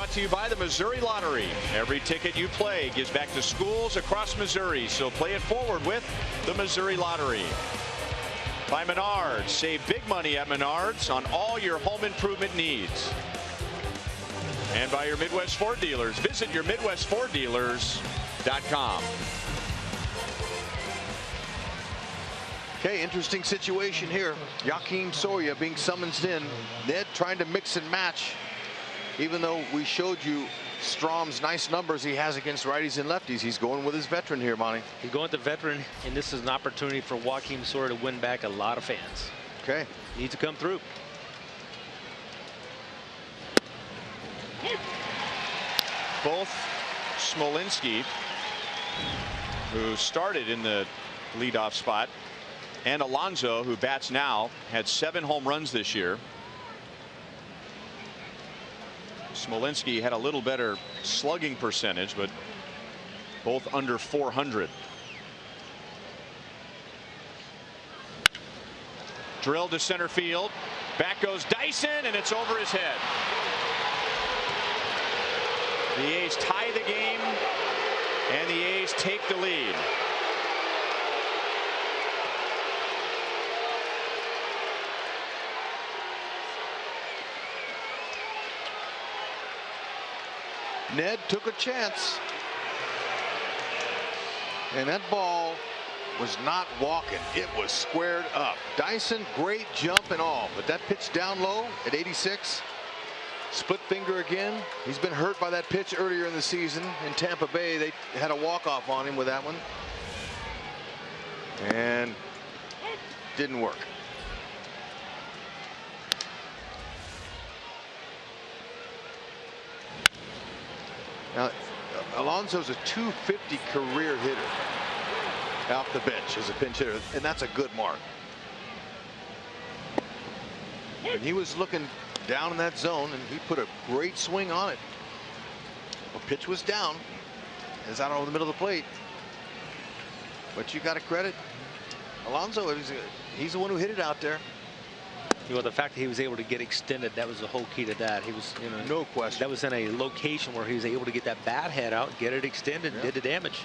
brought to you by the Missouri Lottery. Every ticket you play gives back to schools across Missouri, so play it forward with the Missouri Lottery. By Menards, save big money at Menards on all your home improvement needs. And by your Midwest Ford dealers, visit your MidwestFordDealers.com.
Okay, interesting situation here. Joakim Soria being summoned in. Ned trying to mix and match. Even though we showed you Strom's nice numbers he has against righties and lefties, he's going with his veteran here, Monty.
He's going with the veteran, and this is an opportunity for Joakim Soria to win back a lot of fans.
Okay.
Needs to come through.
Both Smolinski, who started in the leadoff spot, and Alonso, who bats now, had 7 home runs this year. Smolinski had a little better slugging percentage, but both under 400. Drilled to center field. Back goes Dyson, and it's over his head. The A's tie the game, and the A's take the lead.
Ned took a chance, and that ball was not walking. It was squared up. Dyson, great jump and all, but that pitch down low at 86. Split finger again. He's been hurt by that pitch earlier in the season in Tampa Bay. They had a walk-off on him with that one, and didn't work. Now, Alonso's a .250 career hitter off the bench as a pinch hitter, and that's a good mark. And he was looking down in that zone, and he put a great swing on it. The pitch was down. It's out over the middle of the plate. But you got to credit Alonso. He's the one who hit it out there.
You know, the fact that he was able to get extended, that was the whole key to that. He was, you know,
no question.
That was in a location where he was able to get that bat head out, get it extended, did the damage.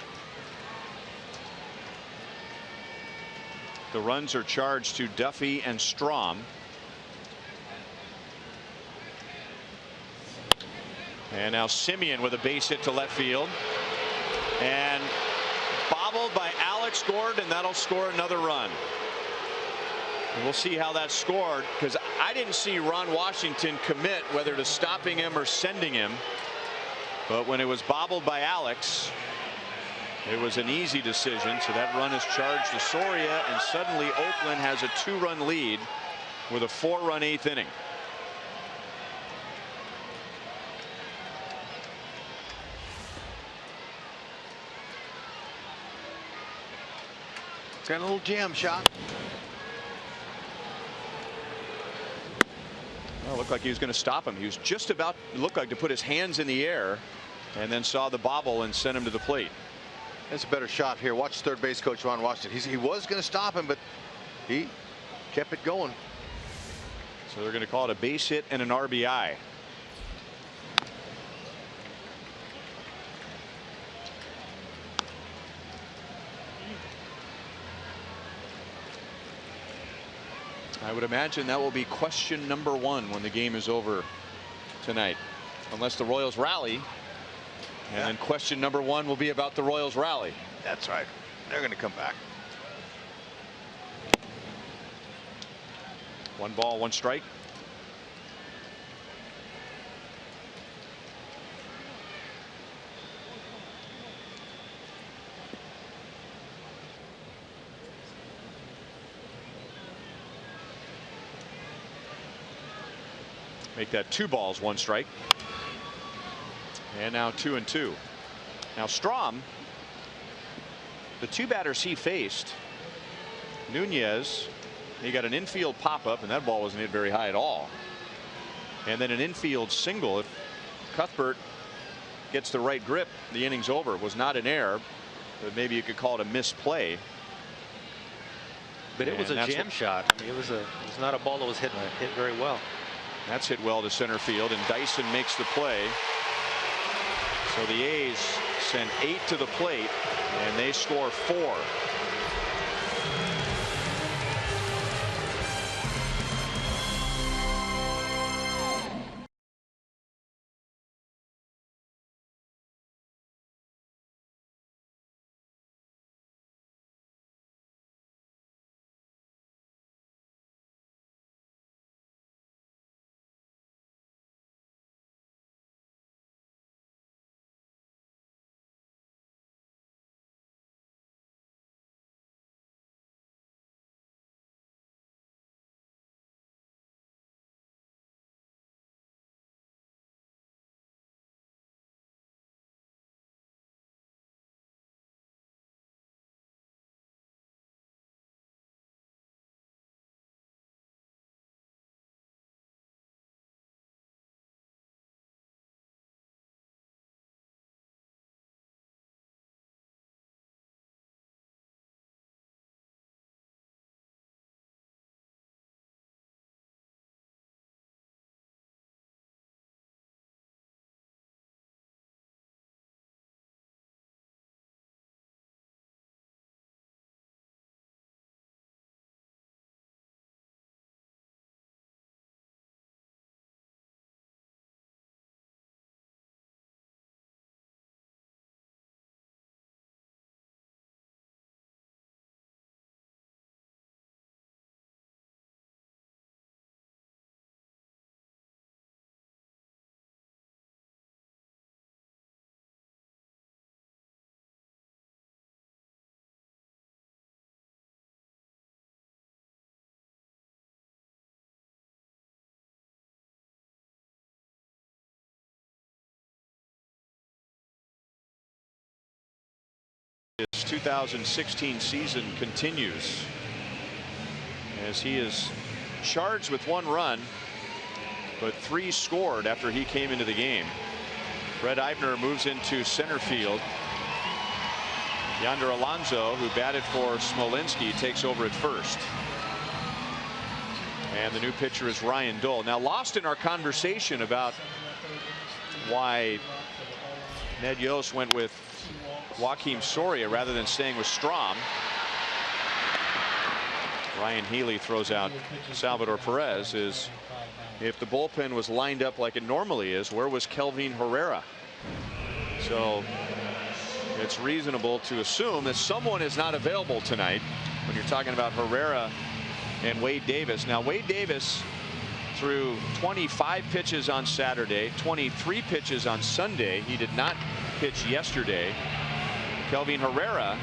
The runs are charged to Duffy and Strom. And now Simeon with a base hit to left field. And bobbled by Alex Gordon, and that'll score another run. And we'll see how that's scored, because I didn't see Ron Washington commit whether to stopping him or sending him. But when it was bobbled by Alex, it was an easy decision. So that run is charged to Soria, and suddenly Oakland has a 2-run lead with a 4-run 8th inning.
Got a little jam shot.
Well, it looked like he was going to stop him. He was just about, it looked like, to put his hands in the air, and then saw the bobble and sent him to the plate.
That's a better shot here. Watch third base coach Ron Washington. He was going to stop him, but he kept it going.
So they're going to call it a base hit and an RBI. I would imagine that will be question number 1 when the game is over tonight, unless the Royals rally. And then question number 1 will be about the Royals rally.
That's right. They're going to come back.
1 ball, 1 strike. Make that 2 balls, 1 strike. And now 2-2. Now Strom, the 2 batters he faced, Nunez, he got an infield pop-up, and that ball wasn't hit very high at all. And then an infield single. If Cuthbert gets the right grip, the inning's over. It was not an error, but maybe you could call it a misplay.
But it was a jam shot. I mean, it was not a ball that was hit very well.
That's hit well to center field, and Dyson makes the play. So the A's send 8 to the plate, and they score 4. His 2016 season continues as he is charged with 1 run, but 3 scored after he came into the game. Fred Eibner moves into center field. Yonder Alonso, who batted for Smolinski, takes over at first. And the new pitcher is Ryan Dole. Now, lost in our conversation about why Ned Yost went with Joakim Soria rather than staying with Strom. Ryan Healy throws out Salvador Perez. Is if the bullpen was lined up like it normally is, where was Kelvin Herrera? So it's reasonable to assume that someone is not available tonight when you're talking about Herrera and Wade Davis. Now, Wade Davis threw 25 pitches on Saturday, 23 pitches on Sunday. He did not pitch yesterday. Kelvin Herrera,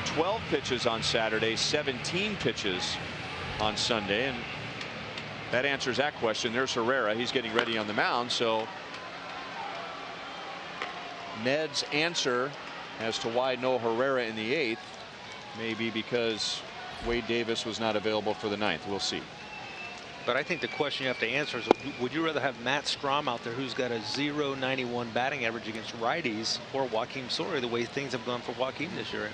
12 pitches on Saturday, 17 pitches on Sunday, and that answers that question. There's Herrera. He's getting ready on the mound. So Ned's answer as to why no Herrera in the 8th may be because Wade Davis was not available for the 9th. We'll see.
But I think the question you have to answer is, would you rather have Matt Strom out there, who's got a .091 batting average against righties, or Joakim Soria, the way things have gone for Joakim this year?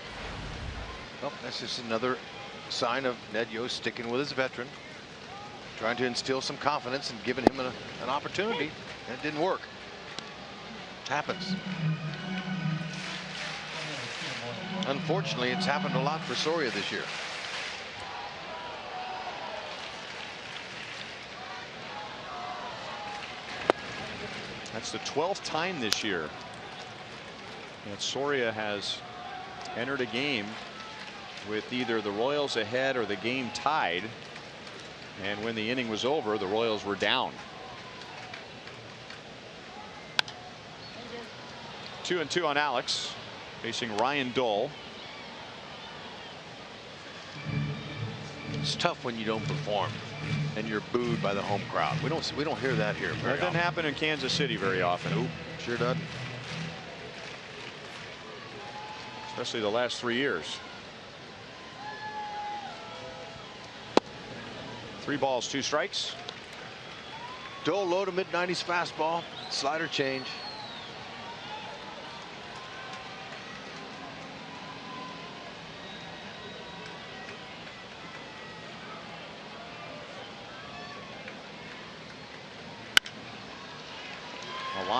Well, that's just another sign of Ned Yost sticking with his veteran, trying to instill some confidence and giving him an opportunity. And it didn't work. Happens. Unfortunately, it's happened a lot for Soria this year.
That's the 12th time this year that Soria has entered a game with either the Royals ahead or the game tied. And when the inning was over, the Royals were down. 2-2 on Alex, facing Ryan Dole.
It's tough when you don't perform and you're booed by the home crowd. We don't hear that here very
That doesn't happen in Kansas City very often.
Nope, sure doesn't.
Especially the last 3 years. 3 balls, 2 strikes.
Dole low to mid-90s fastball, slider change.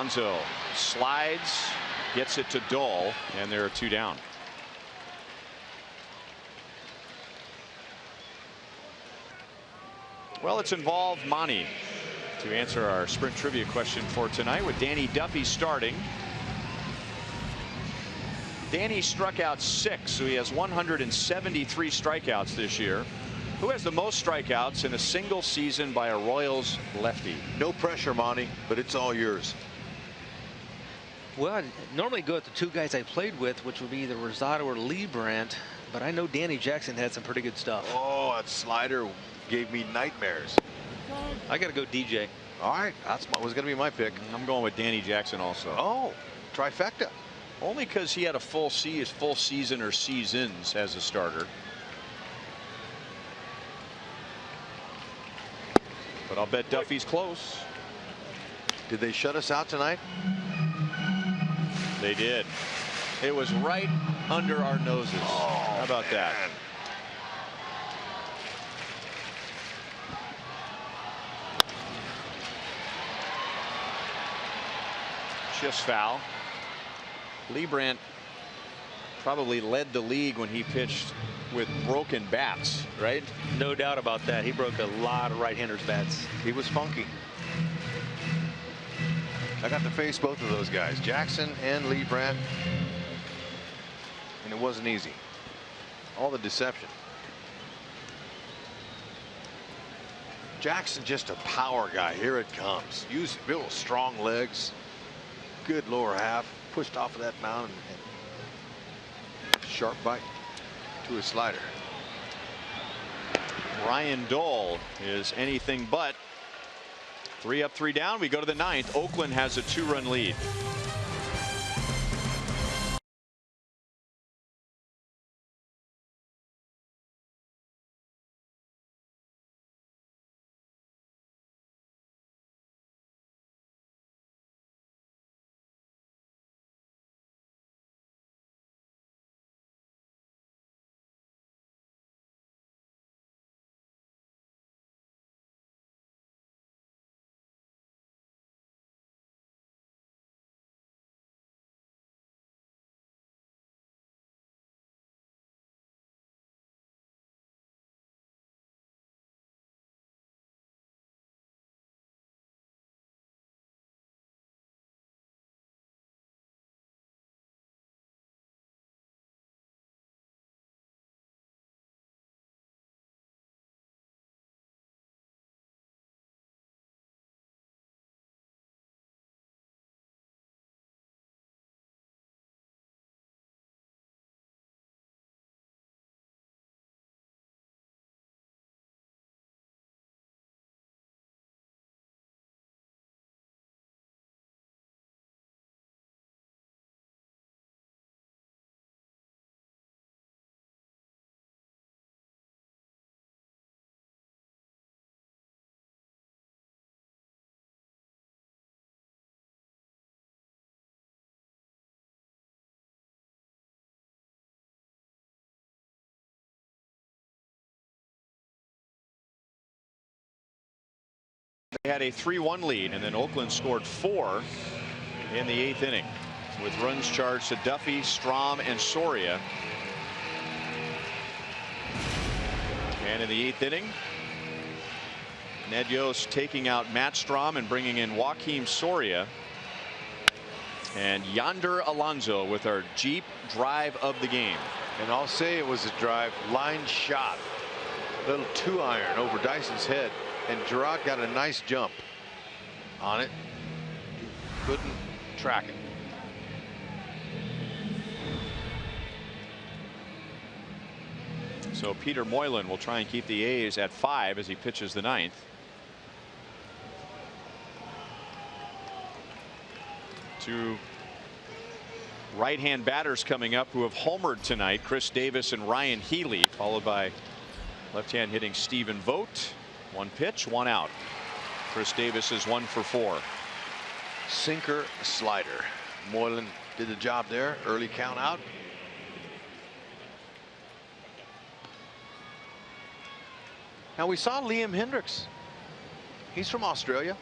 Alonso slides, gets it to Dole, and there are 2 down. Well, it's involved Monty to answer our sprint trivia question for tonight, with Danny Duffy starting. Danny struck out 6, so he has 173 strikeouts this year. Who has the most strikeouts in a single season by a Royals lefty?
No pressure, Monty, but it's all yours.
Well, I normally go with the 2 guys I played with, which would be either Rosado or Leibrandt, but I know Danny Jackson had some pretty good stuff.
Oh, that slider gave me nightmares.
I got to go DJ.
All right, was going to be my pick.
I'm going with Danny Jackson also.
Oh, trifecta.
Only because he had a full season or seasons as a starter. But I'll bet Duffy's close.
Did they shut us out tonight?
They did. It was right under our noses. How about that? Just foul. Leibrandt probably led the league when he pitched with broken bats, right?
No doubt about that. He broke a lot of right-handers' bats.
He was funky. I got to face both of those guys, Jackson and Leibrandt, and it wasn't easy. All the deception. Jackson just a power guy. Here it comes. Use real strong legs. Good lower half. Pushed off of that mound and sharp bite to his slider.
Ryan Dole is anything but. 3 up, 3 down. We go to the 9th. Oakland has a 2-run lead. They had a 3-1 lead, and then Oakland scored 4 in the 8th inning with runs charged to Duffy, Strom, and Soria. And in the 8th inning, Ned Yost taking out Matt Strom and bringing in Joakim Soria. And Yonder Alonso with our Jeep drive of the game.
And I'll say it was a drive, line shot, little 2-iron over Dyson's head, and Gerard got a nice jump on it. Couldn't track it.
So Peter Moylan will try and keep the A's at 5 as he pitches the 9th. Two right-hand batters coming up who have homered tonight, Chris Davis and Ryan Healy, followed by left-hand hitting Stephen Vogt. 1 pitch, 1 out. Chris Davis is 1 for 4.
Sinker slider. Moylan did the job there. Early count out. Now we saw Liam Hendricks. He's from Australia.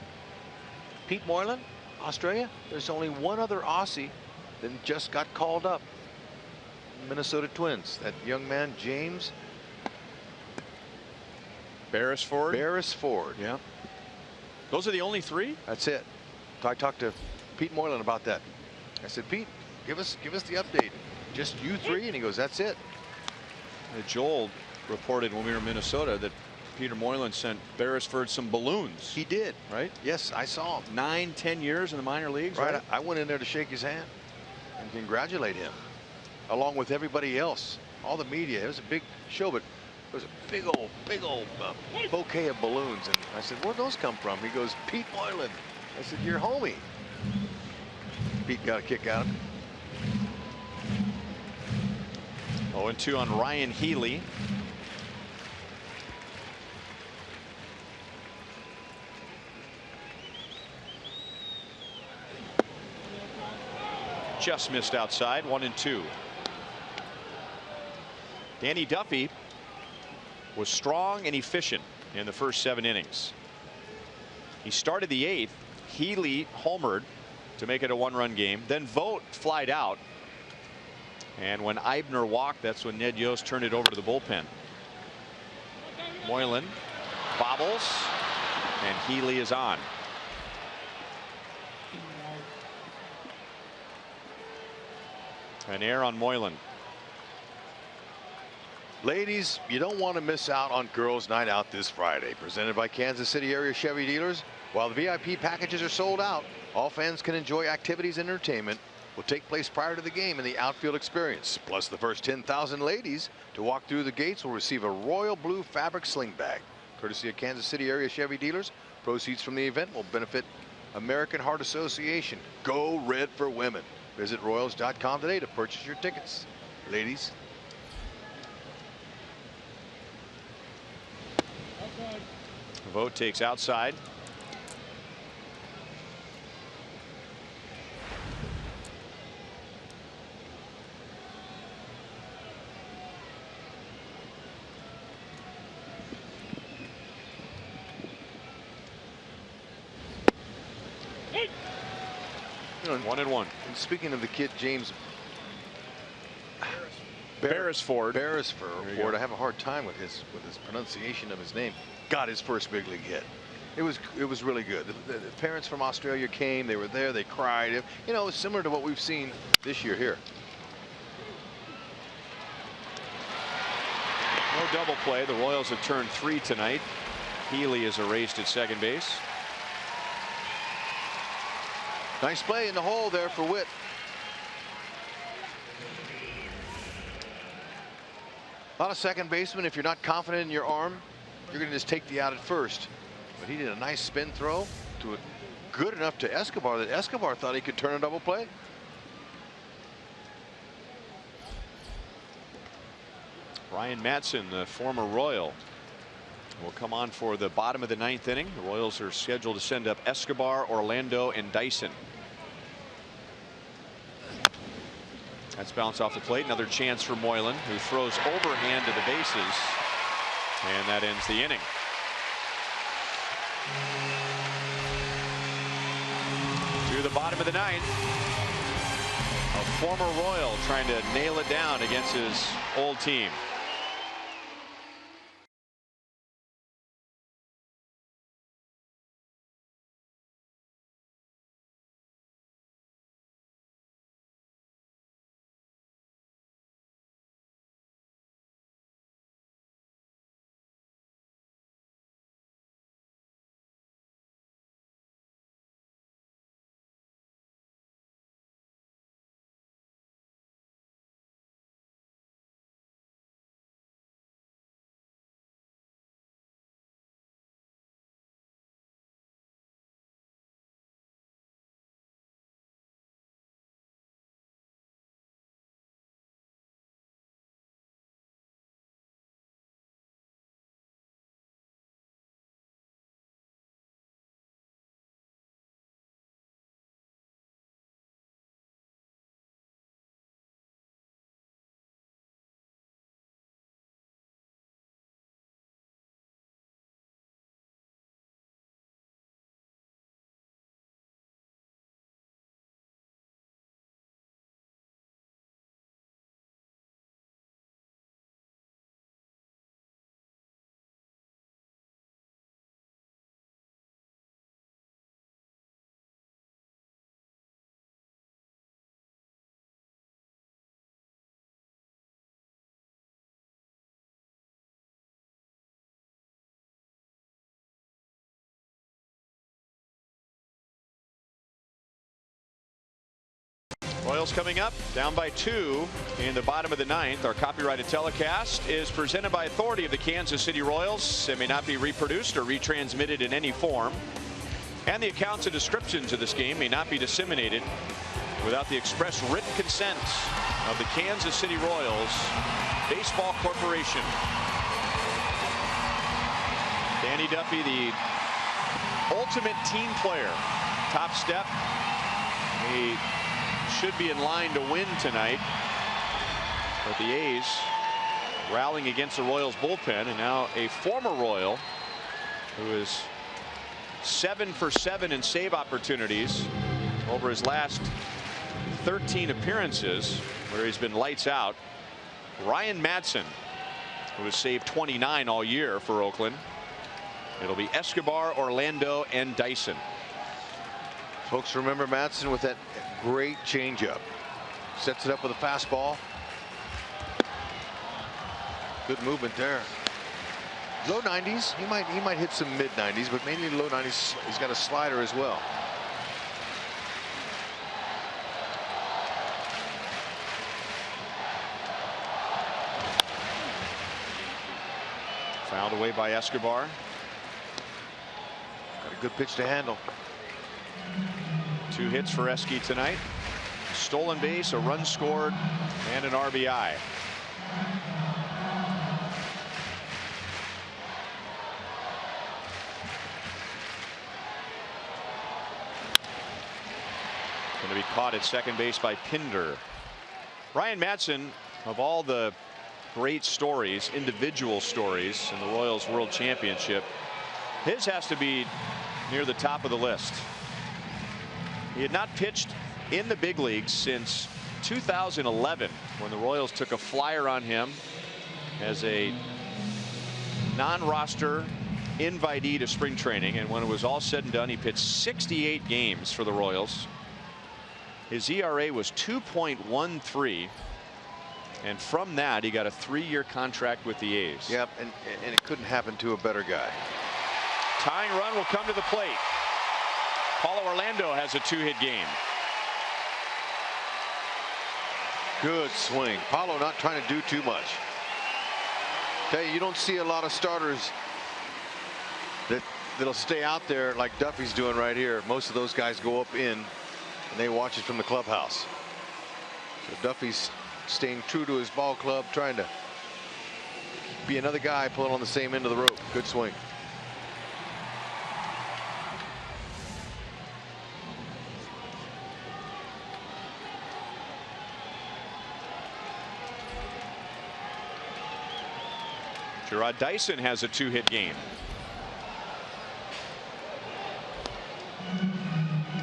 Pete Moylan, Australia, there's only one other Aussie that just got called up. Minnesota Twins. That young man, James
Beresford.
Beresford. Yeah.
Those are the only 3?
That's it. I talked to Pete Moylan about that. I said, Pete, give us the update. Just you 3? And he goes, that's it.
Joel reported when we were in Minnesota that Peter Moylan sent Beresford some balloons.
He did.
Right?
Yes, I saw him.
9-10 years in the minor leagues.
Right. I went in there to shake his hand and congratulate him, along with everybody else, all the media. It was a big show, but there was a big old bouquet of balloons. And I said, where'd those come from? He goes, Pete Moylan. I said, your homie. Pete got a kick out of it.
0-2 on Ryan Healy. Just missed outside. 1-2. Danny Duffy was strong and efficient in the first 7 innings. He started the 8th. Healy homered to make it a 1-run game. Then Vogt flied out. And when Eibner walked, that's when Ned Yost turned it over to the bullpen. Moylan bobbles, and Healy is on. An error on Moylan.
Ladies, you don't want to miss out on Girls Night Out this Friday. Presented by Kansas City area Chevy dealers. While the VIP packages are sold out, all fans can enjoy activities and entertainment will take place prior to the game in the outfield experience. Plus, the first 10,000 ladies to walk through the gates will receive a royal blue fabric sling bag, courtesy of Kansas City area Chevy dealers. Proceeds from the event will benefit American Heart Association. Go Red for Women. Visit Royals.com today to purchase your tickets. Ladies.
Vogt takes outside.
You know,
1-1.
And speaking of the kid, James
Beresford.
I have a hard time with his pronunciation of his name. Got his first big league hit. It was really good. The parents from Australia came. They were there. They cried. You know, it's similar to what we've seen this year here.
No double play. The Royals have turned 3 tonight. Healy is erased at second base.
Nice play in the hole there for Witt. A lot of second basemen, if you're not confident in your arm, you're going to just take the out at first. But he did a nice spin throw to it, good enough to Escobar that Escobar thought he could turn a double play.
Ryan Madsen, the former Royal, will come on for the bottom of the 9th inning. The Royals are scheduled to send up Escobar, Orlando, and Dyson. That's bounced off the plate. Another chance for Moylan, who throws overhand to the bases. And that ends the inning. To the bottom of the 9th. A former Royal trying to nail it down against his old team. Royals coming up, down by 2 in the bottom of the 9th. Our copyrighted telecast is presented by authority of the Kansas City Royals. It may not be reproduced or retransmitted in any form. And the accounts and descriptions of this game may not be disseminated without the express written consent of the Kansas City Royals Baseball Corporation. Danny Duffy, the ultimate team player. Top step. He should be in line to win tonight. But the A's rallying against the Royals bullpen, and now a former Royal who is 7 for 7 in save opportunities over his last 13 appearances, where he's been lights out. Ryan Madson, who has saved 29 all year for Oakland. It'll be Escobar, Orlando, and Dyson.
Folks, remember Madson with that great changeup. Sets it up with a fastball. Good movement there. Low 90s. He might hit some mid 90s, but mainly low 90s. He's got a slider as well.
Fouled away by Escobar.
Got a good pitch to handle.
2 hits for Esky tonight. A stolen base, a run scored, and an RBI. Going to be caught at second base by Pinder. Ryan Madson, of all the great stories, individual stories in the Royals World Championship, his has to be near the top of the list. He had not pitched in the big leagues since 2011, when the Royals took a flyer on him as a non-roster invitee to spring training. And when it was all said and done, he pitched 68 games for the Royals. His ERA was 2.13. And from that, he got a 3-year contract with the A's.
Yep, and it couldn't happen to a better guy.
Tying run will come to the plate. Paulo Orlando has a 2-hit game.
Good swing. Paulo not trying to do too much. Tell you don't see a lot of starters that'll stay out there like Duffy's doing right here. Most of those guys go up in and they watch it from the clubhouse. So Duffy's staying true to his ball club, trying to be another guy pulling on the same end of the rope. Good swing.
Gerard Dyson has a 2-hit game.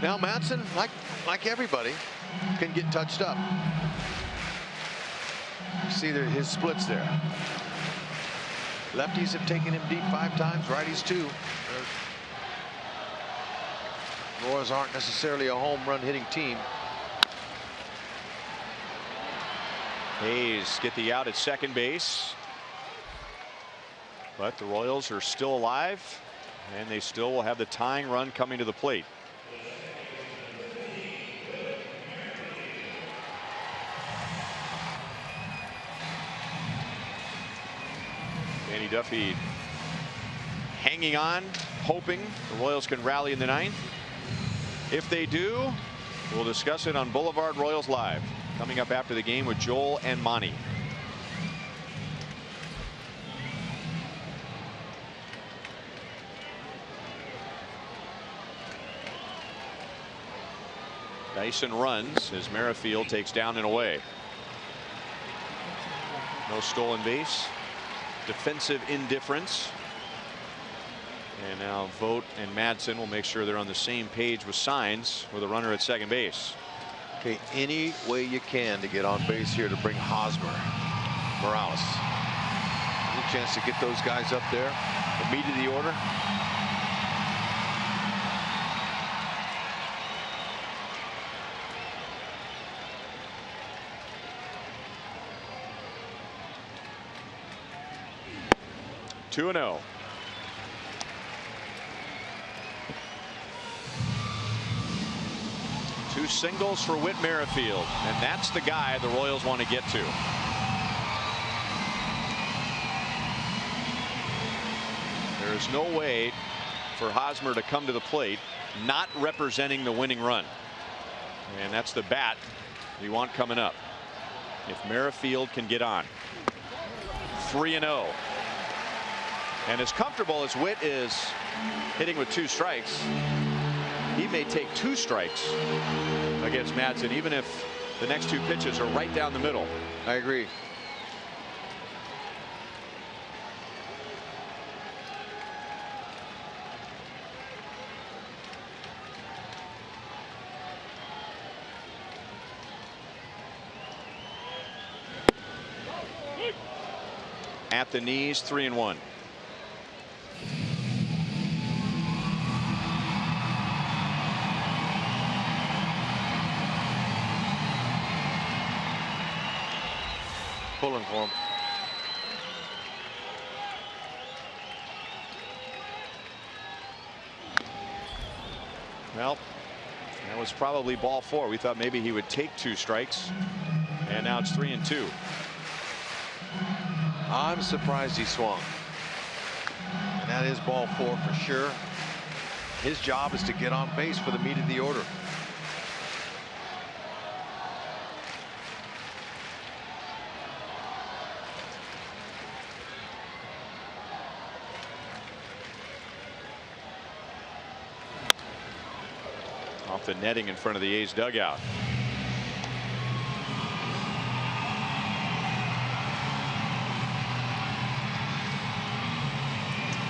Now Madson, like everybody, can get touched up. You see his splits there. Lefties have taken him deep 5 times, righties 2. Royals aren't necessarily a home run hitting team.
Hayes get the out at second base. But the Royals are still alive, and they still will have the tying run coming to the plate. Danny Duffy hanging on, hoping the Royals can rally in the 9th. If they do, we'll discuss it on Boulevard Royals Live, coming up after the game with Joel and Monty. Dyson runs as Merrifield takes down and away. No stolen base. Defensive indifference. And now Vogt and Madson will make sure they're on the same page with signs with a runner at second base.
Okay, any way you can to get on base here to bring Hosmer, Morales. Any chance to get those guys up there, the meat of the order.
Two and 0. 2 singles for Whit Merrifield, and that's the guy the Royals want to get to. There is no way for Hosmer to come to the plate not representing the winning run, and that's the bat you want coming up if Merrifield can get on. 3-0, and as comfortable as Whit is hitting with 2 strikes, he may take 2 strikes against Madsen, even if the next 2 pitches are right down the middle.
I agree.
At the knees, 3-1.
Pulling for him.
Well, that was probably ball 4. We thought maybe he would take 2 strikes, and now it's 3-2.
I'm surprised he swung. And that is ball 4 for sure. His job is to get on base for the meat of the order.
Off the netting in front of the A's dugout.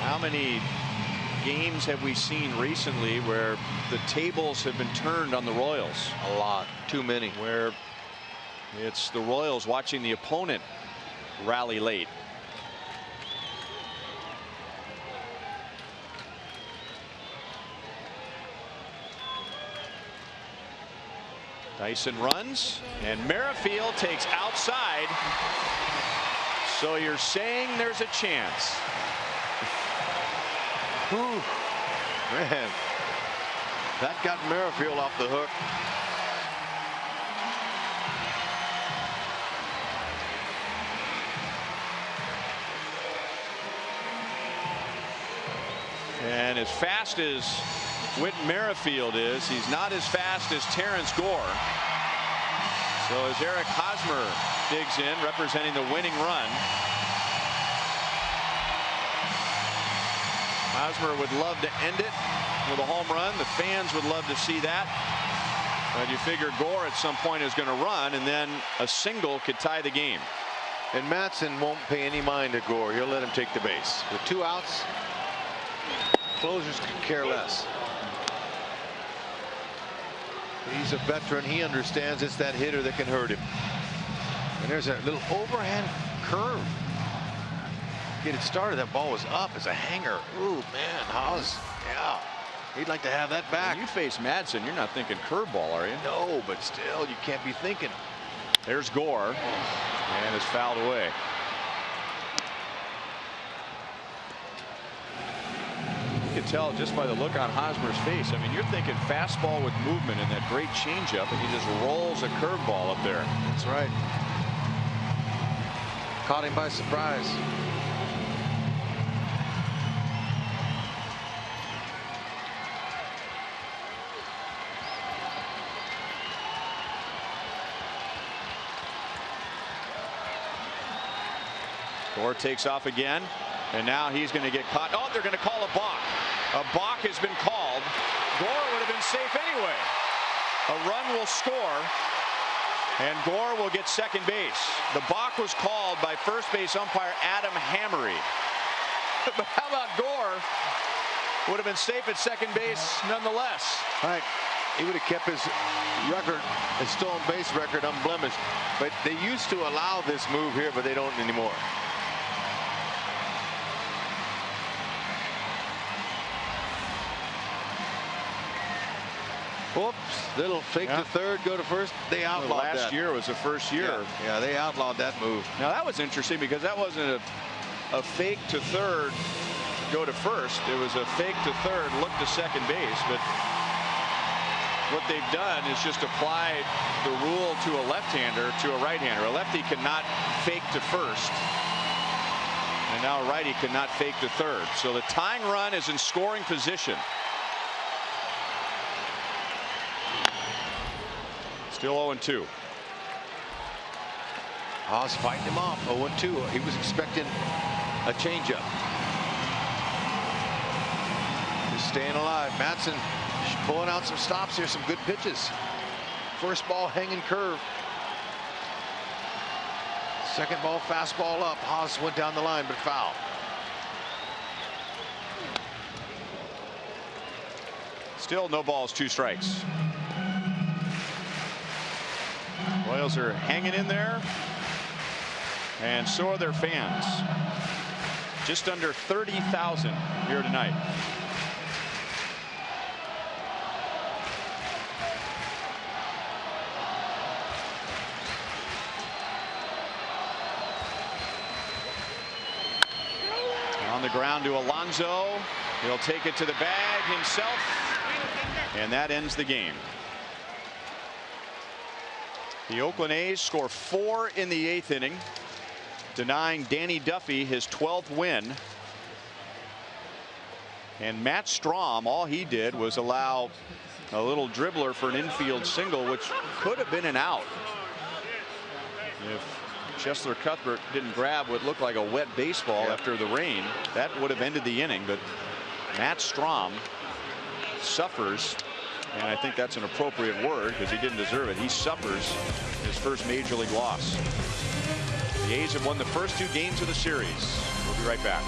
How many games have we seen recently where the tables have been turned on the Royals?
A lot. Too many.
Where it's the Royals watching the opponent rally late. Dyson runs, and Merrifield takes outside. So you're saying there's a chance.
Whew. Man, that got Merrifield off the hook.
And as fast as Whit Merrifield is, he's not as fast as Terrence Gore. So as Eric Hosmer digs in, representing the winning run. Hosmer would love to end it with a home run. The fans would love to see that. But you figure Gore at some point is going to run, and then a single could tie the game.
And Madsen won't pay any mind to Gore. He'll let him take the base. With 2 outs, closers could care less. He's a veteran. He understands it's that hitter that can hurt him. And there's a little overhand curve. Get it started. That ball was up as a hanger. Ooh, man, Haas. Yeah, he'd like to have that back.
When you face Madsen, you're not thinking curveball, are you?
No, but still, you can't be thinking.
There's Gore, and it's fouled away. You can tell just by the look on Hosmer's face. I mean, you're thinking fastball with movement and that great changeup, and he just rolls a curveball up there.
That's right. Caught him by surprise.
Gore takes off again, and now he's going to get caught. Oh, they're going to call a balk. A balk has been called. Gore would have been safe anyway. A run will score, and Gore will get second base. The balk was called by first base umpire Adam Hammery. But how about Gore? Would have been safe at second base nonetheless.
Right. He would have kept his record, his stolen base record, unblemished. But they used to allow this move here, but they don't anymore. Whoops, little fake to third, go to first. They outlawed that.
Last year was the first year.
Yeah, they outlawed that move.
Now that was interesting because that wasn't a fake to third, go to first. It was a fake to third, look to second base. But what they've done is just applied the rule to a left-hander to a right-hander. A lefty cannot fake to first, and now a righty cannot fake to third. So the tying run is in scoring position. Still 0-2.
Haas fighting him off. 0-2. He was expecting a changeup. He's staying alive. Madsen pulling out some stops here. Some good pitches. First ball hanging curve. Second ball fastball up. Haas went down the line but foul.
Still no balls, 2 strikes. Royals are hanging in there, and so are their fans. Just under 30,000 here tonight. On the ground to Alonso. He'll take it to the bag himself, and that ends the game. The Oakland A's score 4 in the 8th inning, denying Danny Duffy his 12th win. And Matt Strahm, all he did was allow a little dribbler for an infield single, which could have been an out if Chesler Cuthbert didn't grab what looked like a wet baseball after the rain. That would have ended the inning, but Matt Strahm suffers. And I think that's an appropriate word because he didn't deserve it. He suffers his first major league loss. The A's have won the first 2 games of the series. We'll be right back.